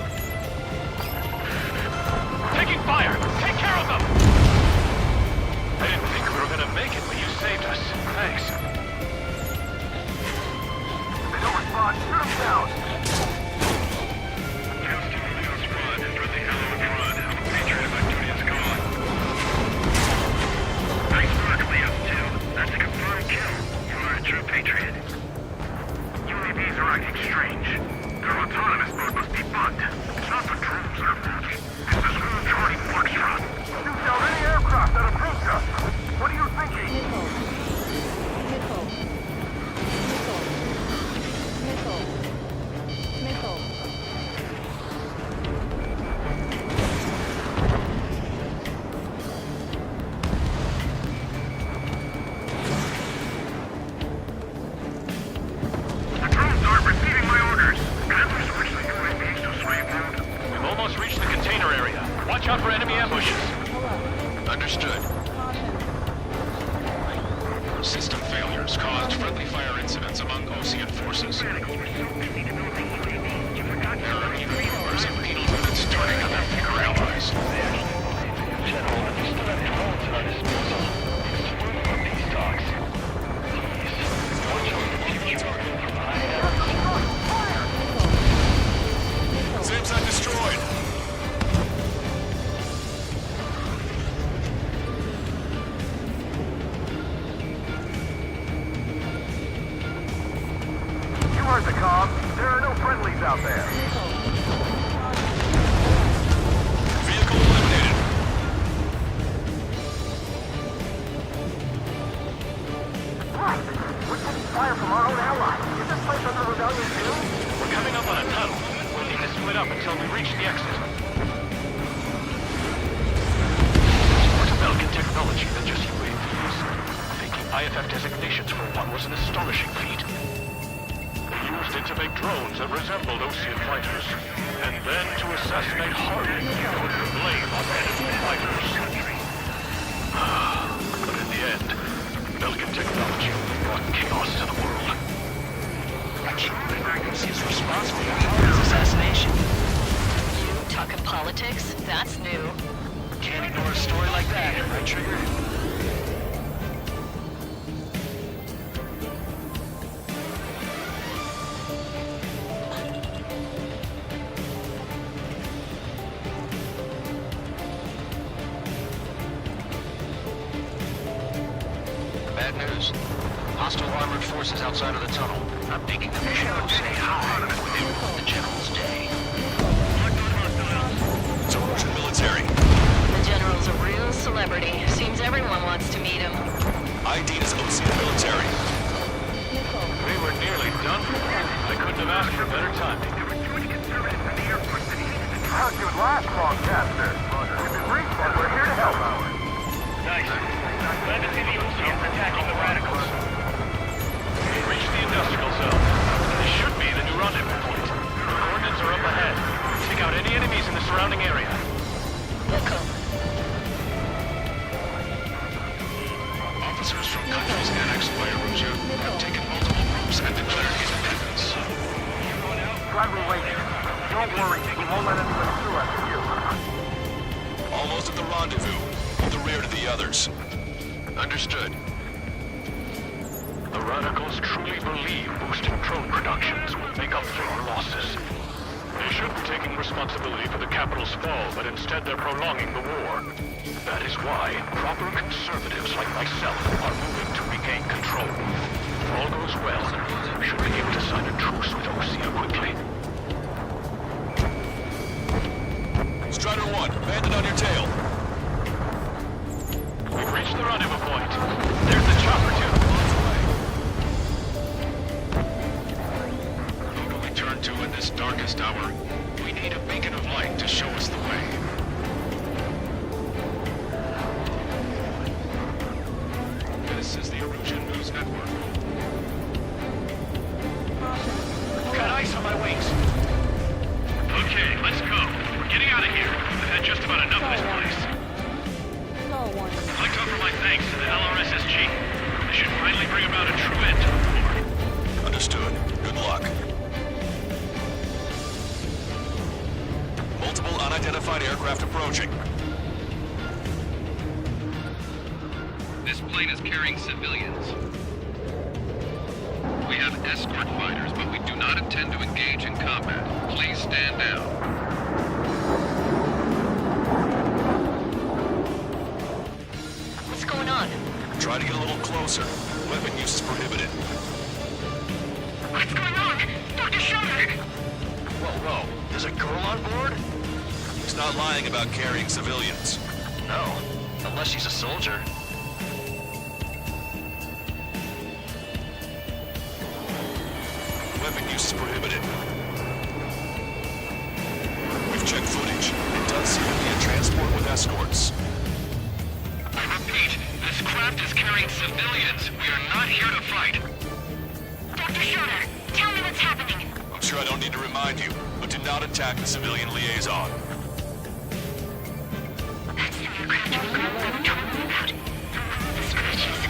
System failures caused friendly fire incidents among Ocean forces. There are even rumors of penal units turning on their weaker allies. General, you still have drones at our disposal. It's worth for peace talks. Please, watch over the future from high up. SAM site destroyed. You heard the comm. There are no friendlies out there. Vehicle eliminated. Right. We're taking fire from our own allies. Is this place under rebellion too? We're coming up on a tunnel. We'll need to split up until we reach the exit. More to Belgian technology than just UAVs. Taking IFF designations for one was an astonishing feat. They used it to make drones that resembled Ocean fighters, and then to assassinate Harding, put the blame on enemy fighters. But in the end, Belgian technology only brought chaos to the world. I can't believe he is responsible for Harding's assassination. You talking politics? That's new. Can't ignore a story like that, right, Trigger? Bad news. Hostile armored forces outside of the tunnel. I'm thinking the mission will say hi before they ruin the General's day. It's Erosion military. The General's a real celebrity. Seems everyone wants to meet him. ID is Ocean military. We were nearly done for. I couldn't have asked for better timing. How'd you last, Longcaster? We've reached and we're here to help. Nice. Glad to see the Oceans attacking the radicals. We've reached the industrial zone. This should be the new rendezvous point. The coordinates are up ahead. Take out any enemies in the surrounding area. Welcome. Officers from countries annexed by Erosia have taken multiple groups and declared independence. Glad we waited. Don't worry, we won't let anybody through after you. Almost at the rendezvous. Keep the rear to the others. Understood. The radicals truly believe boosting drone productions will make up for our losses. They should be taking responsibility for the capital's fall, but instead they're prolonging the war. That is why proper conservatives like myself are moving to regain control. If all goes well, we should be able to sign a truce with Osia quickly. Strider 1, bandit on your tail. We've reached the rendezvous point. There's the chopper, too. Who do we turn to in this darkest hour? We need a beacon of light to show us the way. This is the Erosion News Network. Got ice on my wings. Okay, let's go. We're getting out of here. I've had just about enough of this place. I'd like to offer my thanks to the LRSSG. This should finally bring about a true end to the war. Understood. Good luck. Multiple unidentified aircraft approaching. This plane is carrying civilians. We have escort fighters, but we do not intend to engage in combat. Please stand down. What's going on? Try to get a little closer. Weapon use is prohibited. What's going on? Dr. Schroeder! Whoa. There's a girl on board? He's not lying about carrying civilians. No, unless she's a soldier. Weapon use is prohibited. We've checked footage. It does seem to be a transport with escorts. I repeat, this craft is carrying civilians. We are not here to fight. Dr. Schroeder, tell me what's happening. I'm sure I don't need to remind you, but do not attack the civilian liaison. That's the aircraft we're talking about. The scratches.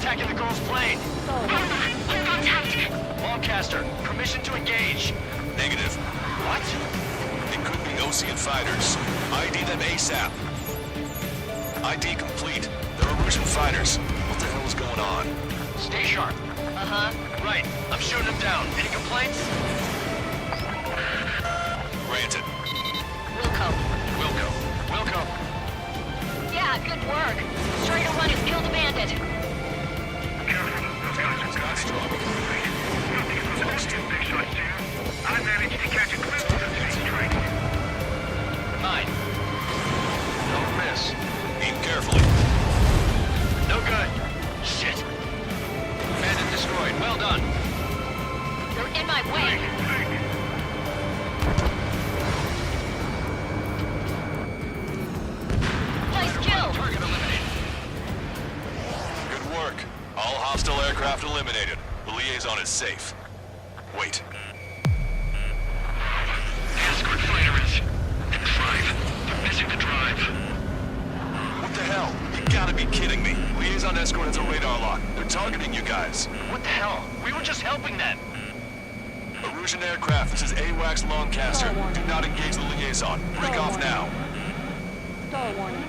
attacking the girl's plane. Hold on tight. Lancaster, permission to engage. Negative. What? It could be Ocean fighters. ID them ASAP. ID complete. They're Erusian fighters. What the hell is going on? Stay sharp. Uh-huh. Right. I'm shooting them down. Any complaints? Granted. Wilco. Wilco. Yeah, good work. Strider 1 has killed a bandit. Not strong. Big shots, too. I managed to catch a glimpse of the strike. 9. Don't miss. Aim carefully. No good. Shit. Bandit destroyed. Well done. They're in my way. Nice kill. Target eliminated. Good work. All hostile aircraft eliminated. The liaison is safe. Wait. The escort fighter is in 5. They're missing the drive. What the hell? You gotta be kidding me. Liaison escort has a radar lock. They're targeting you guys. What the hell? We were just helping them. Erusian aircraft, this is AWACS Lancaster. Do not engage the liaison. Break off now. Star warning.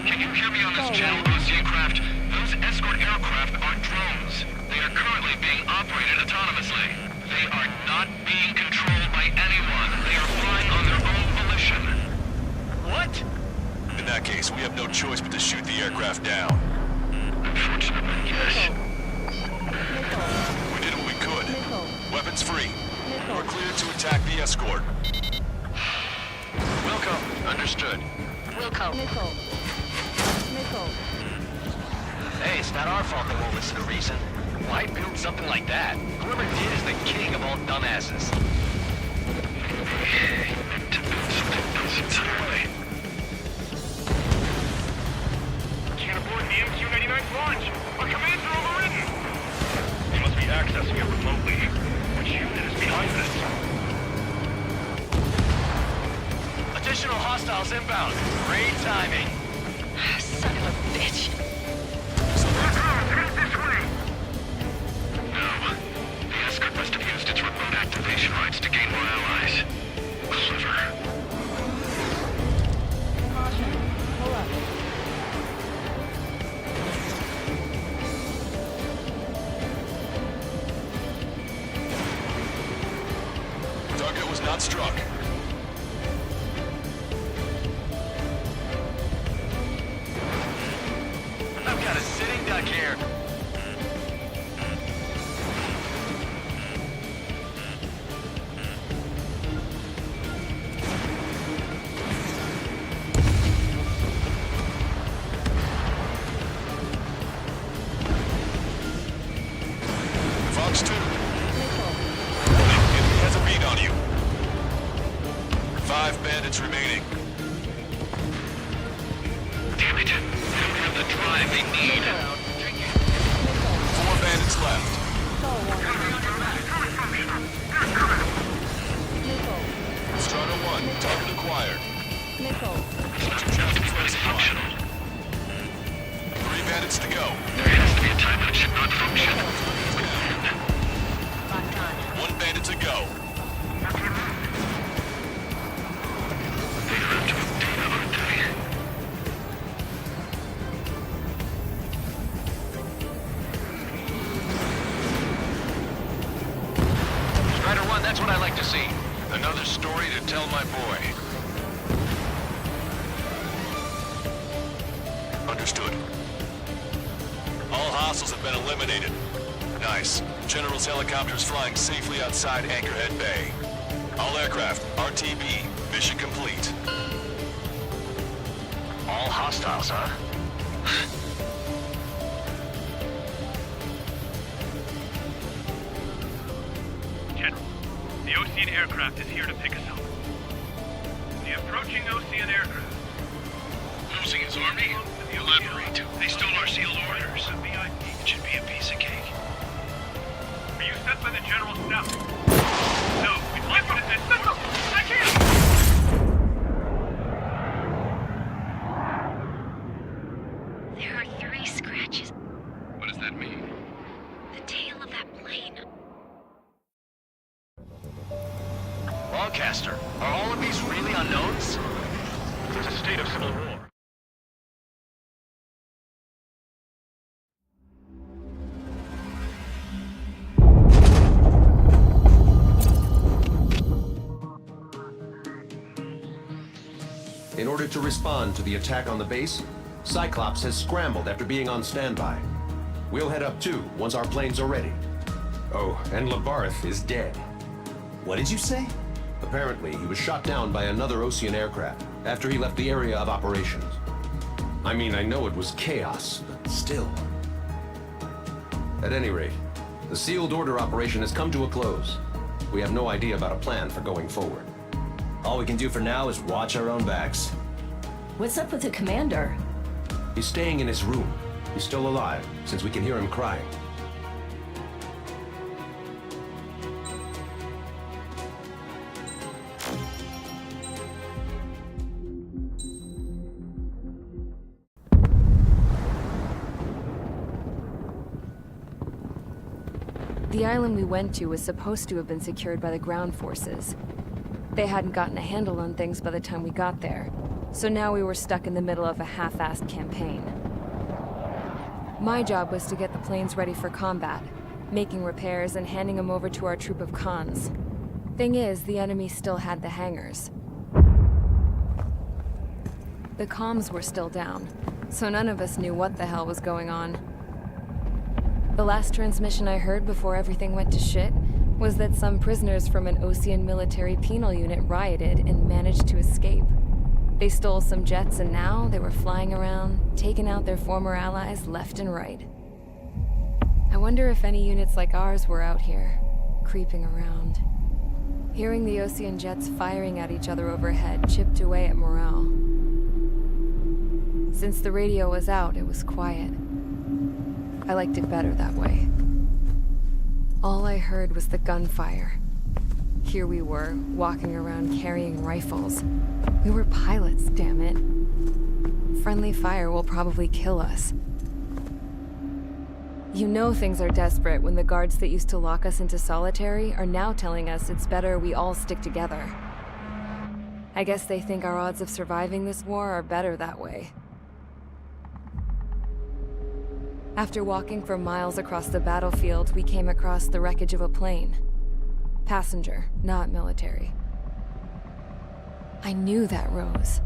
Can you hear me on this channel, Ocean craft? Those escort aircraft are drones. They are currently being operated autonomously. They are not being controlled by anyone. They are flying on their own volition. What? In that case, we have no choice but to shoot the aircraft down. Unfortunately, yes. We did what we could. Missile. Weapons free. We're cleared to attack the escort. Wilco. Understood. Wilco. Missile. Missile. Hey, it's not our fault they won't listen to reason. Why build something like that? Whoever did is the king of all dumbasses. To build something else entirely. Can't abort the MQ-99's launch. Our commands are overridden. They must be accessing it remotely. Which unit is behind this? Additional hostiles inbound. Great timing. Son of a bitch. Headed this way. No. The escort must have used its remote activation rights to gain more allies. Clever. Caution. Pull up. Target was not struck. I've got a sitting duck here. Fox 2. Enemy has a beat on you. 5 bandits remaining. Damn it. They don't have the drive they need. 4 bandits left. Star warning. Missile. Strider 1, target acquired. Missile. Place functional. 3 bandits to go. There has to be a time when it should not function. Locked on. 1 bandit to go. They're up to a data, aren't they? Strider 1, that's what I like to see. Another story to tell my boy. Understood. All hostiles have been eliminated. Nice. General's helicopter is flying safely outside Anchorhead Bay. All aircraft, RTB, mission complete. All hostiles, huh? General, the Ocean aircraft is here to pick us up. The approaching Ocean aircraft. Losing his army? Elaborate. They stole our sealed orders. The VIP. It should be a piece of cake. Are you sent by the General's staff? No, we'd like you to send... I can't! There are 3 scratches. What does that mean? broadcaster. Are all of these really unknowns? It's a state of civil war. In order to respond to the attack on the base, Cyclops has scrambled after being on standby. We'll head up too, once our planes are ready. Oh, and Labarth is dead. What did you say? Apparently, he was shot down by another Ocean aircraft after he left the area of operations. I mean, I know it was chaos, but still. At any rate, the sealed order operation has come to a close. We have no idea about a plan for going forward. All we can do for now is watch our own backs. What's up with the commander? He's staying in his room. He's still alive, since we can hear him crying. The island we went to was supposed to have been secured by the ground forces. They hadn't gotten a handle on things by the time we got there, so now we were stuck in the middle of a half-assed campaign. My job was to get the planes ready for combat, making repairs and handing them over to our troop of cons. Thing is, the enemy still had the hangars. The comms were still down, so none of us knew what the hell was going on. The last transmission I heard before everything went to shit was that some prisoners from an Ocean military penal unit rioted and managed to escape. They stole some jets and now they were flying around, taking out their former allies left and right. I wonder if any units like ours were out here, creeping around. Hearing the Ocean jets firing at each other overhead chipped away at morale. Since the radio was out, it was quiet. I liked it better that way. All I heard was the gunfire. Here we were, walking around carrying rifles. We were pilots, damn it. Friendly fire will probably kill us. You know things are desperate when the guards that used to lock us into solitary are now telling us it's better we all stick together. I guess they think our odds of surviving this war are better that way. After walking for miles across the battlefield, we came across the wreckage of a plane. Passenger, not military. I knew that rose.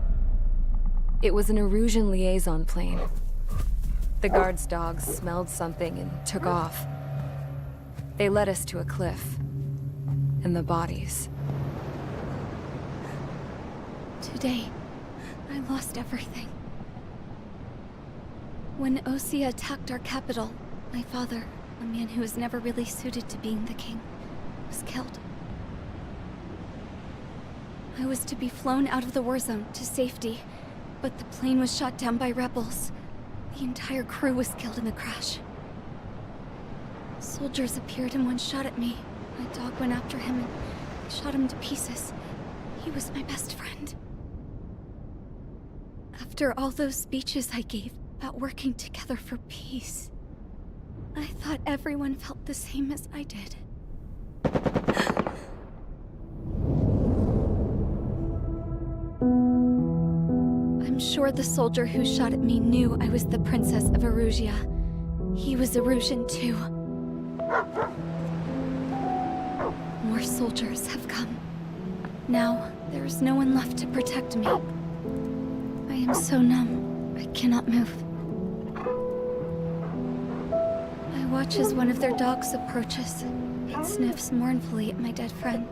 It was an Erusian liaison plane. The guard's dogs smelled something and took off. They led us to a cliff. And the bodies. Today, I lost everything. When Osea attacked our capital, my father, a man who was never really suited to being the king, was killed. I was to be flown out of the war zone to safety, but the plane was shot down by rebels. The entire crew was killed in the crash. Soldiers appeared and one shot at me. My dog went after him and shot him to pieces. He was my best friend. After all those speeches I gave about working together for peace, I thought everyone felt the same as I did. I'm sure the soldier who shot at me knew I was the Princess of Erusia. He was Erusian too. More soldiers have come. Now, there is no one left to protect me. I am so numb, I cannot move. I watch as one of their dogs approaches. It sniffs mournfully at my dead friend.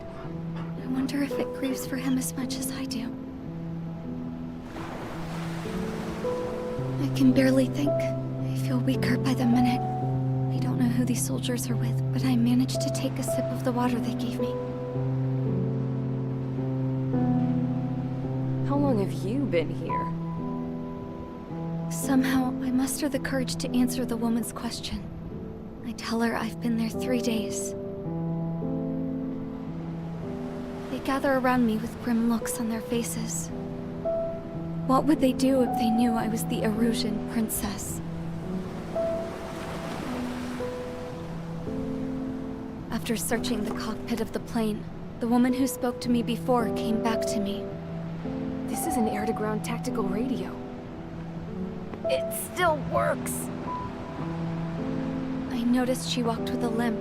I wonder if it grieves for him as much as I do. I can barely think. I feel weaker by the minute. I don't know who these soldiers are with, but I managed to take a sip of the water they gave me. How long have you been here? Somehow, I muster the courage to answer the woman's question. I tell her I've been there 3 days. They gather around me with grim looks on their faces. What would they do if they knew I was the Erusian princess? After searching the cockpit of the plane, The woman who spoke to me before came back to me. This is an air-to-ground tactical radio. It still works! I noticed she walked with a limp.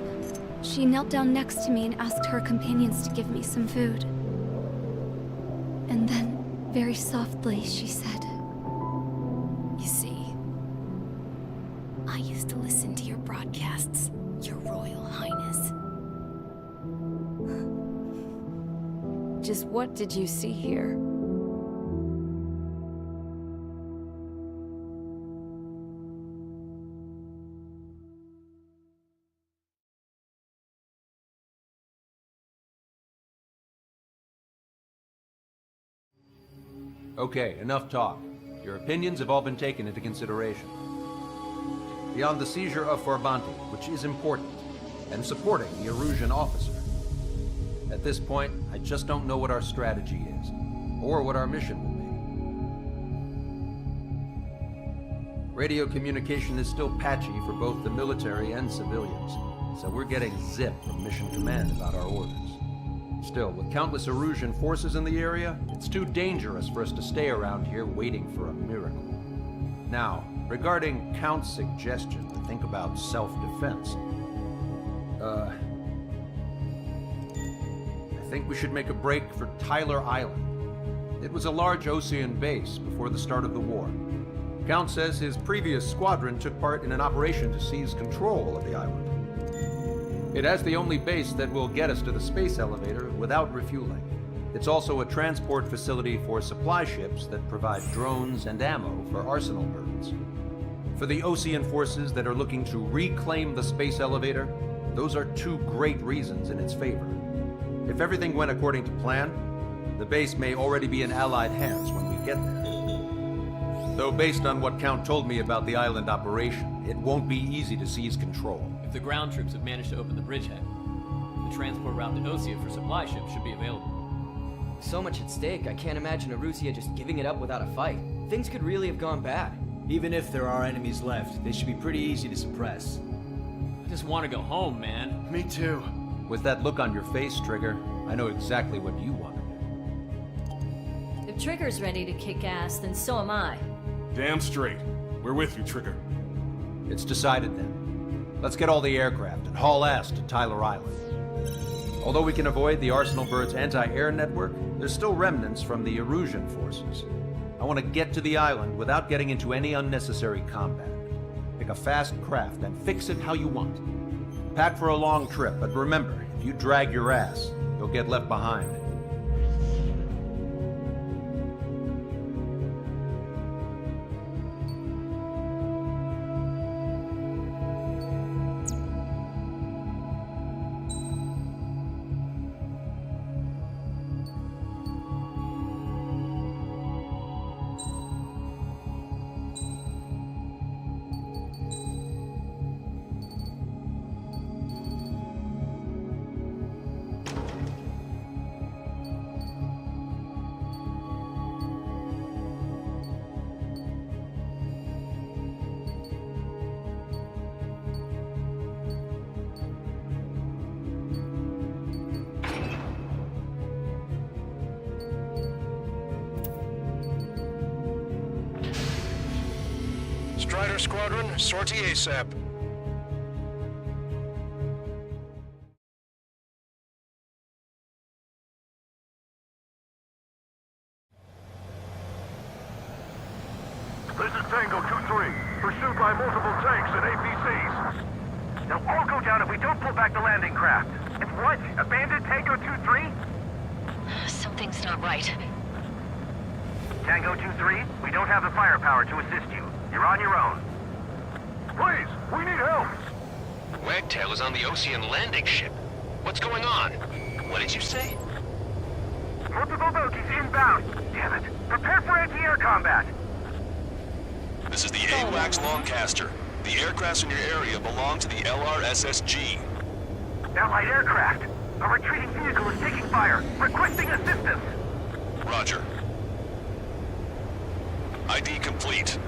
She knelt down next to me and asked her companions to give me some food. And then, very softly, she said, You see, I used to listen to your broadcasts, Your Royal Highness. Just what did you see here? Okay, enough talk. Your opinions have all been taken into consideration. Beyond the seizure of Forbanti, which is important, and supporting the Erusian officer. At this point, I just don't know what our strategy is, or what our mission will be. Radio communication is still patchy for both the military and civilians, so we're getting zip from Mission Command about our orders. Still, with countless Erusian forces in the area, it's too dangerous for us to stay around here waiting for a miracle. Now, regarding Count's suggestion to think about self-defense, I think we should make a break for Tyler Island. It was a large Osean base before the start of the war. Count says his previous squadron took part in an operation to seize control of the island. It has the only base that will get us to the space elevator without refueling. It's also a transport facility for supply ships that provide drones and ammo for arsenal birds. For the Osean forces that are looking to reclaim the space elevator, those are two great reasons in its favor. If everything went according to plan, the base may already be in Allied hands when we get there. Though based on what Count told me about the island operation, it won't be easy to seize control. If the ground troops have managed to open the bridgehead, the transport route to Osea for supply ships should be available. So much at stake, I can't imagine Erusia just giving it up without a fight. Things could really have gone bad. Even if there are enemies left, they should be pretty easy to suppress. I just want to go home, man. Me too. With that look on your face, Trigger, I know exactly what you want to do. If Trigger's ready to kick ass, then so am I. Damn straight. We're with you, Trigger. It's decided then. Let's get all the aircraft and haul ass to Tyler Island. Although we can avoid the Arsenal Bird's anti-air network, there's still remnants from the Erusian forces. I want to get to the island without getting into any unnecessary combat. Pick a fast craft and fix it how you want. Pack for a long trip, but remember, if you drag your ass, you'll get left behind. Strider Squadron, sortie ASAP. This is Tango 2-3, pursued by multiple tanks and APCs. They'll all go down if we don't pull back the landing craft. It's what? Abandoned Tango 2-3? Something's not right. Tango 2-3, we don't have the firepower to assist you. You're on your own. Please, we need help! Wagtail is on the Osean landing ship. What's going on? What did you say? Multiple bogies inbound. Damn it. Prepare for anti-air combat. This is the AWACS Longcaster. The aircrafts in your area belong to the LRSSG. Allied aircraft. A retreating vehicle is taking fire. Requesting assistance. Roger. ID complete.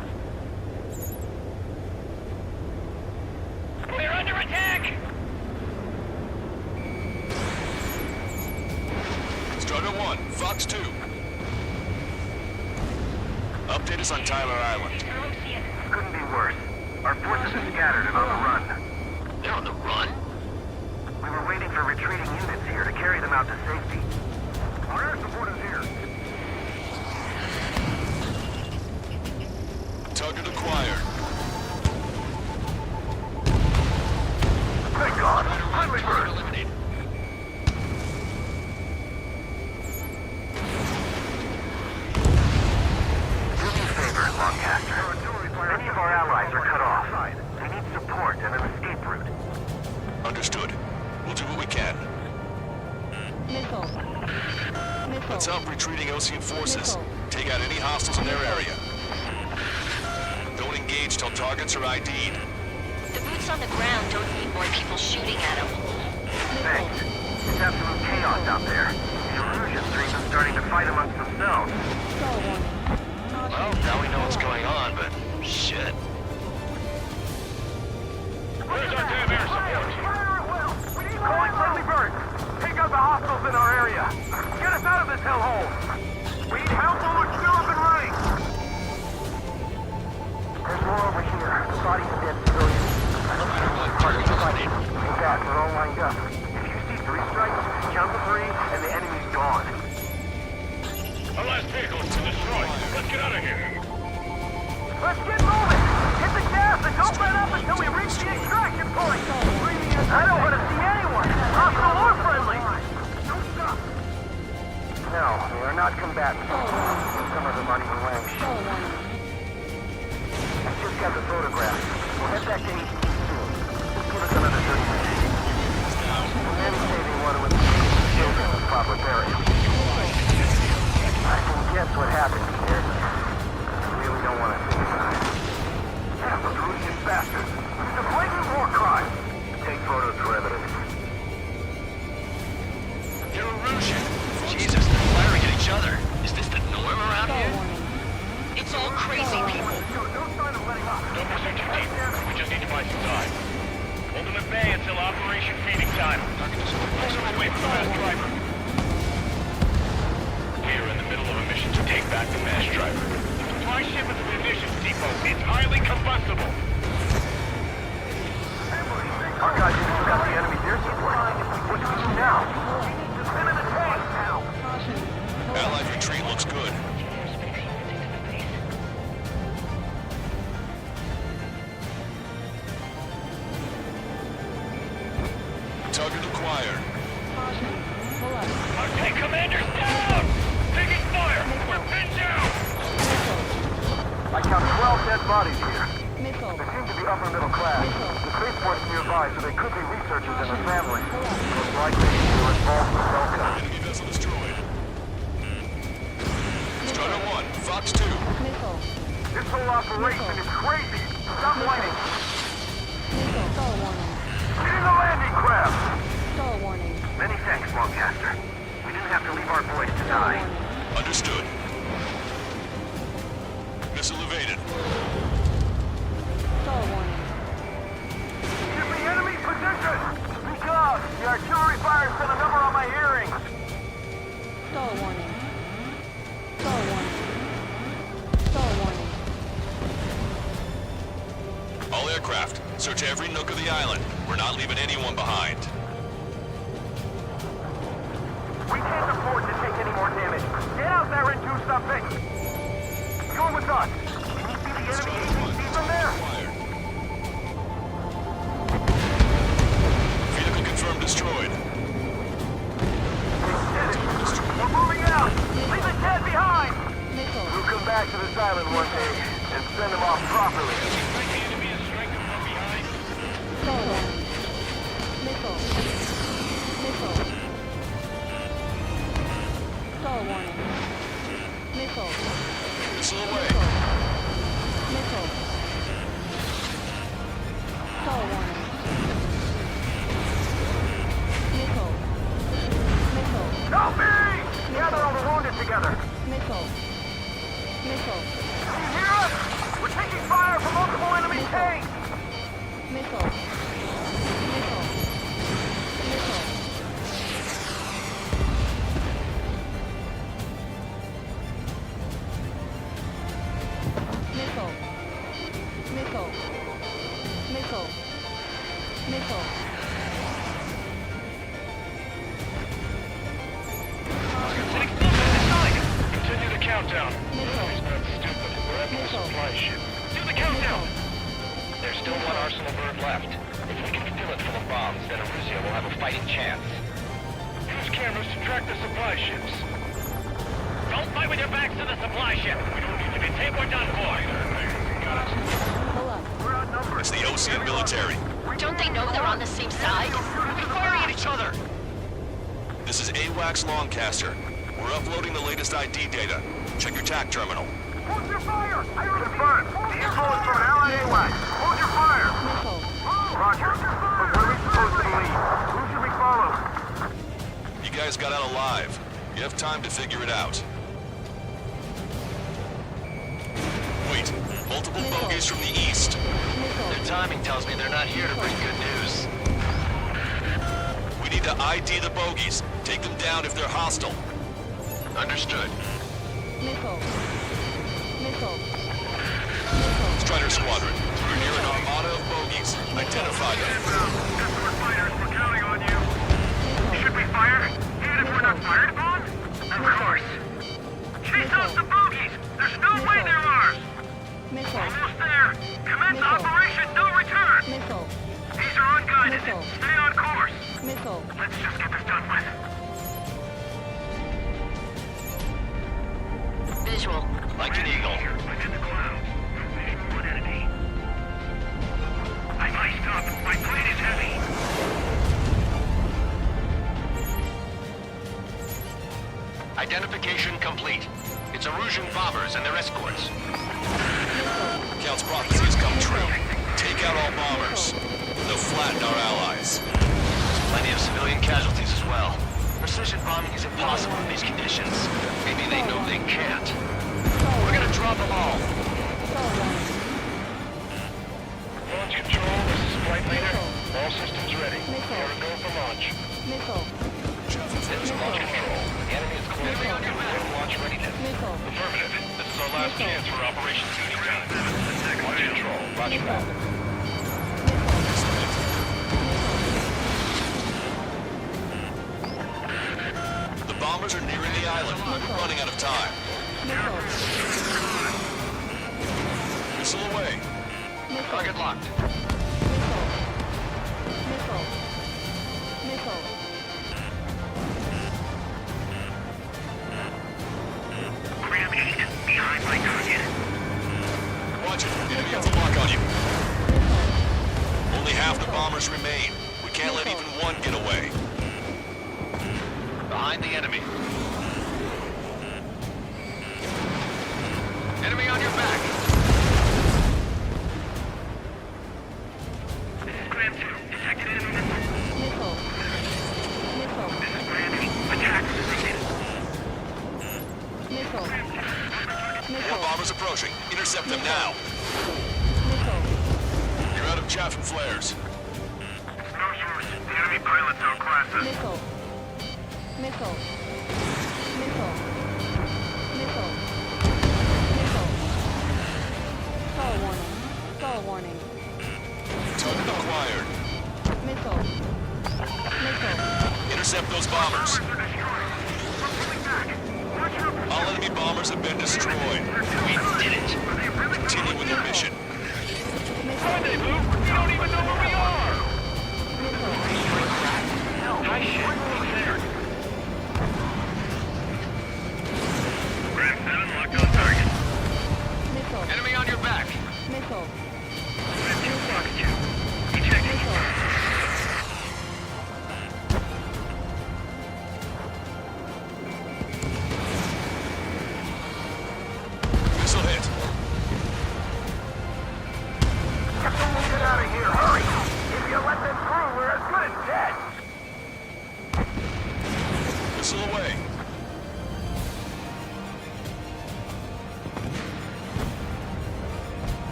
We're under attack! Fox 2. Update us on Tyler Island. Couldn't be worse. Our forces are scattered and on the run. They're on the run? We were waiting for retreating units here to carry them out to safety. Our air support is here. Target acquired. Thank God! Friendly bird! Eliminated. Do me a favor, Lancaster. Many of our allies are cut off. We need support and an escape route. Understood. We'll do what we can. Missile. Missile. Let's help retreating Ocean forces. Missile. Take out any hostiles in their area. Don't engage till targets are ID'd. The boots on the ground don't need more people shooting at them. Thanks. It's absolute chaos out there. The Erusians are even starting to fight amongst themselves. Star warning. Well, now we know what's going on, but shit. Where's our damn air support? Calling friendly birds. Take out the hostiles in our area. Get us out of this hellhole. We need help while we're still up and running. There's more over here. The bodies of dead civilians. Target sighted. Exact, we're all lined up. If you see 3 strikes, count the 3, and the enemy's gone. Our last vehicle has been destroyed. Let's get out of here. Let's get moving! Hit the gas and don't let up until we reach the extraction point! I don't want to see anyone, hostile or friendly! Don't stop! No, they are not combatants. Some of them aren't even wearing shoes. I just got the photograph. We'll head back to HQ soon. Just give us another 30 minutes. The men say they want to include the children with proper burial. I can guess what happened here. We don't want to think about it. Damn, those Russian bastards. It's a blatant war crime. Take photos for evidence. They're Erusian. Jesus, they're firing at each other. Is this the norm around here? It's all crazy people. No sign of letting up. Don't pursue too deep. We just need to buy some time. Hold them at bay until Operation Feeding Time. Pull them away from the mass driver. We are in the middle of a mission to take back the mass driver. My ship is a munitions depot. It's highly combustible. Our guys just got the enemy's air support. What do we do now? Just send in the tank now. Allied retreat looks good. Target acquired. Our tank commander's down! Taking fire! We're pinned down! I count 12 dead bodies here. Missile. They seem to be upper middle class. The spaceport's nearby, so they could be researchers and their family. Most likely, they were involved with Delta. Enemy vessel destroyed. Strider 1, Fox 2. Missile. This whole operation is crazy. Stop whining. Missile. Star warning. Get in the landing craft. Star warning. Many thanks, Lancaster. We didn't have to leave our boys to die. Understood. Missile evaded. Star warning. Give me enemy position! Speak up! The artillery fire sent a number on my hearing! Star warning. Star warning. Star warning. All aircraft, search every nook of the island. We're not leaving anyone behind. We can't afford to take any more damage. Get out there and do something! You're with us! Can you see the enemy APC from there? Vehicle confirmed destroyed. We're moving out! Leave the dead behind! Missile. We'll come back to this island one day and send them off properly. The enemy is striking from behind. Star warning. Missile. Missile. Star warning. Missile. Missile away. Missile. Star warning. Missile. Missile. Help me! Gather all the wounded together. Missile. Missile. Can you hear us? We're taking fire from multiple enemy tanks! Missile. Missile. Missile. Missile. Missile. Continue the countdown. Missile. He's not stupid. We're at the supply ship. Do the countdown! There's still one arsenal bird left. If we can fill it full of bombs, then Erusia will have a fighting chance. Use cameras to track the supply ships. Don't fight with your backs to the supply ship. We don't need to be taped or done for. Pull up. We're outnumbered. It's the Ocean military. Don't they know they're on the same side? We're firing at each other! This is AWACS Longcaster. We're uploading the latest ID data. Check your TAC terminal. Hold your fire! Confirmed. The info is from Allied AWACS. Hold your fire! Missile. Roger. But what are we supposed to believe? Who should we follow? You guys got out alive. You have time to figure it out. Wait, multiple bogies from the east. Their timing tells me they're not here to bring good news. We need to ID the bogies. Take them down if they're hostile. Understood. Missile. Missile. Strider Squadron, we're near an armada of bogies. Identify them. Escort fighters, we're counting on you. Should we fire? Even if we're not fired upon? Of course. Chase off the bogies! There's no way they're ours! Missile. Almost there! Commence operation no return! Missile. These are unguided. Missile. Stay on course. Missile. Let's just get this done with. Visual. Like an eagle. Within the clouds. One enemy. I'm iced up. My plane is heavy. Identification complete. It's Erusian bombers and their escorts. Count's prophecy has come true. Take out all bombers. They'll flatten our allies. There's plenty of civilian casualties as well. Precision bombing is impossible in these conditions. Maybe they know they can't. We're gonna drop them all. Launch control, this is flight leader. All systems ready. Missile. Here we go for launch. Missile. This is launch control. The enemy is close. Launch readiness. Missile. Affirmative. This is our last chance for Operation Duty Time. Launch control. Roger that. The bombers are nearing the island. We're running out of time. Missile away. Target locked. Missile. Missile. Ram 8, behind my target. Watch it. Enemy has a lock on you. Only half the bombers remain. We can't let even one get away. Behind the enemy. Enemy on your back. This is Ram 2. Detected enemy missile. Missile. Missile. This is Ram 8. Attack position. Missile. More Missile. bombers approaching. Intercept them now. Missile. You're out of chaff and flares. It's no use. The enemy pilots outclass us. Missile. Missile. Missile. Missile. Missile. Stall warning. Stall warning. Target acquired. Missile. Missile. Intercept those bombers. All enemy bombers have been destroyed. We did it. Continue with your mission. Rendezvous? We don't even know where we are! High ship. What's there? Ram 7 locked on target. Missile. Enemy on your back. Missile. Ram 2 blocking you. Ejecting. Missile hit. Get out of here. Hurry. If you let them through, we're as good as dead. Missile away.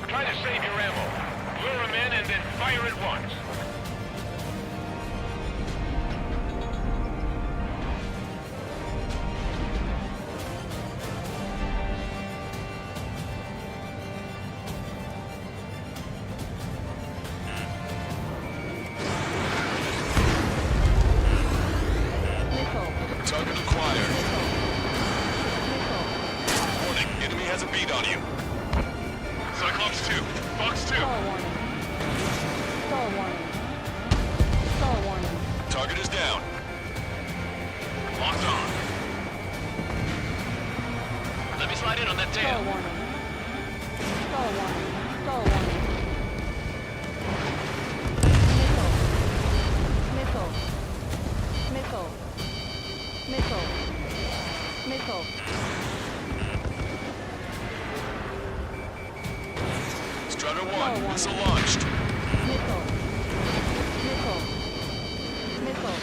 Try to save your ammo. Lure them in and then fire at once. Cyclops 2, Fox 2. Stall warning. Stall warning. Stall warning. Target is down. Locked on. Let me slide in on that Stall tail. warning. Stall warning. Stall warning. Missile. Missile. Missile. Missile. Missile. Strider 1, missile launched. Missile. Missile. Missile.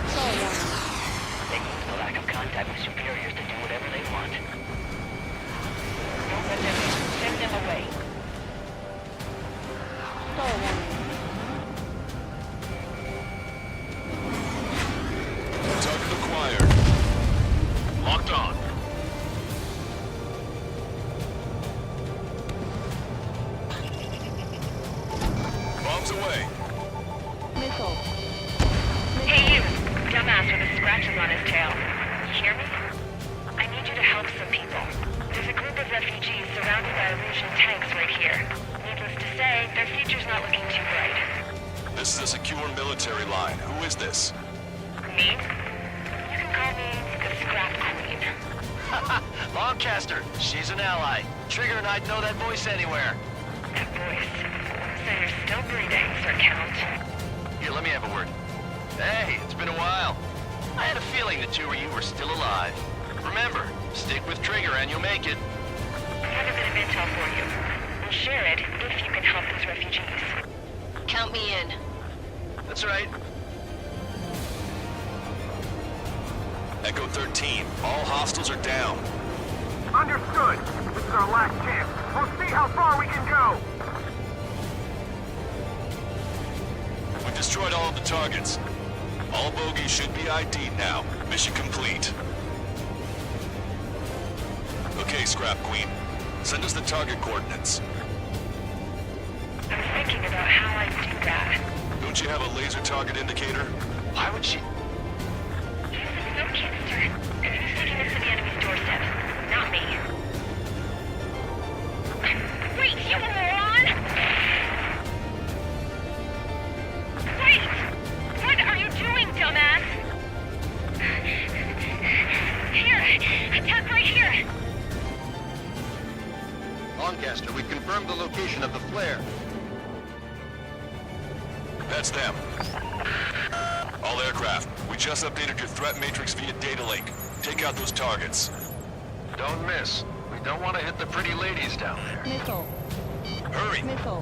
Stall warning. They use the lack of contact with superiors to do whatever they want. Don't let them in. Send them away. Stall warning. Target acquired. Locked on. Bombs away. Missile. Hey you, dumbass with the scratches on his tail. You hear me? I need you to help some people. There's a group of refugees surrounded by Erusian tanks right here. Needless to say, their future's not looking too bright. This is a secure military line. Who is this? Me? You can call me the Scrap Queen. Lancaster, she's an ally. Trigger and I'd know that voice anywhere. That voice. So you're still breathing, Sir Count. Here, let me have a word. Hey, it's been a while. I had a feeling the two of you were still alive. Remember, stick with Trigger and you'll make it. I have a bit of intel for you. We'll share it if you can help those refugees. Count me in. That's right. Echo 13, all hostiles are down. Understood. This is our last chance. We'll see how far we can go. We destroyed all of the targets. All bogies should be ID'd now. Mission complete. Okay, Scrap Queen. Send us the target coordinates. I'm thinking about how I do that. Don't you have a laser target indicator? Why would she... Use the smoke canister. And who's taking this to the enemy's doorstep? Not me. Wait, you moron! Wait! What are you doing, dumbass? Here! Attack right here! Lancaster, we've confirmed the location of the flare. That's them. All aircraft, we just updated your threat matrix via data link. Take out those targets. Don't miss. We don't want to hit the pretty ladies down there. Missile. Hurry! Missile.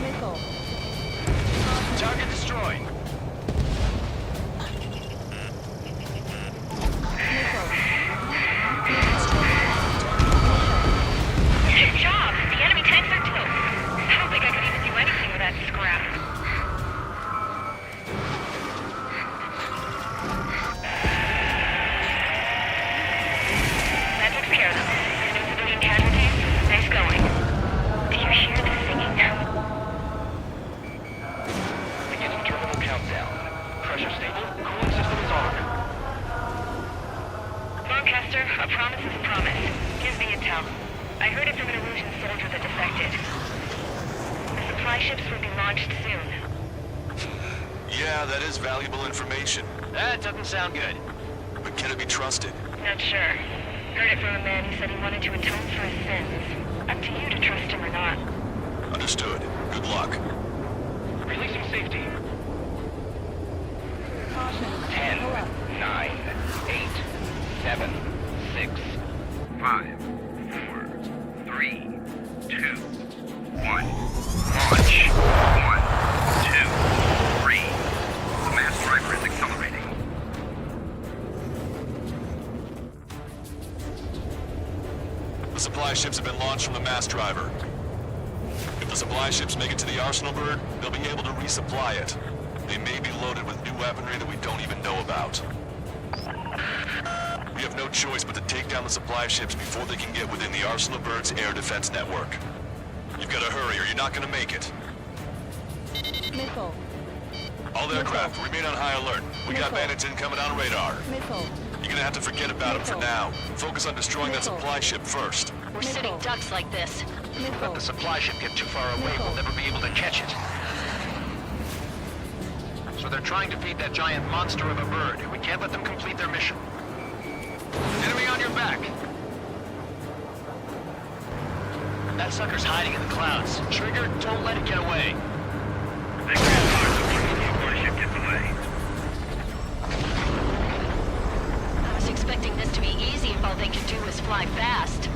Missile. Target destroyed. Good job! The enemy tanks are toast. I don't think I could even do anything with that scrap. That takes care of them. No civilian casualties. Nice going. Do you hear the singing? Beginning terminal countdown. Pressure stable. Cooling system is on. Lancaster, a promise is a promise. Here's the intel. I heard it from an Erusian soldier that defected. The supply ships will be launched soon. Yeah, that is valuable information. That doesn't sound good. But can it be trusted? Not sure. Heard it from a man who said he wanted to atone for his sins. Up to you to trust him or not. Understood. Good luck. Releasing safety. Caution. 10, Pull up. 9, 8, 7, 6, 5, 4, 3, 2, 1. Launch. 1, 2, 3. The mass driver is accelerating. The supply ships have been launched from the mass driver. If the supply ships make it to the arsenal bird, they'll be able to resupply it. They may be loaded with new weaponry that we don't even know about. We have no choice but to take down the supply ships before they can get within the Arsenal Bird's air defense network. You've got to hurry or you're not going to make it. Missile. All aircraft, remain on high alert. We got bandits incoming on radar. Missile. You gonna have to forget about him for now. Focus on destroying that supply ship first. We're sitting ducks like this. Let the supply ship get too far away, we'll never be able to catch it. So they're trying to feed that giant monster of a bird. We can't let them complete their mission. Enemy on your back! That sucker's hiding in the clouds. Trigger, don't let it get away. They can't hard before the supply ship gets away. I was expecting this to be easy if all they could do was fly fast.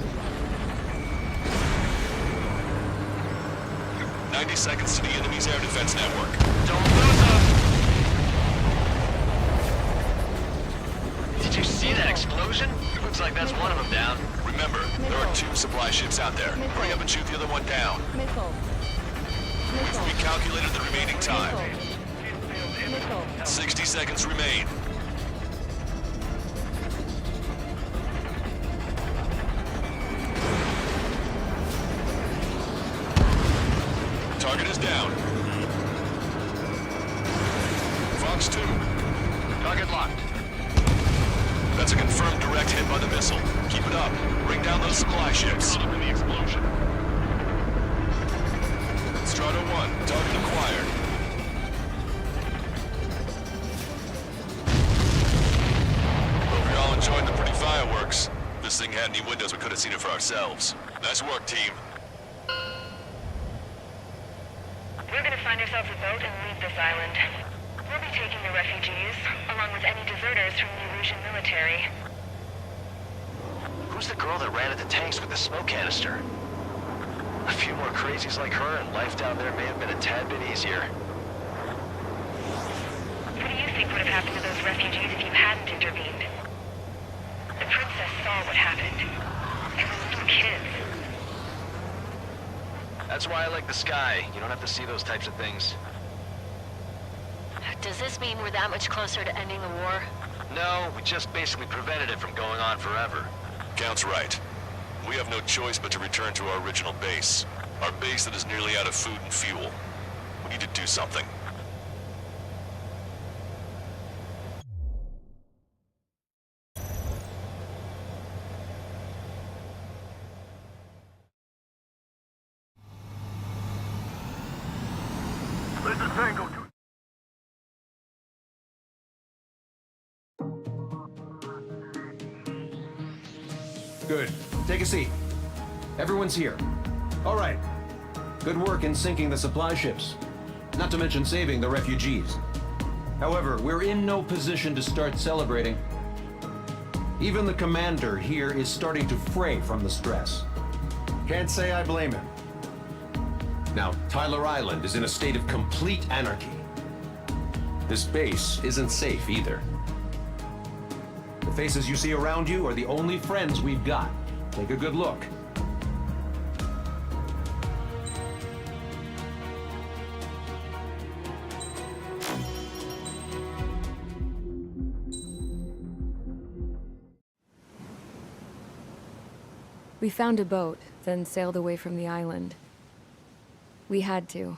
90 seconds to the enemy's air defense network. Don't lose them! Did you see that explosion? Looks like that's one of them down. Remember, there are 2 supply ships out there. Hurry up and shoot the other one down. Missile. We've recalculated the remaining time. 60 seconds remain. Target is down. Fox 2. Target locked. That's a confirmed direct hit by the missile. Keep it up. Bring down those supply ships. Caught up in the explosion. Strata 1, target acquired. Hope you're all enjoying the pretty fireworks. If this thing had any windows, we could have seen it for ourselves. Nice work, team. We're gonna find ourselves a boat and leave this island. We'll be taking the refugees, along with any deserters from the Erusian military. Who's the girl that ran at the tanks with the smoke canister? A few more crazies like her and life down there may have been a tad bit easier. What do you think would have happened to those refugees if you hadn't intervened? The princess saw what happened. They were little kids. That's why I like the sky. You don't have to see those types of things. Does this mean we're that much closer to ending the war? No, we just basically prevented it from going on forever. Count's right. We have no choice but to return to our original base. Our base that is nearly out of food and fuel. We need to do something. This is Tango 2. Good. Take a seat. Everyone's here. All right. Good work in sinking the supply ships. Not to mention saving the refugees. However, we're in no position to start celebrating. Even the commander here is starting to fray from the stress. Can't say I blame him. Now, Tyler Island is in a state of complete anarchy. This base isn't safe either. The faces you see around you are the only friends we've got. Take a good look. We found a boat, then sailed away from the island. We had to.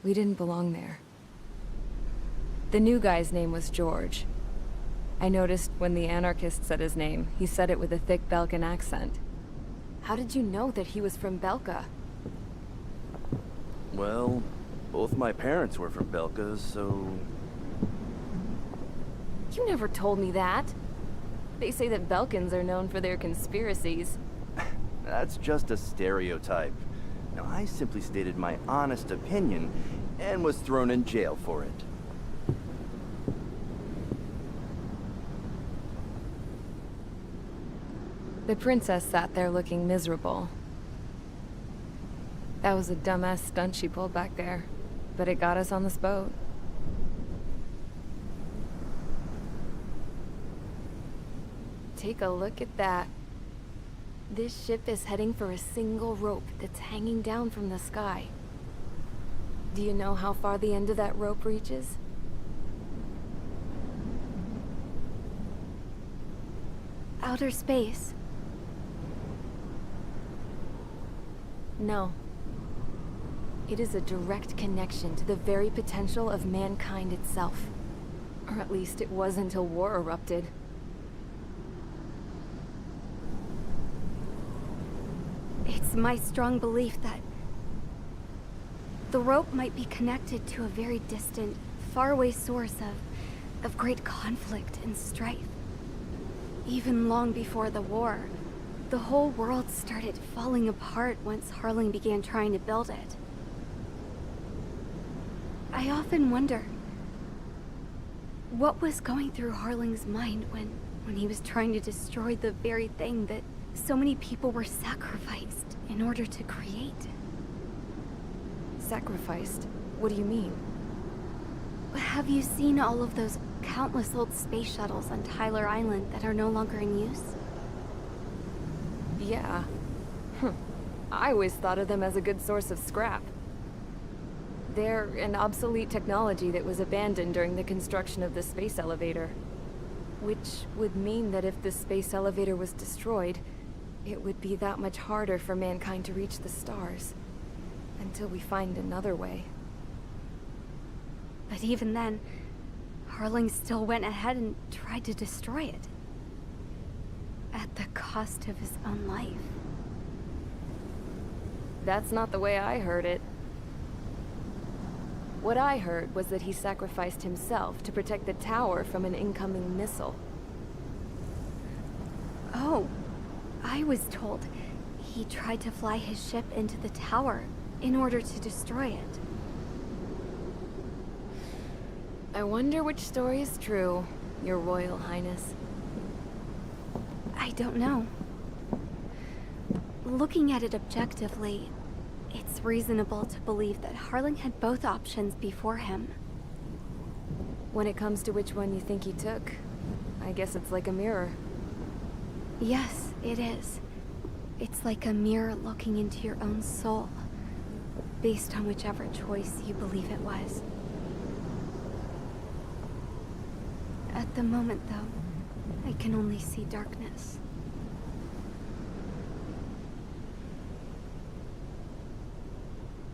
We didn't belong there. The new guy's name was George. I noticed when the anarchist said his name, he said it with a thick Belkan accent. How did you know that he was from Belka? Well, both my parents were from Belka, so... You never told me that. They say that Belkans are known for their conspiracies. That's just a stereotype. Now, I simply stated my honest opinion and was thrown in jail for it. The princess sat there looking miserable. That was a dumbass stunt she pulled back there, but it got us on this boat. Take a look at that. This ship is heading for a single rope that's hanging down from the sky. Do you know how far the end of that rope reaches? Outer space. No. It is a direct connection to the very potential of mankind itself. Or at least it was until war erupted. It's my strong belief that the rope might be connected to a very distant, faraway source of great conflict and strife. Even long before the war, the whole world started falling apart once Harling began trying to build it. I often wonder what was going through Harling's mind when he was trying to destroy the very thing that so many people were sacrificed in order to create. Sacrificed? What do you mean? Have you seen all of those countless old space shuttles on Tyler Island that are no longer in use? Yeah. I always thought of them as a good source of scrap. They're an obsolete technology that was abandoned during the construction of the space elevator. Which would mean that if the space elevator was destroyed, it would be that much harder for mankind to reach the stars. Until we find another way. But even then, Harling still went ahead and tried to destroy it. At the cost of his own life. That's not the way I heard it. What I heard was that he sacrificed himself to protect the tower from an incoming missile. Oh, I was told he tried to fly his ship into the tower in order to destroy it. I wonder which story is true, Your Royal Highness. I don't know. Looking at it objectively, it's reasonable to believe that Harling had both options before him. When it comes to which one you think he took, I guess it's like a mirror. Yes, it is. It's like a mirror looking into your own soul, based on whichever choice you believe it was. At the moment, though, I can only see darkness.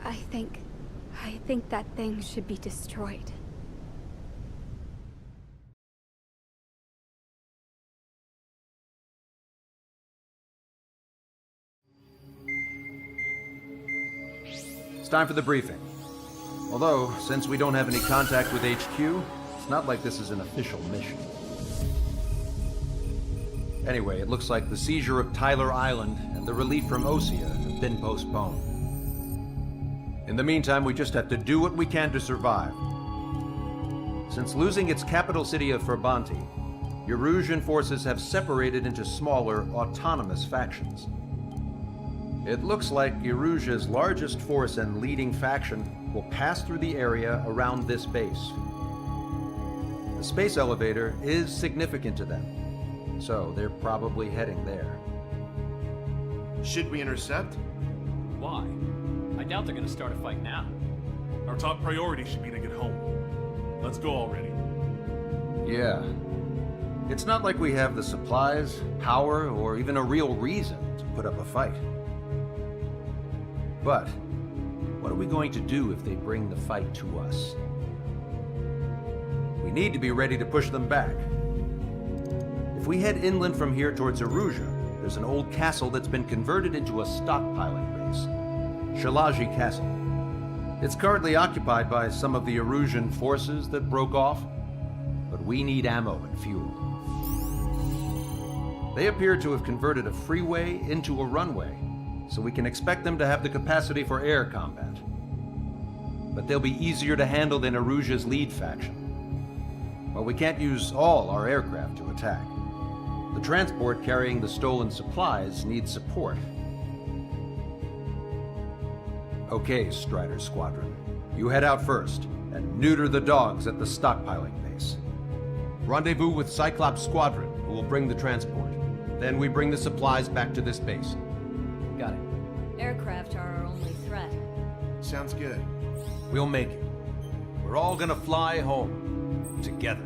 I think that thing should be destroyed. It's time for the briefing. Although, since we don't have any contact with HQ, it's not like this is an official mission. Anyway, it looks like the seizure of Tyler Island and the relief from Osea have been postponed. In the meantime, we just have to do what we can to survive. Since losing its capital city of Ferbanti, Erusian forces have separated into smaller, autonomous factions. It looks like Erusia's largest force and leading faction will pass through the area around this base. The space elevator is significant to them, so they're probably heading there. Should we intercept? Why? I doubt they're gonna start a fight now. Our top priority should be to get home. Let's go already. Yeah. It's not like we have the supplies, power, or even a real reason to put up a fight. But what are we going to do if they bring the fight to us? We need to be ready to push them back. If we head inland from here towards Erusia, there's an old castle that's been converted into a stockpiling base. Shalaji Castle. It's currently occupied by some of the Erusian forces that broke off, but we need ammo and fuel. They appear to have converted a freeway into a runway, so we can expect them to have the capacity for air combat. But they'll be easier to handle than Erusia's lead faction. While we can't use all our aircraft to attack, the transport carrying the stolen supplies needs support. Okay, Strider Squadron. You head out first, and neuter the dogs at the stockpiling base. Rendezvous with Cyclops Squadron, who will bring the transport. Then we bring the supplies back to this base. Got it. Aircraft are our only threat. Sounds good. We'll make it. We're all gonna fly home. Together.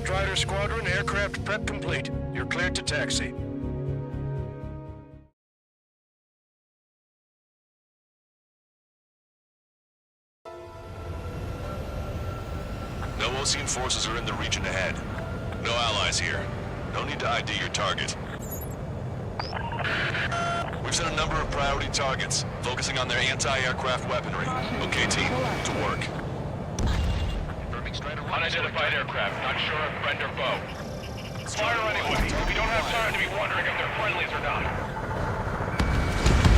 Strider Squadron, aircraft prep complete. You're cleared to taxi. No Ocean forces are in the region ahead. No allies here. No need to ID your target. We've set a number of priority targets, focusing on their anti-aircraft weaponry. Okay, team, to work. Unidentified aircraft, not sure if friend or foe. Fire anyway. We don't have time to be wondering if they're friendlies or not.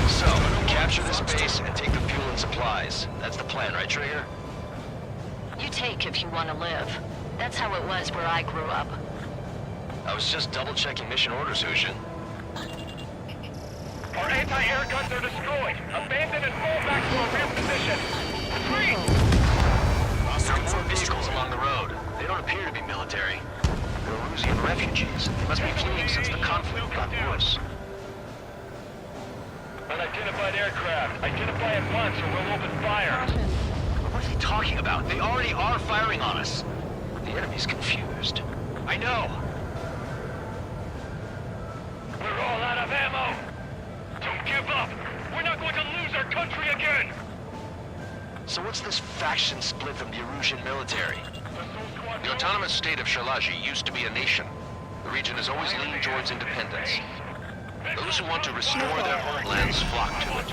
So, capture this base and take the fuel and supplies. That's the plan, right, Trigger? You take if you want to live. That's how it was where I grew up. I was just double-checking mission orders, Hushin. Our anti-air guns are destroyed. Abandon and fall back to a rear position. Retreat! There are more vehicles along the road. They don't appear to be military. They're Rusian refugees. They must be fleeing since the conflict got worse. Unidentified aircraft. Identify at once or we'll open fire. What is he talking about? They already are firing on us. The enemy's confused. I know. We're all out of ammo. Don't give up. We're not going to lose our country again. So what's this faction split from the Erusian military? The autonomous state of Shalaji used to be a nation. The region has always leaned towards independence. Those who want to restore their homelands flock to it.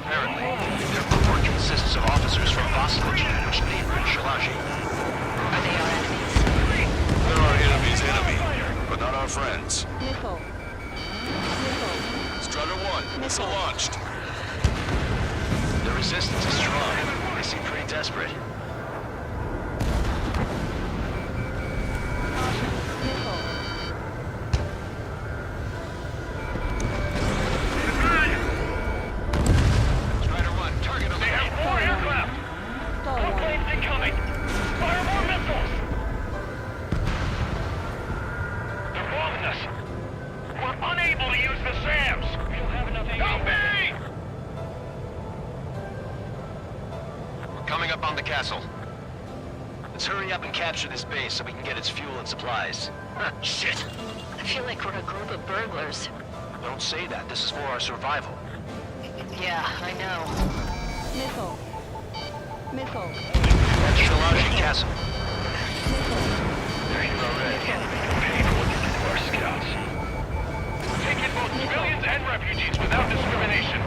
Apparently, their core consists of officers from Vassalage, which neighbor Shalaji. Are they our enemies? They're our enemy's enemy, but not our friends. Missile. Strider 1, missile launched. The resistance is strong. They seem pretty desperate. Strider 1, target on the air. 4 aircraft. More planes incoming. Fire more missiles. They're bombing us. We're unable to use the SAMs. We don't have enough ammo. Help me! Coming up on the castle. Let's hurry up and capture this base so we can get its fuel and supplies. Huh, shit! I feel like we're a group of burglars. Don't say that. This is for our survival. Yeah, I know. Missile. Missile. That's Shalaji Castle. They're here already. People looking for our scouts. Take in both civilians and refugees without discrimination.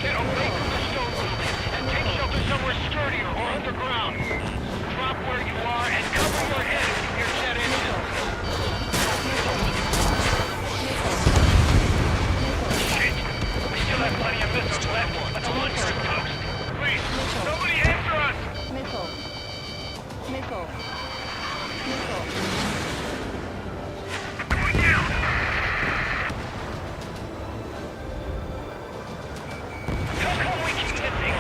Get away from the stone building and take shelter somewhere sturdier or underground. Drop where you are and cover your head if you hear jet engines. Shit! We still have plenty of missiles left, but the launcher is toast. Please, somebody answer us! Missile. Missile. Missile. Going down! How come we keep missing?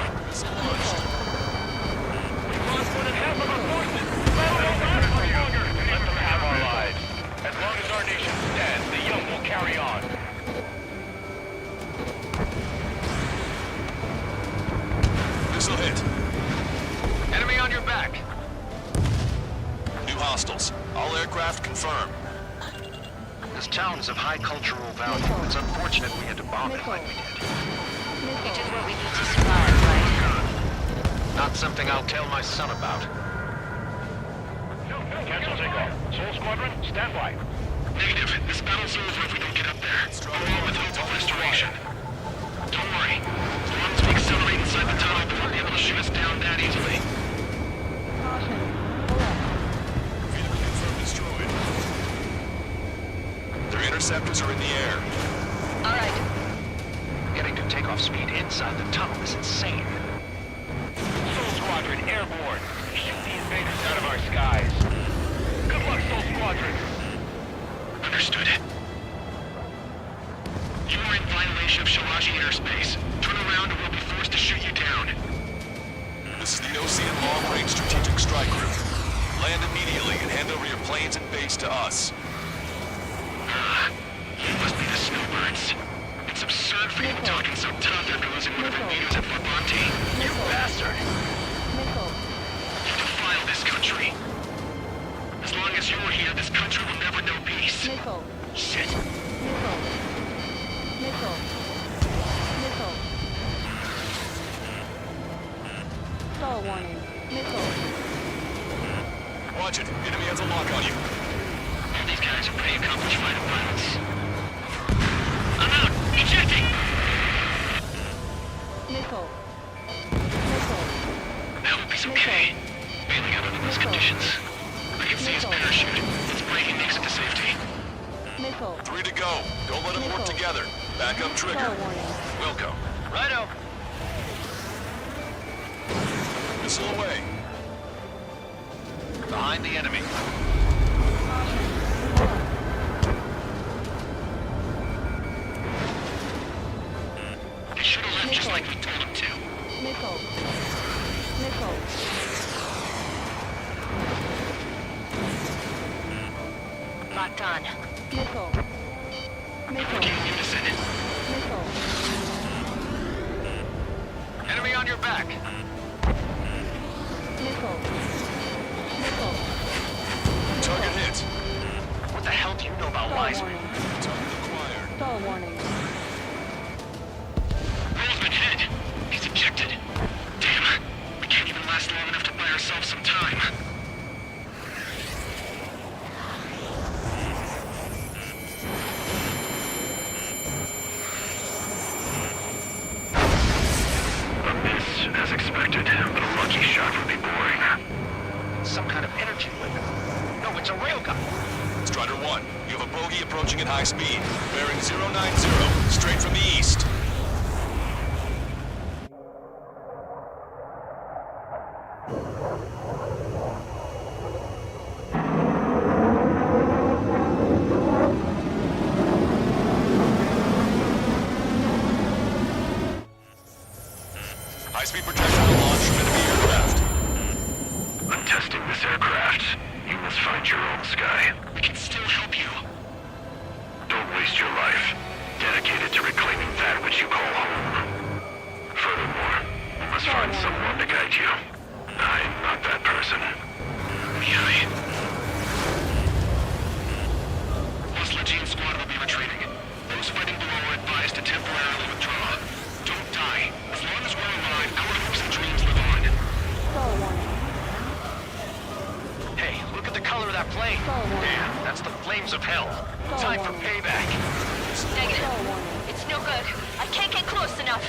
We've lost more than half of our forces. Battle don't last much longer. Let them have our lives. As long as our nation stands, the young will carry on. Missile hit. Enemy on your back. New hostiles. All aircraft confirmed. This town is of high cultural value. It's unfortunate we had to bomb it like we did. We did what we need to survive, right? Not something I'll tell my son about. Cancel takeoff. Soul Squadron, stand by. Negative. This battle's over if we don't get up there. We're all with hope of restoration. Don't worry. As long as we accelerate inside the tunnel, they won't be able to shoot us down that easily. Vehicle confirmed destroyed. Their interceptors are in the air. All right. Getting to takeoff speed inside the tunnel is insane. Soul Squadron, airborne. Shoot the invaders out of our skies. Good luck, Soul Squadron. Understood. You are in violation of Shalaji airspace. Turn around or we'll be forced to shoot you down. This is the Ocean Long-Range Strategic Strike Group. Land immediately and hand over your planes and base to us. You must be the snowbirds. It's absurd for you talking so tough after losing one of your leaders at Fort Monty. You bastard! Missile. You defile this country. As long as you're here, this warning. Missile. Watch it. Enemy has a lock on you. All these guys are pretty accomplished fighter pilots. I'm out! Ejecting! Missile. Missile. I hope he's okay. Bailing out under these conditions. I can see his parachute. It's breaking makes it to safety. Missile. 3 to go. Don't let them work together. Back up trigger. Star warning. Wilco. Righto. Missile away. Behind the enemy. They should have left just like we told them to. Missile. Missile. Locked on. Missile. Missile. Unison. Missile. Enemy on your back. Missile. Missile. Target hit. What the hell do you know about Star Wiseman? warning. Target acquired. Star warning. Roseman hit. He's ejected. Damn. We can't even last long enough to buy ourselves some time. A miss, as expected, but a lucky shot would be boring. Some kind of energy weapon. No, it's a railgun. Strider 1, you have a bogey approaching at high speed. Bearing 090, straight from the east. High-speed projectile launch from enemy aircraft. I'm testing this aircraft. You must find your own sky. We can still help you. Don't waste your life. Dedicate it to reclaiming that which you call home. Furthermore, you must find someone to guide you. I'm not that person. Yeah. Los Legion squad will be retreating. Those fighting below are advised to temporarily withdraw. Don't die. As long as we're alive, our hopes and dreams live on. Star warning. Hey, look at the color of that plane. Star warning. Damn, that's the flames of hell. Star Time for warning. payback. Negative. Star warning. It's no good. I can't get close enough.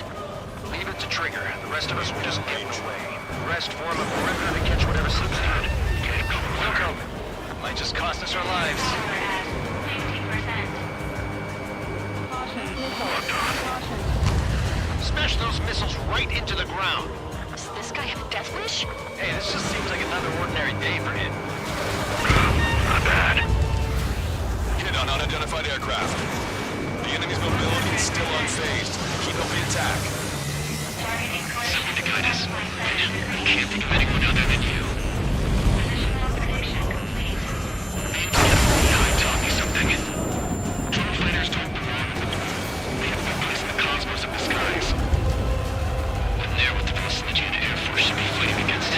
Leave it to Trigger. The rest of us will just get in the way. The rest form a perimeter to catch whatever slips through. Wilco, might just cost us our lives. Caution. Missile. Caution. Smash those missiles right into the ground. Does this guy have a death wish? Hey, this just seems like another ordinary day for him. Not bad. Hit on unidentified aircraft. The enemy's mobility is still unfazed. Keep up the attack. Someone to guide us. I can't think of anyone other than you. Behind taught me something. Drone fighters don't belong in the world. They have no place in the cosmos of the skies. And they're what the Los Legion Air Force should be fighting against.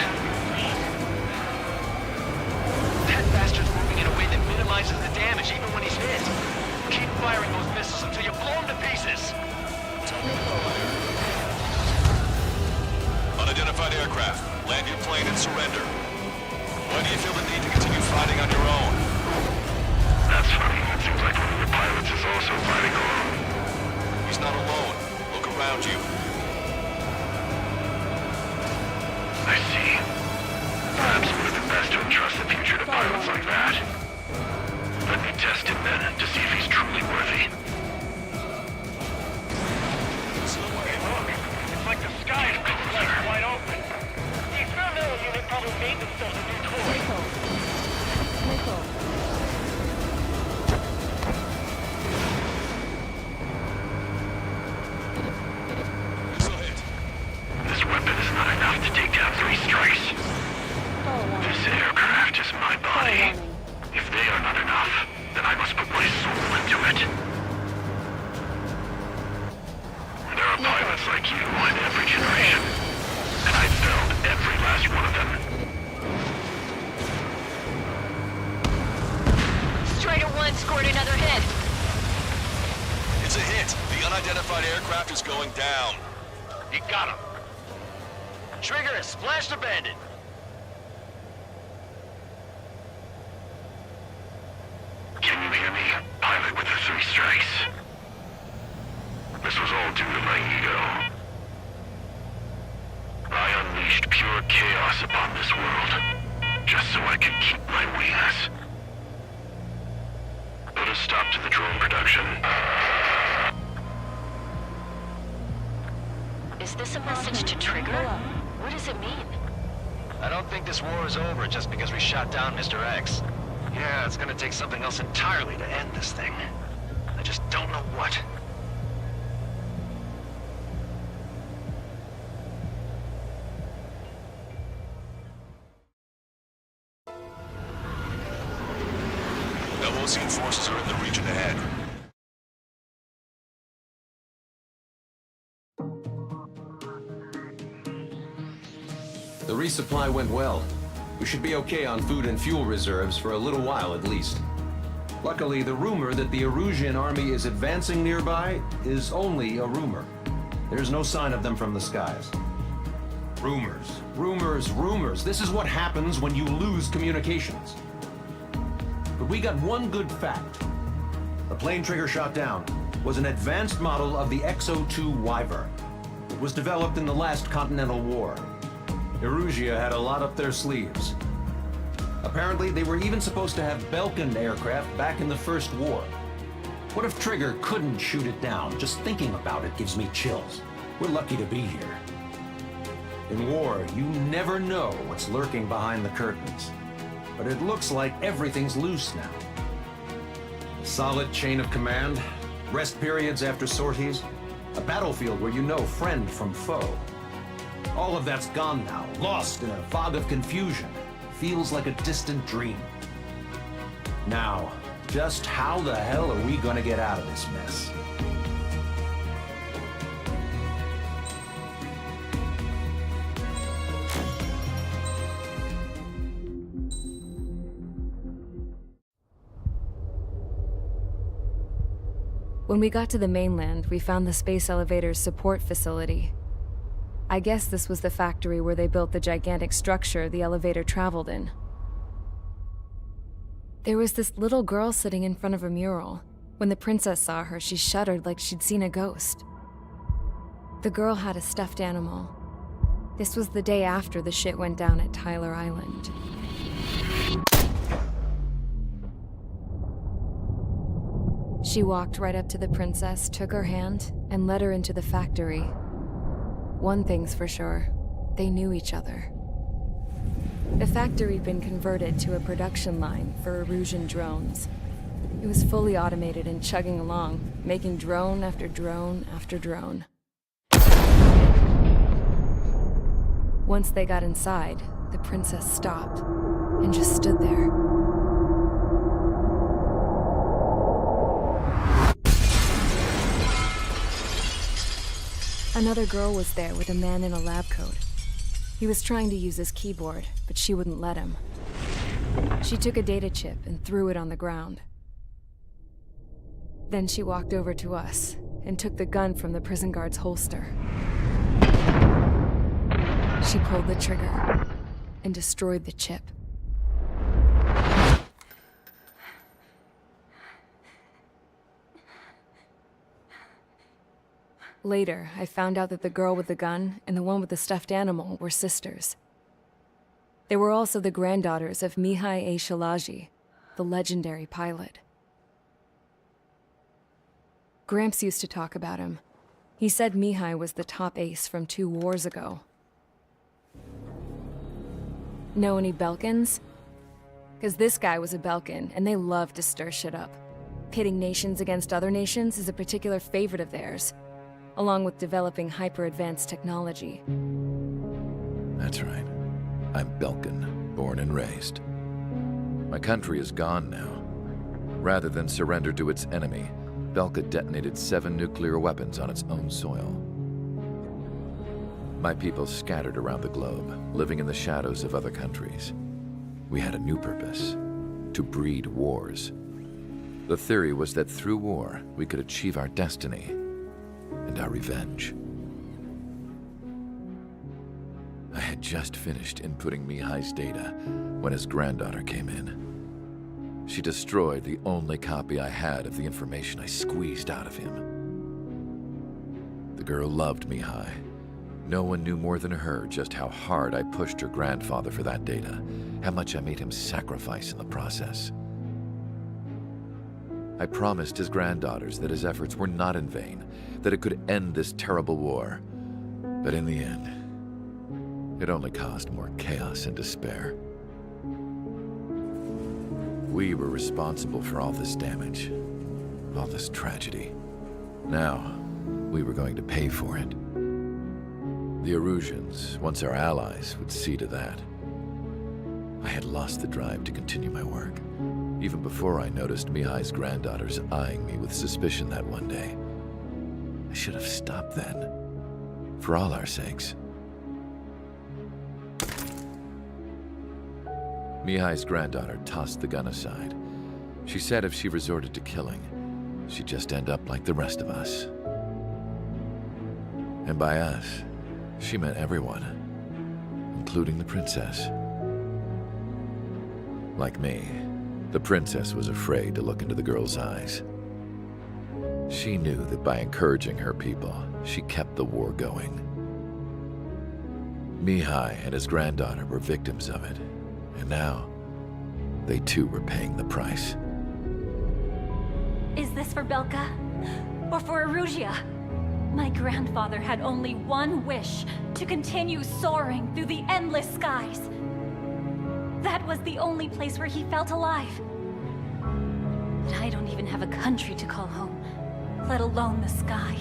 That bastard's moving in a way that minimizes the damage even when he's hit. Keep firing those missiles until you blow them to pieces. Unidentified aircraft. Land your plane and surrender. Why do you feel the need to continue fighting on your own? That's funny. It seems like one of the pilots is also fighting alone. He's not alone. Look around you. I see. Perhaps it would have been best to entrust the future to pilots like that. Let me test him then, to see if he's truly worthy. Hey, look. It's like the sky is wide open. The experimental unit probably made themselves a new toy. Missile. Missile. Missile hit. This weapon is not enough to take down 3 strikes. Star warning. This aircraft is my Star body. warning. If they are not enough, then I must put my soul into it. There are pilots like you in every generation, and I felled every last one of them. Strider 1 scored another hit. It's a hit. The unidentified aircraft is going down. You got him. Trigger has splashed abandoned. Can you hear me? Pilot with the 3 strikes. This was all due to my ego. I unleashed pure chaos upon this world, just so I could keep my wings. Put a stop to the drone production. Is this a message to Trigger? What does it mean? I don't think this war is over just because we shot down Mr. X. Yeah, it's gonna take something else entirely to end this thing. I just don't know what. Ocean forces are in the region ahead. The resupply went well. We should be okay on food and fuel reserves for a little while at least. Luckily, the rumor that the Erusian army is advancing nearby is only a rumor. There's no sign of them from the skies. Rumors, rumors, rumors. This is what happens when you lose communications. But we got one good fact. The plane Trigger shot down was an advanced model of the XO-2 Wyvern. It was developed in the last Continental War. Erusia had a lot up their sleeves. Apparently, they were even supposed to have Belkin aircraft back in the First War. What if Trigger couldn't shoot it down? Just thinking about it gives me chills. We're lucky to be here. In war, you never know what's lurking behind the curtains. But it looks like everything's loose now. A solid chain of command, rest periods after sorties, a battlefield where you know friend from foe. All of that's gone now, lost in a fog of confusion. Feels like a distant dream. Now, just how the hell are we gonna get out of this mess? When we got to the mainland, we found the space elevator's support facility. I guess this was the factory where they built the gigantic structure the elevator traveled in. There was this little girl sitting in front of a mural. When the princess saw her, she shuddered like she'd seen a ghost. The girl had a stuffed animal. This was the day after the shit went down at Tyler Island. She walked right up to the princess, took her hand, and led her into the factory. One thing's for sure, they knew each other. The factory'd been converted to a production line for Erusian drones. It was fully automated and chugging along, making drone after drone after drone. Once they got inside, the princess stopped and just stood there. Another girl was there with a man in a lab coat. He was trying to use his keyboard, but she wouldn't let him. She took a data chip and threw it on the ground. Then she walked over to us and took the gun from the prison guard's holster. She pulled the trigger and destroyed the chip. Later, I found out that the girl with the gun and the one with the stuffed animal were sisters. They were also the granddaughters of Mihai A. Shalaji, the legendary pilot. Gramps used to talk about him. He said Mihai was the top ace from 2 wars ago. Know any Belkins? 'Cause this guy was a Belkin, and they love to stir shit up. Pitting nations against other nations is a particular favorite of theirs, along with developing hyper-advanced technology. That's right. I'm Belkin, born and raised. My country is gone now. Rather than surrender to its enemy, Belka detonated 7 nuclear weapons on its own soil. My people scattered around the globe, living in the shadows of other countries. We had a new purpose: to breed wars. The theory was that through war, we could achieve our destiny and our revenge. I had just finished inputting Mihai's data when his granddaughter came in. She destroyed the only copy I had of the information I squeezed out of him. The girl loved Mihai. No one knew more than her just how hard I pushed her grandfather for that data, how much I made him sacrifice in the process. I promised his granddaughters that his efforts were not in vain, that it could end this terrible war. But in the end, it only caused more chaos and despair. We were responsible for all this damage, all this tragedy. Now, we were going to pay for it. The Erusians, once our allies, would see to that. I had lost the drive to continue my work, even before I noticed Mihai's granddaughters eyeing me with suspicion that one day. I should have stopped then, for all our sakes. Mihai's granddaughter tossed the gun aside. She said if she resorted to killing, she'd just end up like the rest of us. And by us, she meant everyone, including the princess. Like me, the princess was afraid to look into the girl's eyes. She knew that by encouraging her people, she kept the war going. Mihai and his granddaughter were victims of it, and now, they too were paying the price. Is this for Belka? Or for Erusea? My grandfather had only one wish, to continue soaring through the endless skies. That was the only place where he felt alive. But I don't even have a country to call home, let alone the sky.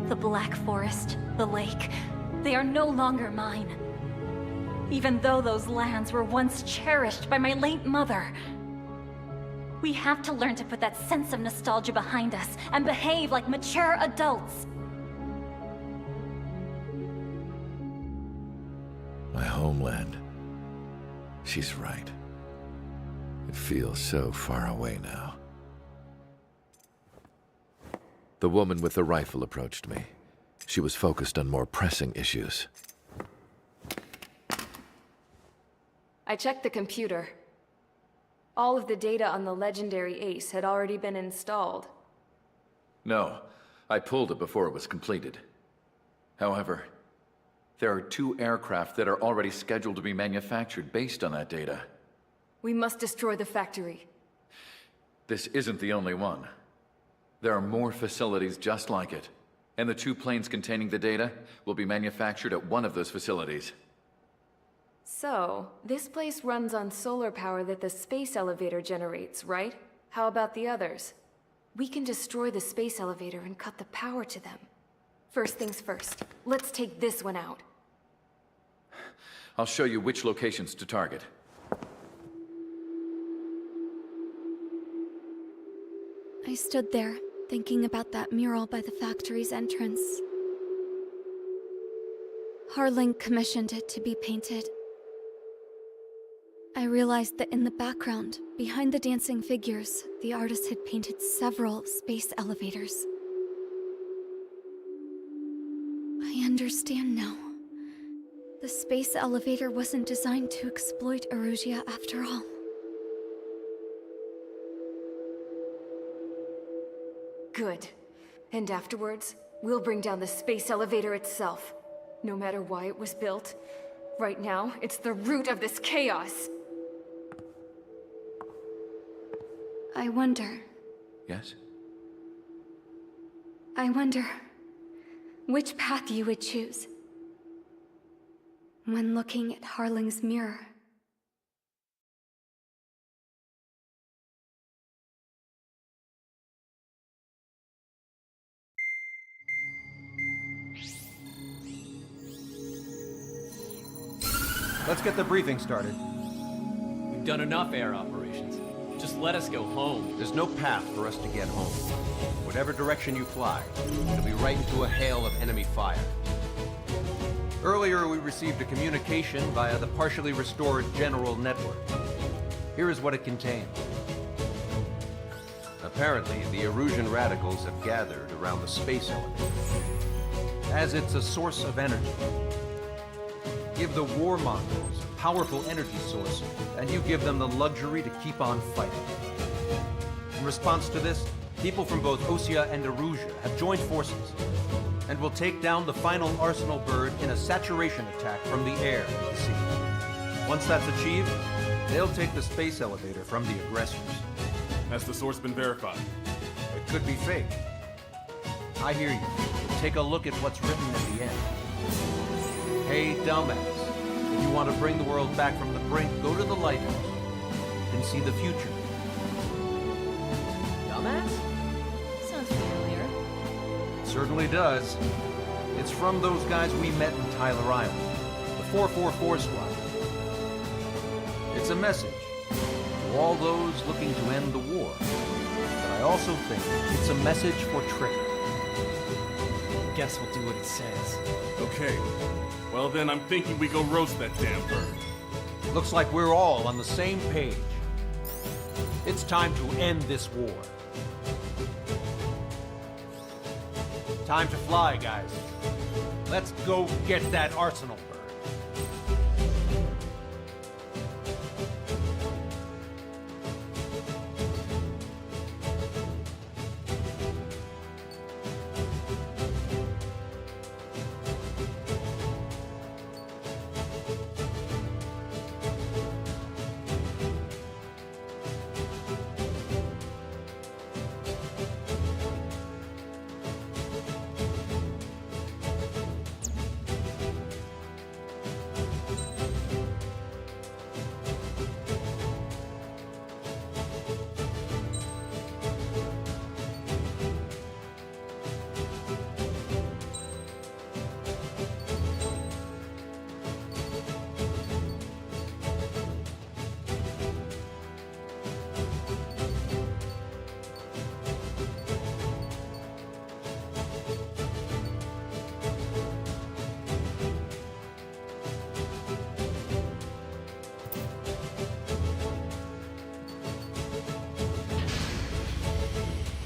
The Black Forest, the lake, they are no longer mine. Even though those lands were once cherished by my late mother. We have to learn to put that sense of nostalgia behind us and behave like mature adults. My homeland. She's right. It feels so far away now. The woman with the rifle approached me. She was focused on more pressing issues. I checked the computer. All of the data on the legendary Ace had already been installed. No, I pulled it before it was completed. However, there are 2 aircraft that are already scheduled to be manufactured based on that data. We must destroy the factory. This isn't the only one. There are more facilities just like it, and the 2 planes containing the data will be manufactured at one of those facilities. So, this place runs on solar power that the space elevator generates, right? How about the others? We can destroy the space elevator and cut the power to them. First things first, let's take this one out. I'll show you which locations to target. I stood there, thinking about that mural by the factory's entrance. Harling commissioned it to be painted. I realized that in the background, behind the dancing figures, the artist had painted several space elevators. I understand now. The space elevator wasn't designed to exploit Erusea after all. Good. And afterwards, we'll bring down the space elevator itself. No matter why it was built, right now, it's the root of this chaos. I wonder. Yes? I wonder which path you would choose when looking at Harling's mirror. Let's get the briefing started. We've done enough air operations. Just let us go home. There's no path for us to get home. Whatever direction you fly, it'll be right into a hail of enemy fire. Earlier, we received a communication via the partially restored general network. Here is what it contained. Apparently, the Erusian radicals have gathered around the space elevator, as it's a source of energy. give the warmongers a powerful energy source, and you give them the luxury to keep on fighting. In response to this, people from both Osea and Erusia have joined forces and will take down the final Arsenal bird in a saturation attack from the air and the sea. Once that's achieved, they'll take the space elevator from the aggressors. Has the source been verified? It could be fake. I hear you. Take a look at what's written at the end. Hey, dumbass. If you want to bring the world back from the brink, go to the lighthouse and see the future. Dumbass? Sounds familiar. It certainly does. It's from those guys we met in Tyler Island, the 444 squad. It's a message to all those looking to end the war. But I also think it's a message for Trigger. Guess we'll do what he says. Okay. Well then, I'm thinking we go roast that damn bird. Looks like we're all on the same page. It's time to end this war. Time to fly, guys. Let's go get that Arsenal bird.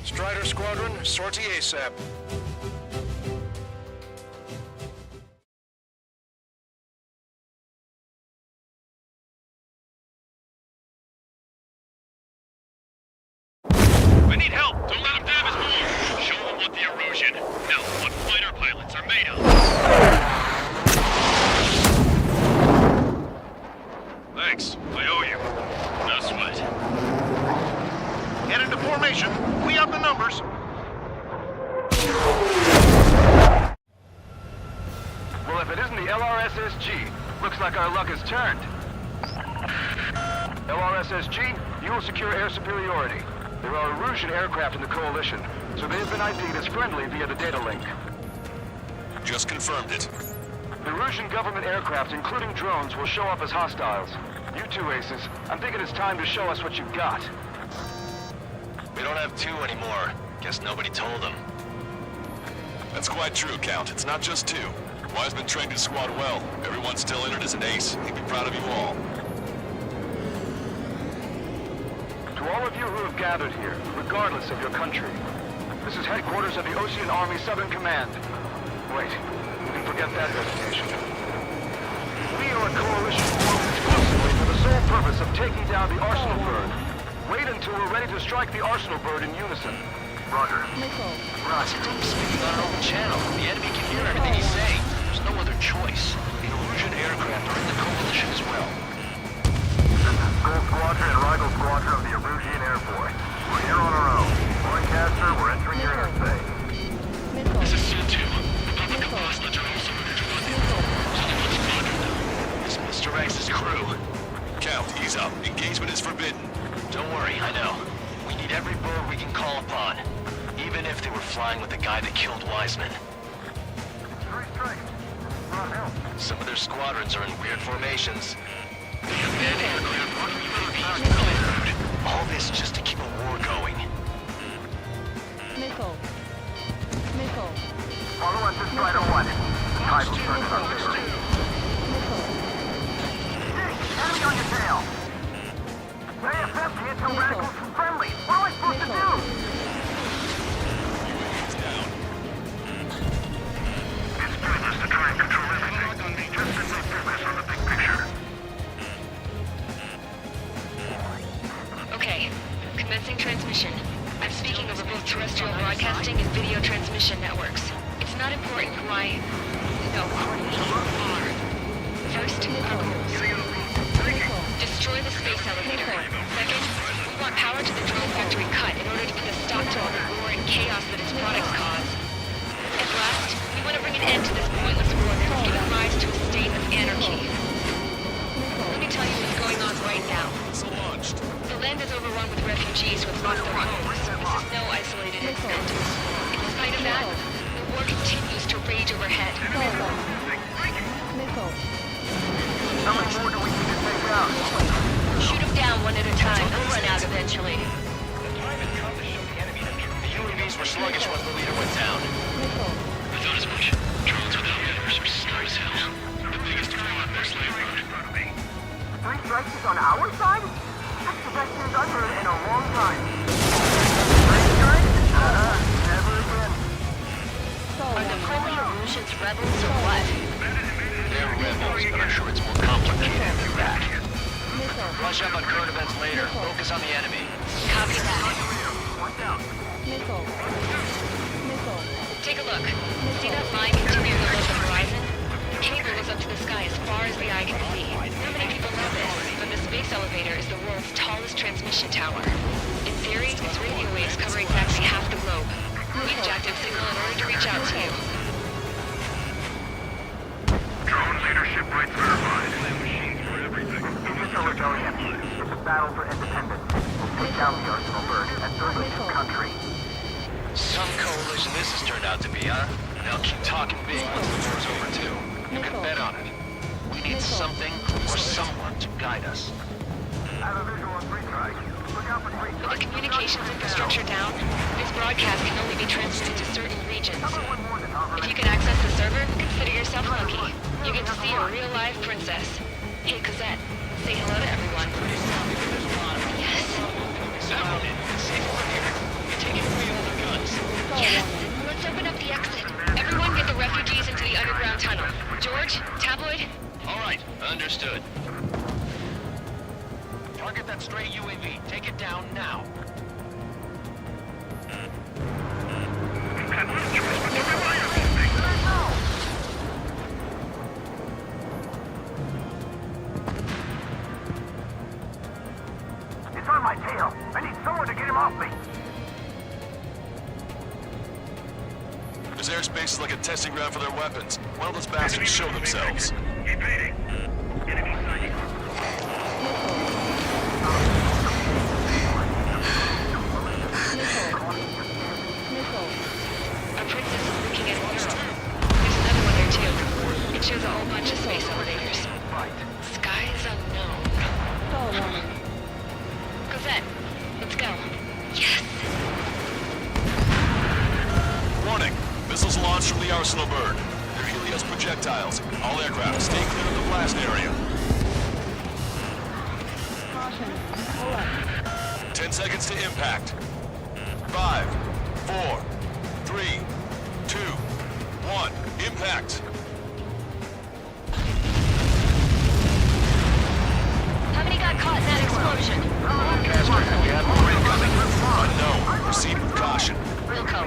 Strider Squadron, sortie ASAP. We need help! Don't let them damage more! Show them what the erosion, no, what fighter pilots are made of! Thanks, I owe you. No sweat. Get into formation. We have the numbers. Well, if it isn't the LRSSG, looks like our luck has turned. LRSSG, you will secure air superiority. There are Erusian aircraft in the Coalition, so they have been ID'd as friendly via the data link. Just confirmed it. The Erusian government aircraft, including drones, will show up as hostiles. You two aces, I'm thinking it's time to show us what you've got. We don't have two anymore. Guess nobody told them. That's quite true, Count. It's not just two. Wiseman trained his squad well. Everyone's still entered as an ace. He'd be proud of you all. To all of you who have gathered here, regardless of your country, this is headquarters of the Ocean Army Southern Command. Wait, you can forget that designation. We are a coalition formed exclusively for the sole purpose of taking down the Arsenal bird. Wait until we're ready to strike the Arsenal bird in unison. Roger. Ross, don't be speaking on an open channel. The enemy can hear everything he's saying. There's no other choice. The Erusian aircraft are in the coalition as well. Gold Squadron and Rival Squadron of the Erusian Air Force. We're here on our own. Lancaster, we're entering your airspace. This is Su-2. Republic of Hostages are also ready to run in. Something what's squadron now. It's Mr. X's crew. Count, ease up. Engagement is forbidden. Don't worry, I know. We need every bird we can call upon. Even if they were flying with the guy that killed Wiseman. Some of their squadrons are in weird formations. The command aircraft are UAVs cleared. All this just to keep a war going. Missile. Missile. Follow us to Strider 1. Tide will turn in our favor. Enemy on your tail! AFM can't tell radicals from friendly. What am I supposed to do? It's pointless to try and control everything. Just as they business transmission. I'm speaking over both terrestrial broadcasting and video transmission networks. It's not important who I... No, who you are. First, our goals. Destroy the space elevator. Second, we want power to the drone factory cut in order to put a stop to all the war and chaos that its products cause. And last, we want to bring an end to this pointless war that has given rise to a state of anarchy. Let me tell you what's going on right now. The land is overrun with refugees who have lost their homes. This is no isolated incident. In spite of that, the war continues to rage overhead. How much more do we need to take out? Shoot them down one at a time. They'll run out eventually. The UAVs were sluggish once the leader went down. I thought as much. Drones without leaders are scary as hell. The biggest threat on their slave road. 3 strikes is on our side? That's the best news I've heard in a long time. 3 strikes? Never again. Are the Holy Illusions rebels or what? They're rebels, but I'm sure it's more complicated than that. Brush up on current events later. Focus on the enemy. Copy that. Watch out. Take a look. See that line continuing above the horizon? The cable goes up to the sky as far as the eye can see. Not many people know this, but the space elevator is the world's tallest transmission tower. In theory, its radio waves cover exactly half the globe. We've jacked its signal in order to reach out to you. Drone leadership rights verified. Machines for everything. This is a rebellion. It's a battle for independence. We'll take down the Arsenal bird and serve this country. Some coalition this has turned out to be, huh? They'll keep talking big once the war's over, too. You can bet on it. We need something or someone to guide us. I have a visual on 3 strikes. Look out for 3 With the strikes. communications infrastructure down, this broadcast can only be transmitted to certain regions. If you can access the server, consider yourself lucky. You get to see a real-life princess. Hey, Cosette, say hello to everyone. Yes. Yes, let's open up the exit. Everyone get the refugees into the underground tunnel. George, Tabloid? All right, understood. Target that stray UAV. Take it down now. It's on my tail. I need someone to get him off me. This airspace is like a testing ground for their weapons. Why don't those bastards show themselves? Evading. Enemy sighting. Our princess is looking at a mural. There's another one there too. It shows a whole bunch of space elevators. Skies unknown. Cosette, let's go. Yes. Warning! Missiles launched from the Arsenal bird. They're Helios projectiles. All aircraft, stay clear of the blast area. 10 seconds to impact. 5, 4, 3, 2, 1. Impact! How many got caught in that explosion? Casper, we have more incoming. Unknown. Proceed with caution. Wilco.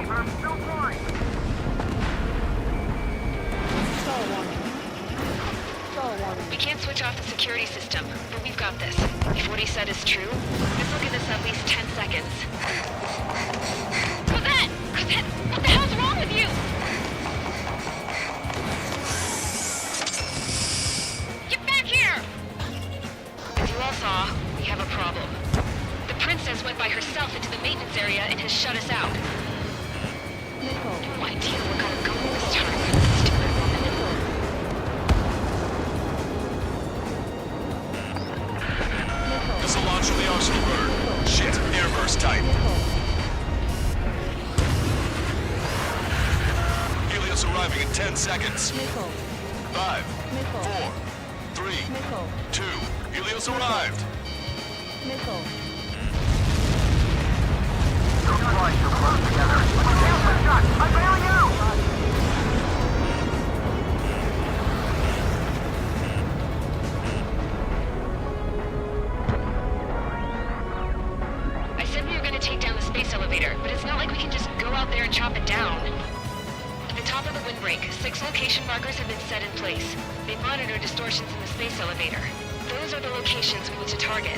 We can't switch off the security system, but we've got this. If what he said is true, this will give us at least 10 seconds. Cosette! Cosette! What the hell's wrong with you? Get back here! As you all saw, we have a problem. The princess went by herself into the maintenance area and has shut us out. No idea what got her going this time. Stupid woman. Missile launch from the Arsenal bird. Shit, airburst type. Helios arriving in 10 seconds. 5, 4, 3, 2. Helios arrived. Those flights are close together. Shot! I'm bailing out! I said we were gonna take can just go out there and chop it down. At the top of the windbreak, 6 location markers have been set in place. They monitor distortions in the space elevator. Those are the locations we need to target.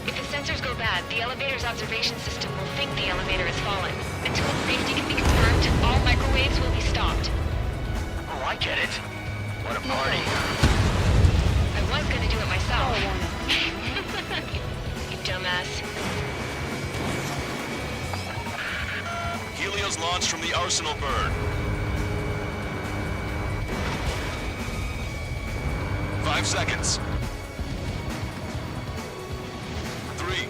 If the sensors go bad, the elevator's observation system will think the elevator has fallen. Until safety can be confirmed, all microwaves will be stopped. Oh, I get it. What a party. I was gonna do it myself. You dumbass. Helios launched from the Arsenal bird. 5 seconds. 3,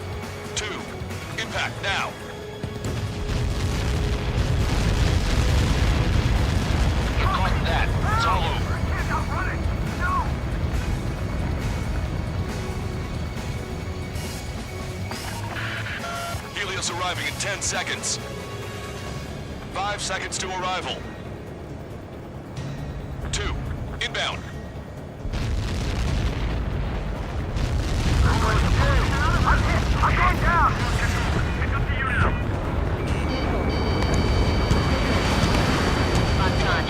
2, impact now. Get caught in that. It's all over. Helios arriving in 10 seconds. 5 seconds to arrival. 2, inbound. I'm going down! It's up to you now. I'm done.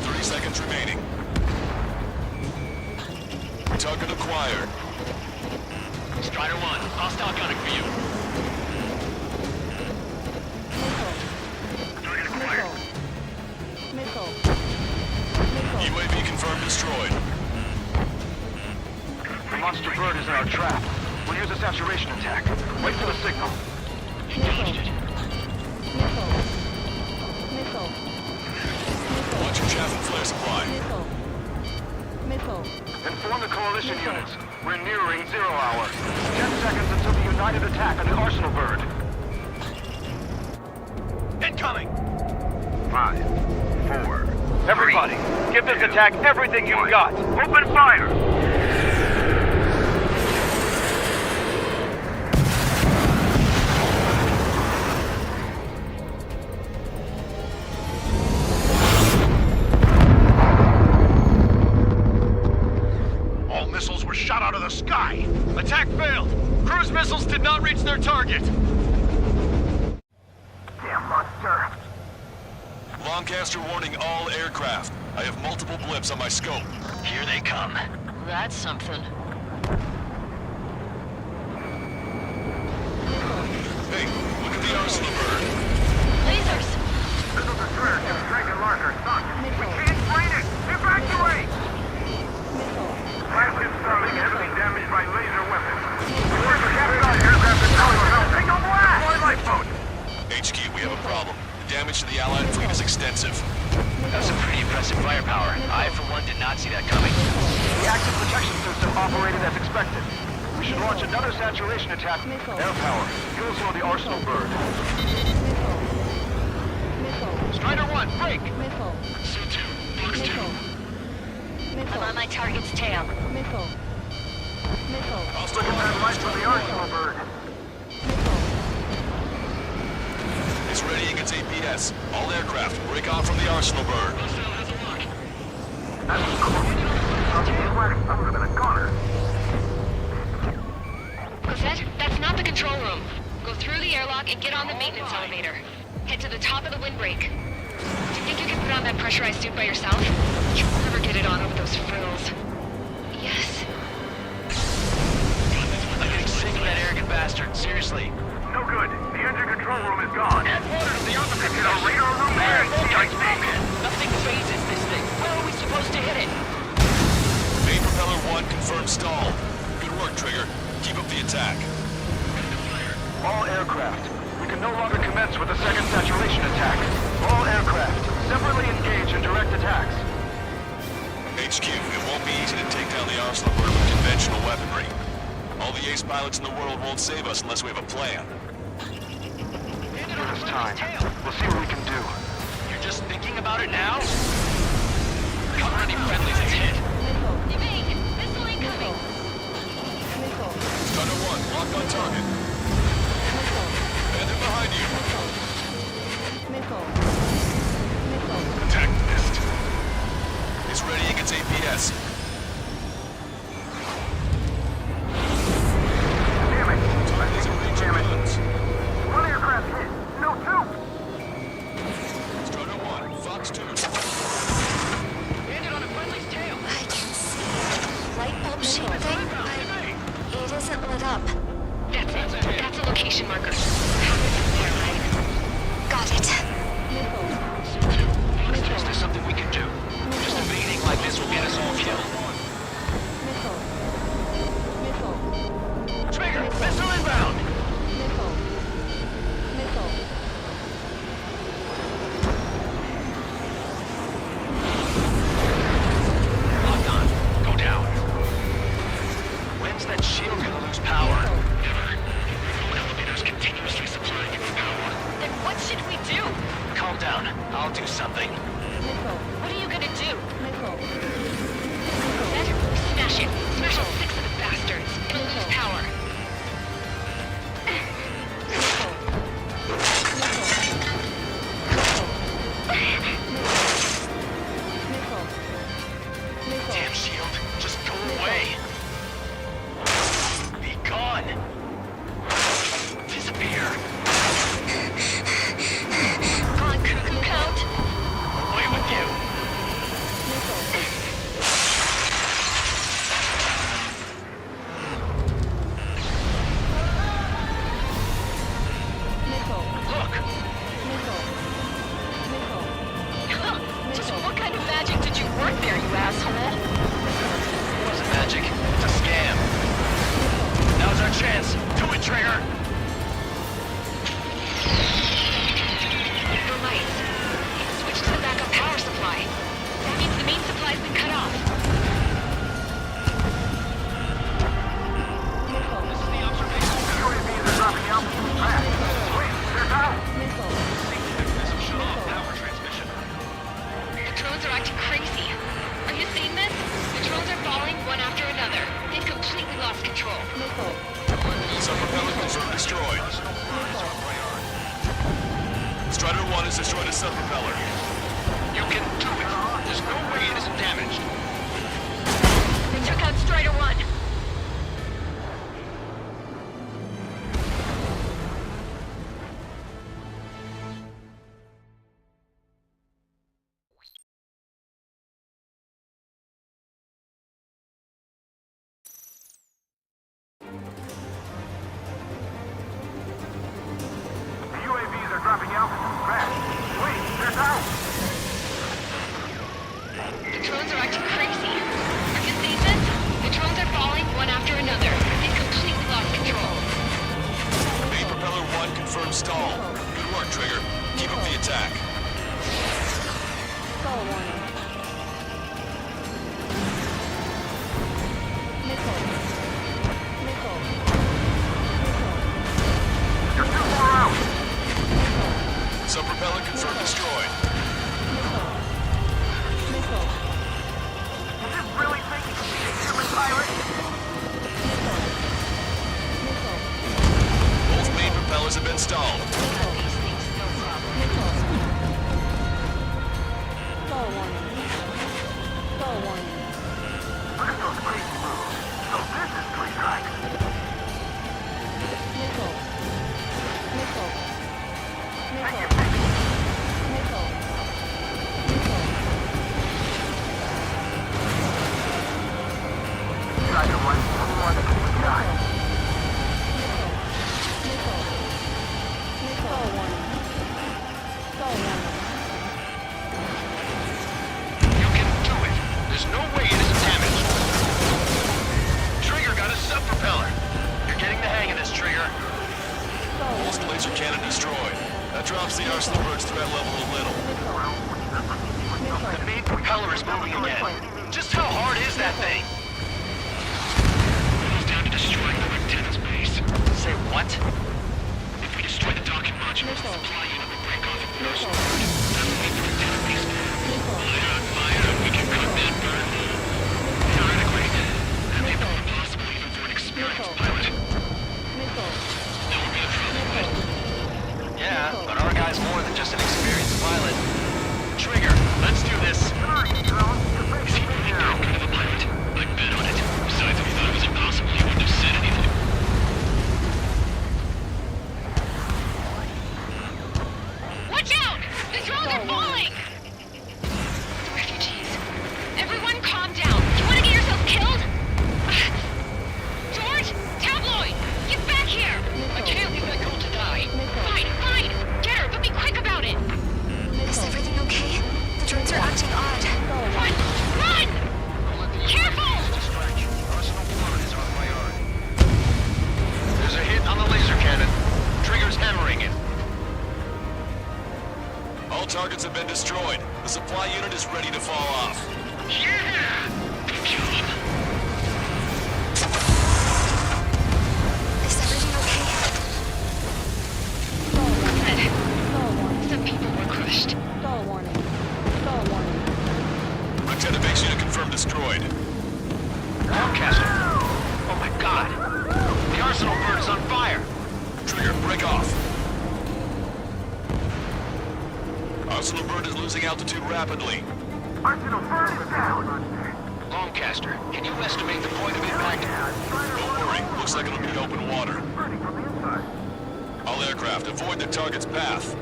3 seconds remaining. Target acquired. Strider 1, hostile gunning for you. Missile. UAV confirmed destroyed. The monster bird is in our trap. We'll use a saturation attack. Wait for the signal. Watch your chaff and flare supply. Missile. Inform the coalition units. We're nearing 0 hour. 10 seconds until the united attack on the Arsenal bird. Incoming! 5, 4. Everybody, give this attack everything you've got. Open fire! All missiles were shot out of the sky. Attack failed. Cruise missiles did not reach their target. Damn monster. Lancaster warning all aircraft. I have multiple blips on my scope. Here they come. That's something. Hey, look at the Arsenal bird. Lasers! Missile destroyer Jim Dragon Larker sunk. We can't find it! Evacuate! Flagship Starling heavily damaged by laser weapons. Reports are captured on aircraft and power. Signal blast! Deploy lifeboat! HQ, we have a problem. The damage to the Allied fleet is extensive. That's some pretty impressive firepower. I, for one, did not see that coming. The active protection system operated as expected. We should launch another saturation attack. Air power. You'll slow the Arsenal bird. Strider 1, break! Missile. C2, Box 2. I'm on my target's tail. Missile. Let's look at that light from the Arsenal bird. It's readying its APS. All aircraft, break off from the Arsenal bird. That's cool. I would have been a goner. Cosette, that's not the control room. Go through the airlock and get on the maintenance elevator. Head to the top of the windbreak. Do you think you can put on that pressurized suit by yourself? You'll never get it on with those frills. Yes. I'm getting sick of that arrogant bastard. Seriously. No good. The engine control room is gone. Headquarters of the It's in our radar room there. Nothing phases this thing. Where are we supposed to hit it? Main propeller 1 confirmed stall. Good work, Trigger. Keep up the attack. All aircraft. We can no longer commence with a second saturation attack. All aircraft, separately engage in direct attacks. HQ, it won't be easy to take down the Arsenal bird with conventional weaponry. All the ace pilots in the world won't save us unless we have a plan. Give us time. We'll see what we can do. You're just thinking about it now? Cover any friendlies it's hit. Evade! Missile incoming! Gunner 1, locked on target. Bandit behind you. Attack missed. It's readying its APS. Damn it! One aircraft hit. No, 2! shape thing, but it isn't lit up. That's it. That's a location marker. Happens there, right? Got it. Is there something we can do? Just evading like this will get us all killed. Trigger, missile inbound! Locked on. Go down. When's that shield gonna lose power? Never. Elevators continuously supplying it with power. Then what should we do? Calm down. I'll do something. What are you gonna do? Better. Smash it. Smash all 6 of the bastards. It'll lose power. Damn shield. Just go away. Be gone. Disappear. On crew count. Away with you. Look. Just what kind of magic did you work there, you asshole? It wasn't magic. It's a scam. Now's our chance. Do it, Trigger. The lights. Switch to the backup power supply. That means the main supply's been cut off. This is the observation. UAVs are dropping out. Fast. Wait, they're down. Mechanism shut off power transmission. The drones are acting crazy. Are you seeing this? The drones are falling one after another. They've completely lost control. Sub-propellant confirmed destroyed. Strider 1 has destroyed a sub-propeller. You can do it. There's no way it isn't damaged. They took out Strider 1. The UAVs are dropping out. Fast. Wait, they're down. The drones are acting crazy. Are you seeing this? The drones are falling one after another. They've completely lost control. Main propeller 1 confirmed stall. Good work, Trigger. Keep up the attack. Stall warning. Missile. You're too far out. Sub-propeller confirmed destroyed. You just really think you can be a human pilot? Both main propellers have been stalled. Stall warning. Stall warning. Look at those crazy moves. So this is three strikes. Missile. Take your pick. Strider 1, one to keep the eye. Stall warning. Stall warning. You can do it. There's no way it isn't damaged. Trigger got a sub-propeller. You're getting the hang of this, Trigger. Pulse laser cannon destroyed. That drops the Arsenal Bird's threat level a little. The main propeller is moving again. Just how hard is that thing? Almost down to destroying the lieutenant's base. Say what? If we destroy the docking modules, the supply unit will break off and burst forward. That will mean the lieutenant base. Fire, we can cut that burn. Theoretically, that'd be more possible even for an experienced pilot. That would be a trouble, right? Yeah, but our guy's more than just an experienced pilot. Trigger, let's do this. Is he really that kind of a pilot? Like targets have been destroyed. The supply unit is ready to fall off. Yeah! Good job. Is everything okay? Good. Some people were crushed. Stall warning. Stall warning. Lieutenant base unit confirmed destroyed. Lancaster! Oh my god! The arsenal bird is on fire! Trigger, break off. Arsenal bird is losing altitude rapidly. Arsenal bird is down. Lancaster, can you estimate the point of impact? Don't worry, looks like it'll be open water. Burning from the inside. All aircraft, avoid the target's path.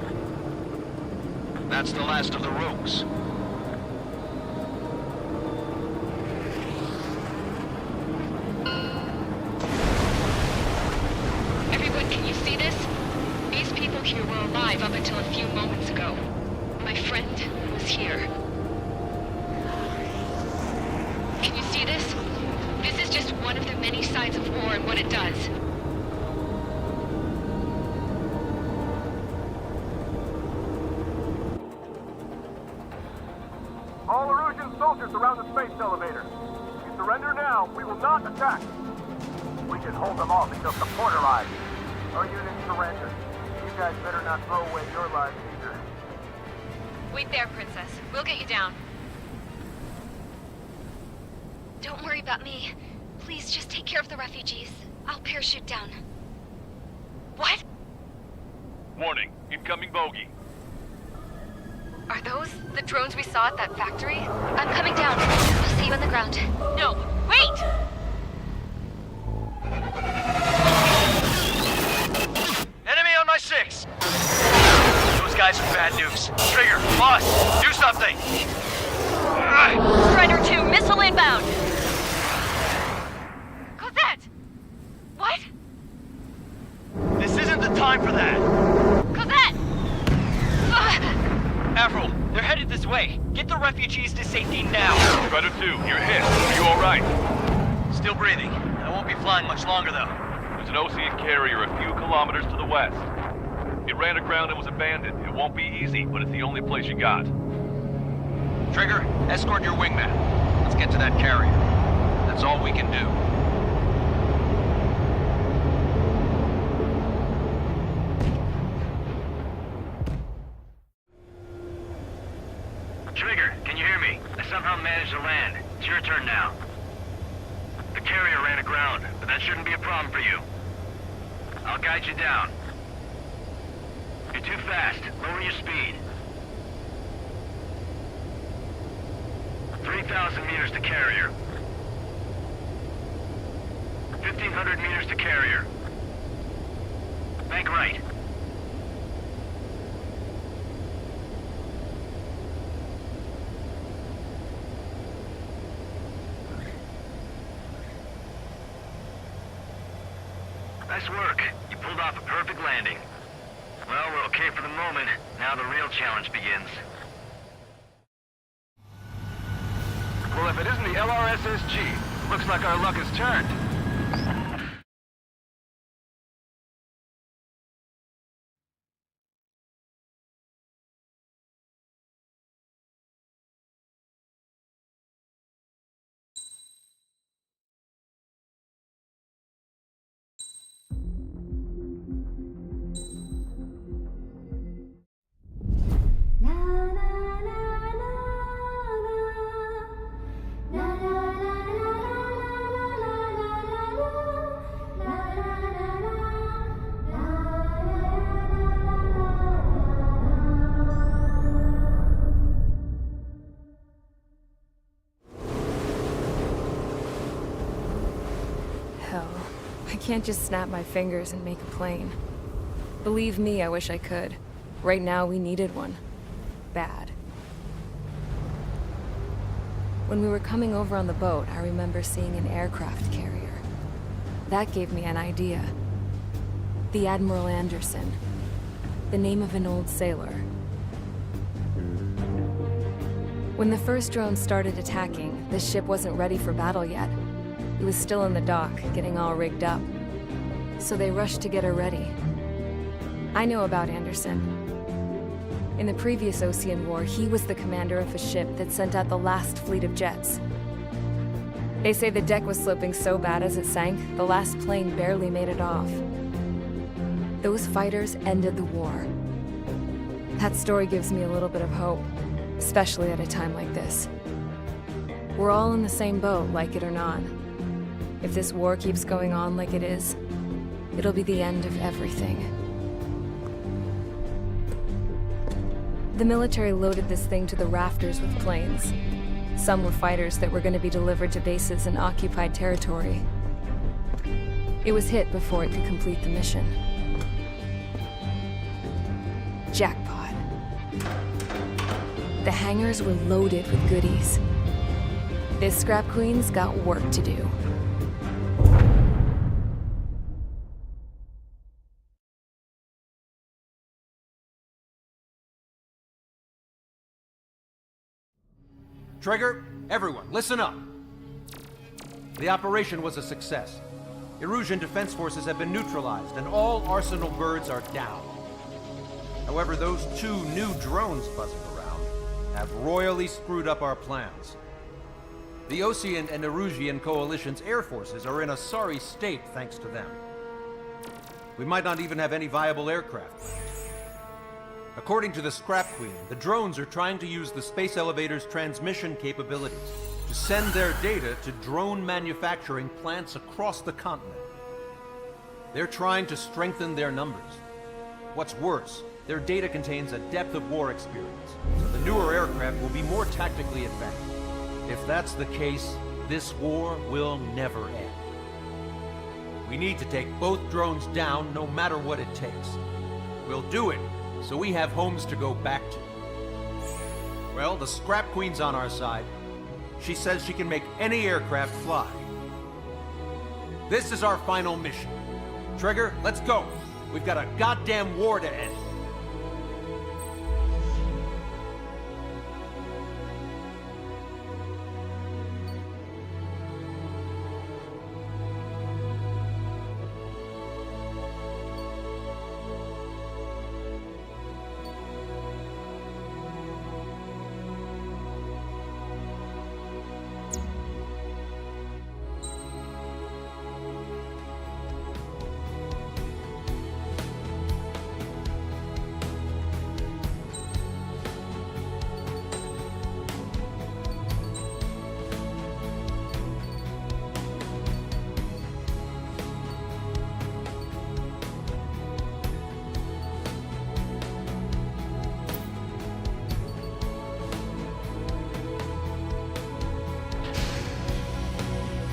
That's the last of the rogues. Everyone, can you see this? These people here were alive up until a few moments ago. My friend was here. Can you see this? This is just one of the many signs of war and what it does. All Erusian soldiers around the space elevator. If you surrender now, we will not attack. We can hold them off until support arrives. Our unit surrenders. You guys better not throw away your lives either. Wait there, Princess. We'll get you down. Don't worry about me. Please just take care of the refugees. I'll parachute down. What? Warning, incoming bogey. Are those the drones we saw at that factory? I'm coming down. I'll see you on the ground. No, wait! Enemy on my 6! Those guys are bad news. Trigger, boss, do something! Strider 2, missile inbound! Cosette! What? This isn't the time for that! Cosette! Avril, they're headed this way. Get the refugees to safety now. Strider 2, you're hit. Are you alright? Still breathing. I won't be flying much longer, though. There's an Ocean carrier a few kilometers to the west. It ran aground and was abandoned. It won't be easy, but it's the only place you got. Trigger, escort your wingman. Let's get to that carrier. That's all we can do. Trigger, can you hear me? I somehow managed to land. It's your turn now. The carrier ran aground, but that shouldn't be a problem for you. I'll guide you down. You're too fast. Lower your speed. 3,000 meters to carrier. 1,500 meters to carrier. Bank right. Nice work. You pulled off a perfect landing. Well, we're okay for the moment. Now the real challenge begins. Well, if it isn't the LRSSG, looks like our luck has turned. Hell, I can't just snap my fingers and make a plane. Believe me, I wish I could. Right now, we needed one. Bad. When we were coming over on the boat, I remember seeing an aircraft carrier. That gave me an idea. The Admiral Anderson. The name of an old sailor. When the first drone started attacking, the ship wasn't ready for battle yet. It was still in the dock, getting all rigged up. So they rushed to get her ready. I know about Anderson. In the previous Ocean War, he was the commander of a ship that sent out the last fleet of jets. They say the deck was sloping so bad as it sank, the last plane barely made it off. Those fighters ended the war. That story gives me a little bit of hope, especially at a time like this. We're all in the same boat, like it or not. If this war keeps going on like it is, it'll be the end of everything. The military loaded this thing to the rafters with planes. Some were fighters that were going to be delivered to bases in occupied territory. It was hit before it could complete the mission. Jackpot. The hangars were loaded with goodies. This Scrap Queen's got work to do. Trigger, everyone, listen up. The operation was a success. Erusian defense forces have been neutralized, and all Arsenal birds are down. However, those 2 new drones buzzing around have royally screwed up our plans. The Ocean and Erusian coalition's air forces are in a sorry state thanks to them. We might not even have any viable aircraft. According to the Scrap Queen, the drones are trying to use the space elevator's transmission capabilities to send their data to drone manufacturing plants across the continent. They're trying to strengthen their numbers. What's worse, their data contains a depth of war experience, so the newer aircraft will be more tactically advanced. If that's the case, this war will never end. We need to take both drones down no matter what it takes. We'll do it, so we have homes to go back to. Well, the Scrap Queen's on our side. She says she can make any aircraft fly. This is our final mission. Trigger, let's go. We've got a goddamn war to end.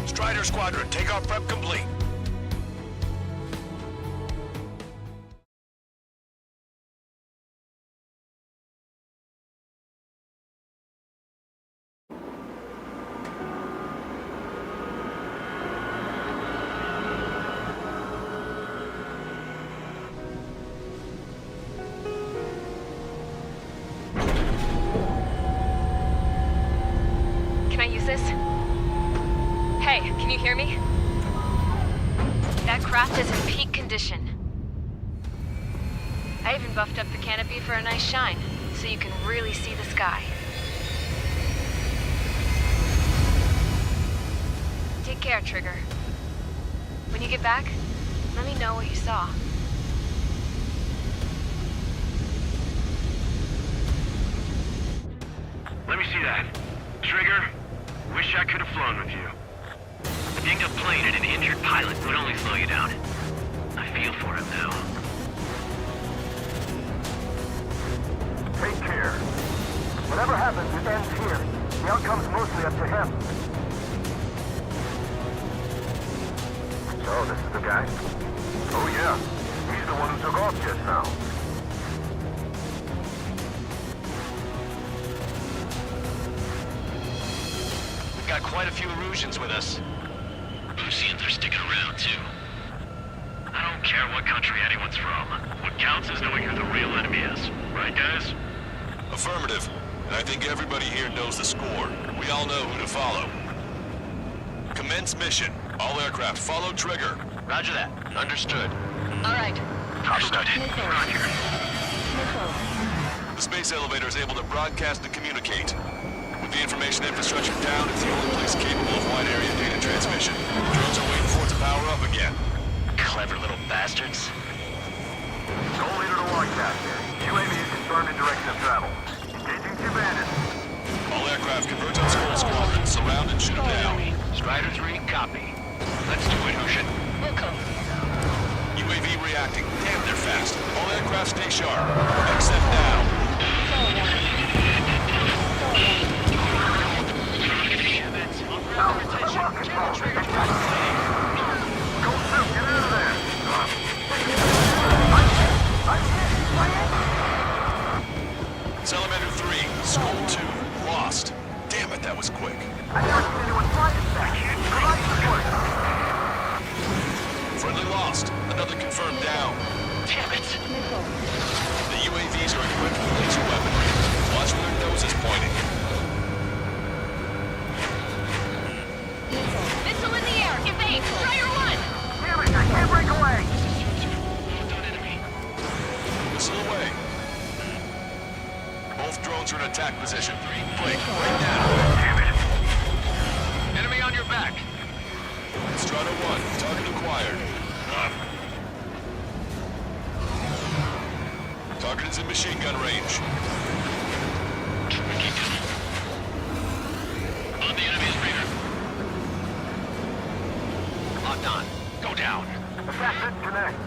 Strider Squadron, takeoff prep complete. Can I use this? Hey, can you hear me? That craft is in peak condition. I even buffed up the canopy for a nice shine, so you can really see the sky. Take care, Trigger. When you get back, let me know what you saw. Let me see that. Trigger, wish I could have flown with you. A dinged-up plane and an injured pilot would only slow you down. I feel for him now. Take care. Whatever happens, it ends here. The outcome's mostly up to him. So, this is the guy? Oh yeah. He's the one who took off just now. We've got quite a few Erusians with us. Lucians are sticking around, too. I don't care what country anyone's from. What counts is knowing who the real enemy is. Right, guys? Affirmative. And I think everybody here knows the score. We all know who to follow. Commence mission. All aircraft follow Trigger. Roger that. Understood. All right. Understood. Missiles. Roger. Missiles. The space elevator is able to broadcast and communicate. With the information infrastructure down, it's the only place capable of wide area data transmission. Drones are waiting for it to power up again. Clever little bastards. Goal leader to Lancaster. UAV is confirmed in direction of travel. Engaging two bandits. All aircraft converge on Skull Squadron. Surround and shoot them down. Strider 3, copy. Let's do it, Hushin. Welcome. UAV reacting. Damn, they're fast. All aircraft stay sharp. Except now. Salamander 3, Skull 2, lost. Damn it, that was quick. Friendly lost. Another confirmed down. Damn it. The UAVs are equipped with laser weaponry. Watch where their nose is pointing. Missile in the air! Evade! Strider 1! Damn it, I can't break away! Missile away. Both drones are in attack position. Blake, right now. Damn it. Enemy on your back. Strider 1, target acquired. Target is in machine gun range. On the enemy's radar. Locked on. Go down. Assassin, connect.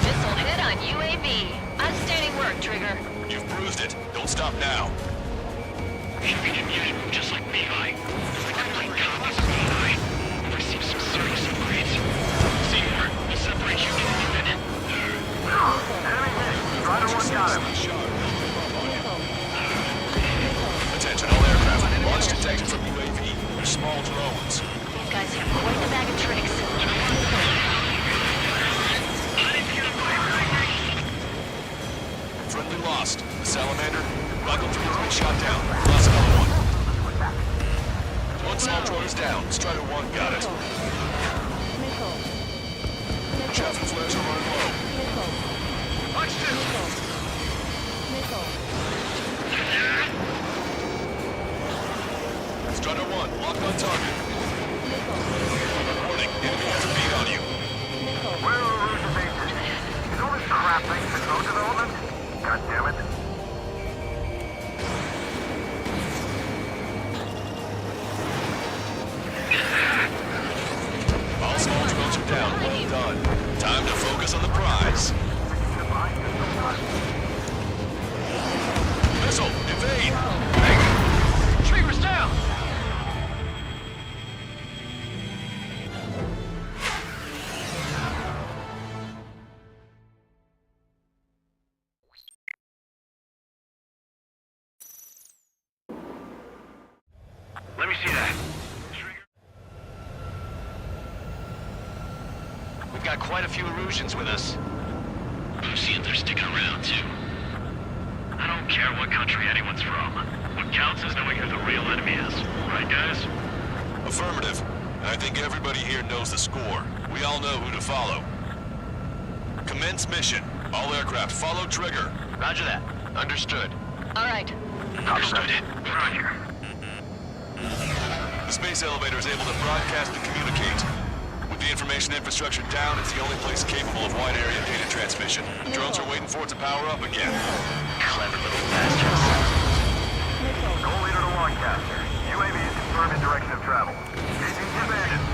Missile hit on UAV. Outstanding work, Trigger. You've bruised it. Don't stop now. If we can use it just like Beehive. It's like complete copies of Beehive. We've received some serious upgrades. Seymour, we'll separate you in a minute. Enemy hit. Strider 1 got him. Attention, all aircraft. Launch detected from UAV. They're small drones. These guys have quite the bag of tricks. Friendly lost. The Salamander, Rifle 3 has been shot down. Lost another one. One small drone is down. Strider 1 got it. Chaff and flares are running low. Watch this! Strider 1, locked on target. Warning, enemy has a beat on you. Where are the routes of bases? Is all this crap thanks to drone development? God damn it. All small drones are down. Well done. Time to focus on the prize. Missile, evade! Trigger's down! Let me see that. We've got quite a few Erusians with us. I've seen they're sticking around, too. I don't care what country anyone's from. What counts is knowing who the real enemy is. Right, guys? Affirmative. I think everybody here knows the score. We all know who to follow. Commence mission. All aircraft follow trigger. Roger that. Understood. All right. Understood. Roger. The space elevator is able to broadcast and communicate. With the information infrastructure down, it's the only place capable of wide area data transmission. Drones are waiting for it to power up again. Clever little bastards. Goal leader to Lancaster. UAV is confirmed in direction of travel. Engaging two bandits.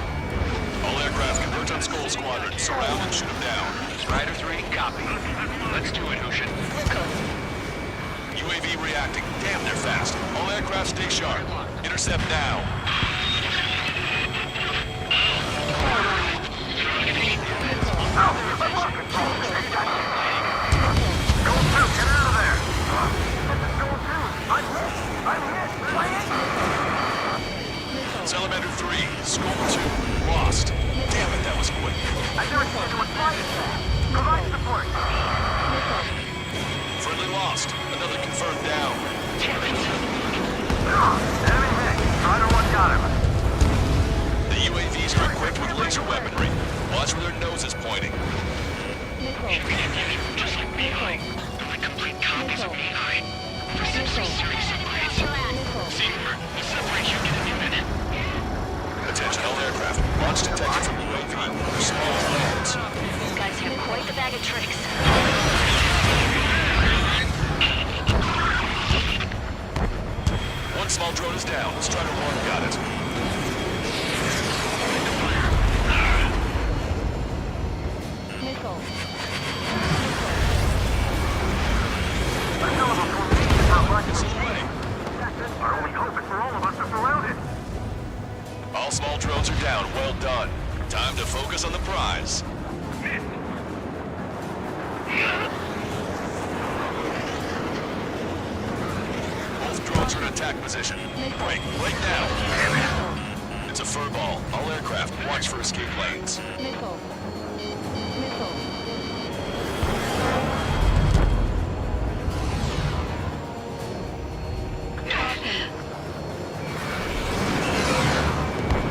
All aircraft converge on Skull Squadron. Surround and shoot them down. Strider 3, copy. Let's do it, Hushin. UAV reacting. Damn, they're fast. All aircraft stay sharp. Intercept now. Salamander 3, Skull 2, lost. Damn it, that was quick. I never came to a flight attack. Provide support. Friendly lost. Another confirmed down. Damn it. Enemy hit. Strider 1 got him. The UAVs are equipped with laser weaponry. Watch where their nose is pointing. Just like Beehive. They're like complete copies of Beehive. For some serious upgrades. Seymour, we'll separate you in a minute. Attention all aircraft. Launch detected from UAV. They're small planes. These guys have quite the bag of tricks. One small drone is down. Strider 1 got it. Our only hope is for all of us are surrounded. All small drones are down. Well done. Time to focus on the prize. Both drones are in attack position. Break right now. It's a fur ball. All aircraft, watch for escape lanes.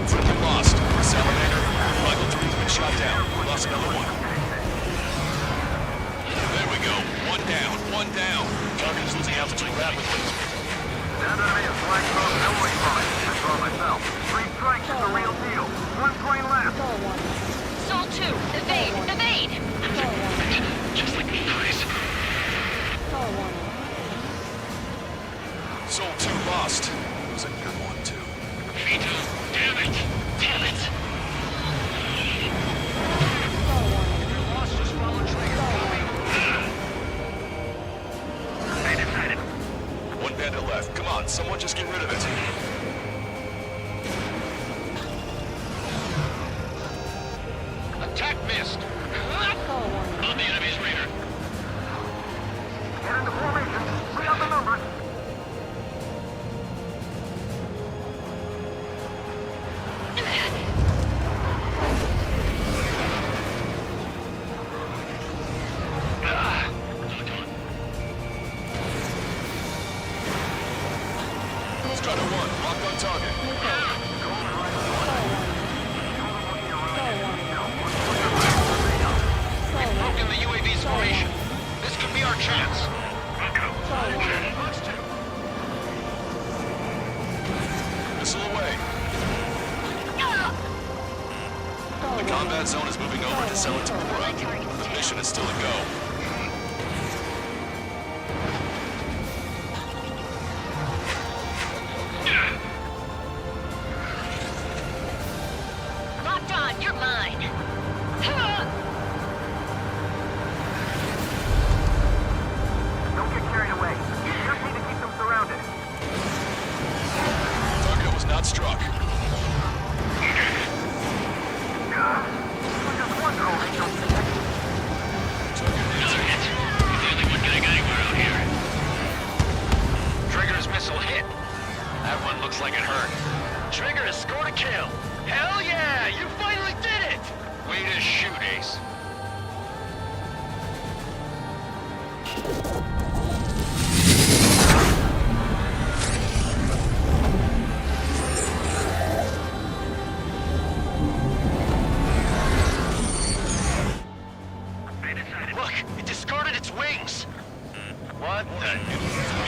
Friendly lost. Salamander. Michael 3's been shot down. We lost another one. There we go. One down. Target is losing altitude rapidly. That enemy is flying close and away from it. I saw myself. 3 strikes is the real deal. 1 plane left. Sol 2, evade! Just like Beehive. Soul 2 lost. It was a good one, too. Vito, damn it! Lost just follow trigger. I decided. One bandit left. Come on, someone just get rid of it. Attack missed. On the enemy's radar. Get into formation. Bring up the numbers. Strider 1, locked on target. We've broken the UAV's formation. This could be our chance. Missile away. The combat zone is moving over to Celatipura. The mission is still a go. Locked on, you're mine. Don't get carried away. You just need to keep them surrounded. Target was not struck. Just one drone, Angel. The only one getting anywhere out here. Trigger's missile hit. That one looks like it hurt. Trigger has scored a kill. Hell yeah! You finally did it! Way to shoot, Ace. Look, it discarded its wings. What the?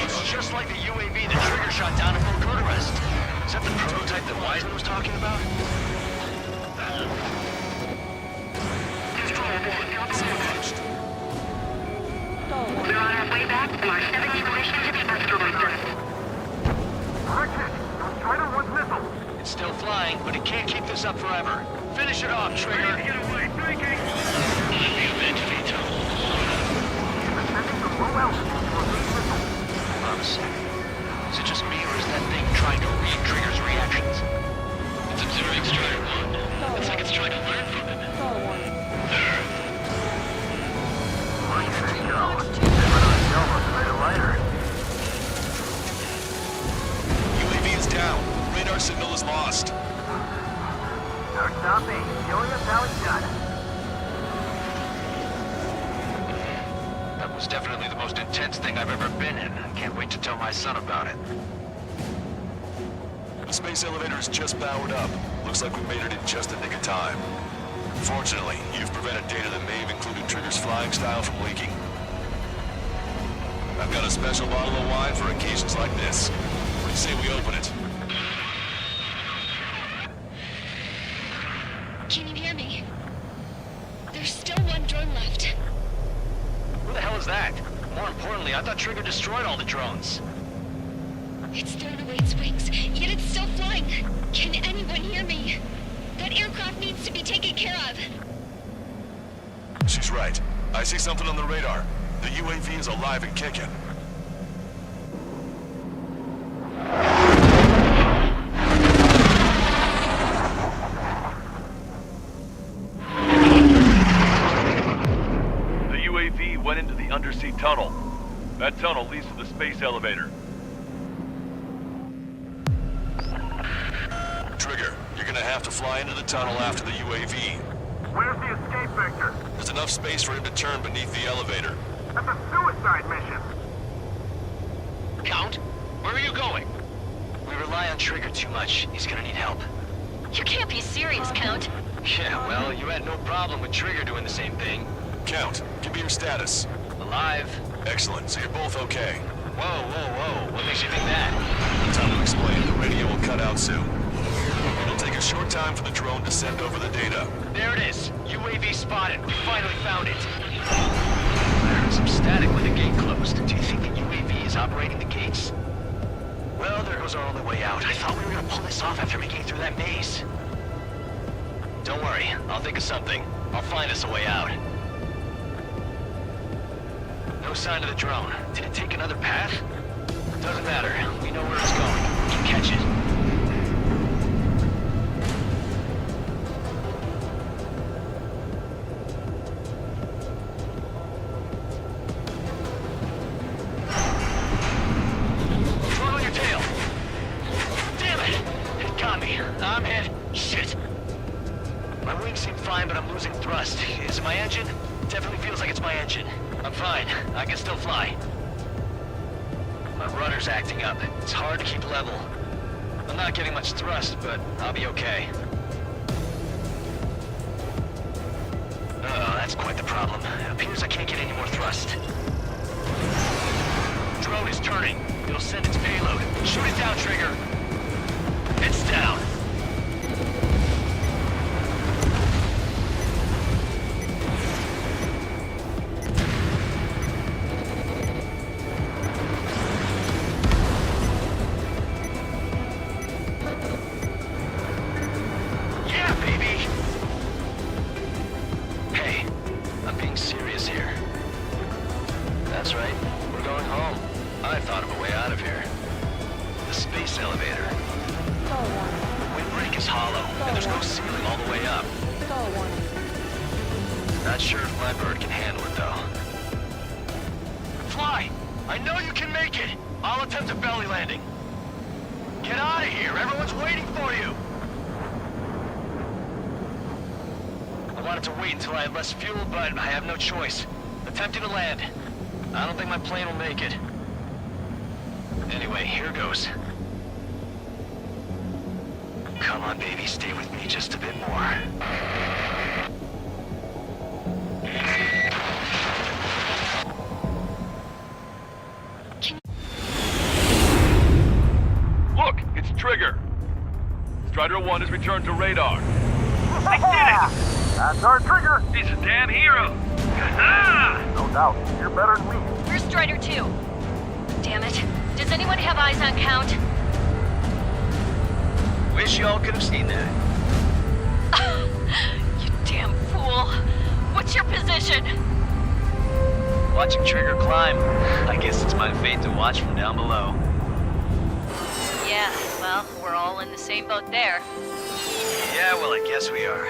It's just like the UAV that Trigger shot down at Bucharest. Is that the prototype that Wiseman was talking about? We're on our way back to our 70 position to the asteroid. Correction. Strider 1's missile. It's still flying, but it can't keep this up forever. Finish it off, Trigger. Get away. Breaking. On the event, Vito. Descending from low altitude to a big missile. Hold on a second. Is it just me, or is that thing trying to read Trigger's reactions? It's observing Strider 1. It's like it's trying to learn from him. There. There you go. Lighter. UAV is down. Radar signal is lost. Now Dark Stop A. Showing us how it's done. That was definitely the most intense thing I've ever been in. I can't wait to tell my son about it. The space elevator is just powered up. Looks like we made it in just the nick of time. Fortunately, you've prevented data that may have included Trigger's flying style from leaking. I've got a special bottle of wine for occasions like this. What do you say we open it? Can you hear me? There's still one drone left. Who the hell is that? More importantly, I thought Trigger destroyed all the drones. It's thrown away its wings, yet it's still flying. Can anyone hear me? That aircraft needs to be taken care of. She's right. I see something on the radar. The UAV is alive and kicking. The UAV went into the undersea tunnel. That tunnel leads to the space elevator. Trigger, you're gonna have to fly into the tunnel after the UAV. Where's the escape vector? There's enough space for him to turn beneath the elevator. That's a suicide mission. Count, where are you going? We rely on Trigger too much. He's gonna need help. You can't be serious, Count. Yeah, well, you had no problem with Trigger doing the same thing. Count, give me your status. Alive. Excellent, so you're both okay. Whoa. What makes you think that? Time to explain. The radio will cut out soon. It'll take a short time for the drone to send over the data. There it is. UAV spotted. We finally found it. I heard some static when the gate closed. Do you think the UAV is operating the gates? Well, there goes our only way out. I thought we were gonna pull this off after making it through that maze. Don't worry. I'll think of something. I'll find us a way out. No sign of the drone. Did it take another path? Doesn't matter. We know where it's going. We can catch it. Throw on your tail. Damn it! It got me. I'm hit. Shit. My wings seem fine, but I'm losing thrust. Is it my engine? Definitely feels like it's my engine. I'm fine. I can still fly. My rudder's acting up. It's hard to keep level. I'm not getting much thrust, but I'll be okay. Uh-oh, that's quite the problem. It appears I can't get any more thrust. Drone is turning. It'll send its payload. Shoot it down, Trigger. It's down. Not sure if my bird can handle it, though. Fly! I know you can make it! I'll attempt a belly landing. Get out of here! Everyone's waiting for you! I wanted to wait until I had less fuel, but I have no choice. Attempting to land. I don't think my plane will make it. Anyway, here goes. Come on, baby, stay with me just a bit more. Look, it's Trigger. Strider 1 has returned to radar. They did it! That's our Trigger! He's a damn hero! No doubt. You're better than me. Where's Strider 2? Damn it. Does anyone have eyes on Count? Wish y'all could have seen that. You damn fool. What's your position? Watching Trigger climb. I guess it's my fate to watch from down below. Yeah, well, we're all in the same boat there. Yeah, well, I guess we are.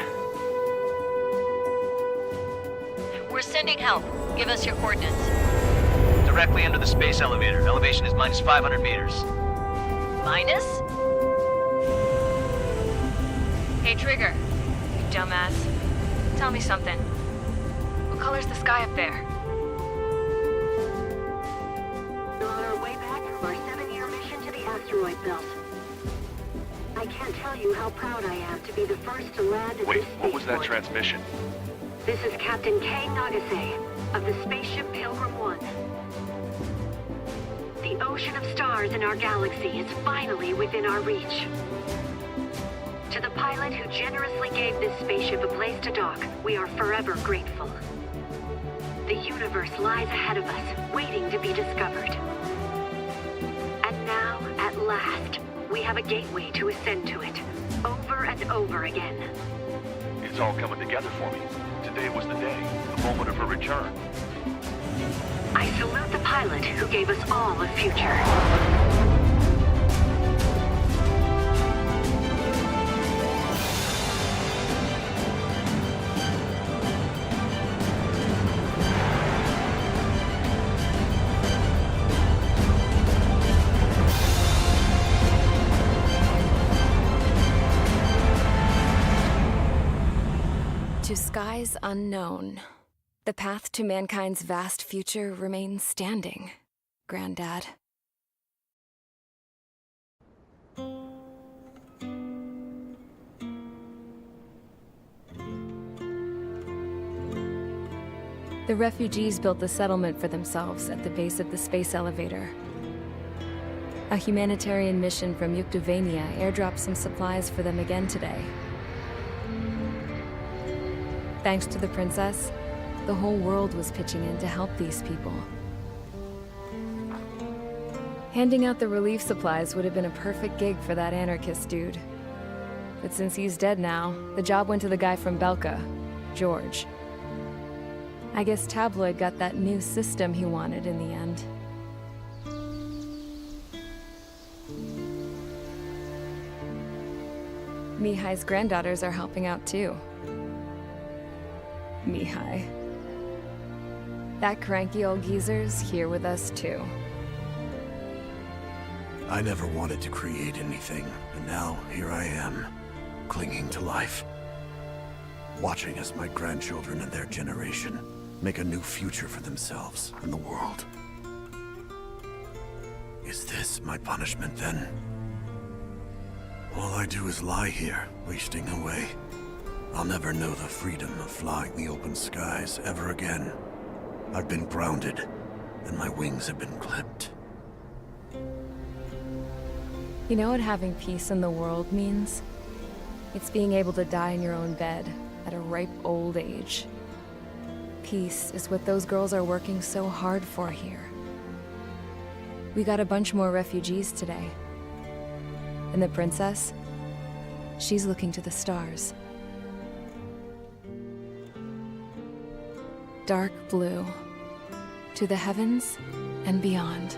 We're sending help. Give us your coordinates. Directly under the space elevator. Elevation is minus 500 meters. Minus? Hey, Trigger. dumbass. Tell me something. What color's the sky up there? We're on our way back from our 7-year mission to the asteroid belt. I can't tell you how proud I am to be the first to land at Wait, this what was that spaceport. transmission? This is Captain Kay Nagase of the spaceship Pilgrim 1. The ocean of stars in our galaxy is finally within our reach. To the pilot who generously gave this spaceship a place to dock, we are forever grateful. The universe lies ahead of us, waiting to be discovered. And now, at last, we have a gateway to ascend to it, over and over again. It's all coming together for me. Today was the day, the moment of her return. I salute the pilot who gave us all a future. To skies unknown, the path to mankind's vast future remains standing, Granddad. The refugees built the settlement for themselves at the base of the space elevator. A humanitarian mission from Yukdovania airdropped some supplies for them again today. Thanks to the princess, the whole world was pitching in to help these people. Handing out the relief supplies would have been a perfect gig for that anarchist dude. But since he's dead now, the job went to the guy from Belka, George. I guess Tabloid got that new system he wanted in the end. Mihai's granddaughters are helping out too. Mihai. That cranky old geezer's here with us too. I never wanted to create anything, and now here I am, clinging to life. Watching as my grandchildren and their generation make a new future for themselves and the world. Is this my punishment then? All I do is lie here, wasting away. I'll never know the freedom of flying the open skies ever again. I've been grounded, and my wings have been clipped. You know what having peace in the world means? It's being able to die in your own bed at a ripe old age. Peace is what those girls are working so hard for here. We got a bunch more refugees today. And the princess? She's looking to the stars. Dark blue. To the heavens and beyond.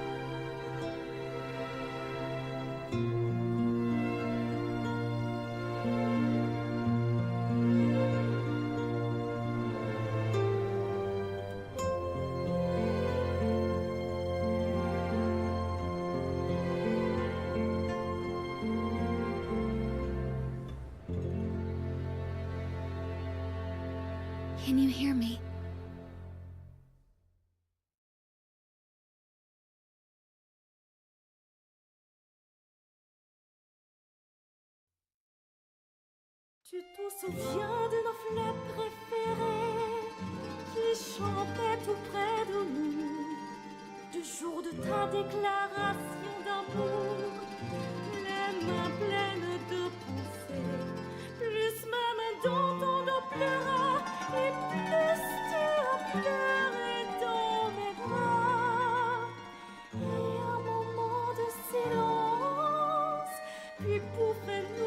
Can you hear me? Tu te souviens de nos fleurs préférées qui chantaient tout près de nous, du jour de ta déclaration d'amour, les mains pleines de pensées, plus même dans ton dos pleura, et plus tu as pleuré dans mes bras. Et un moment de silence, puis pour faire nous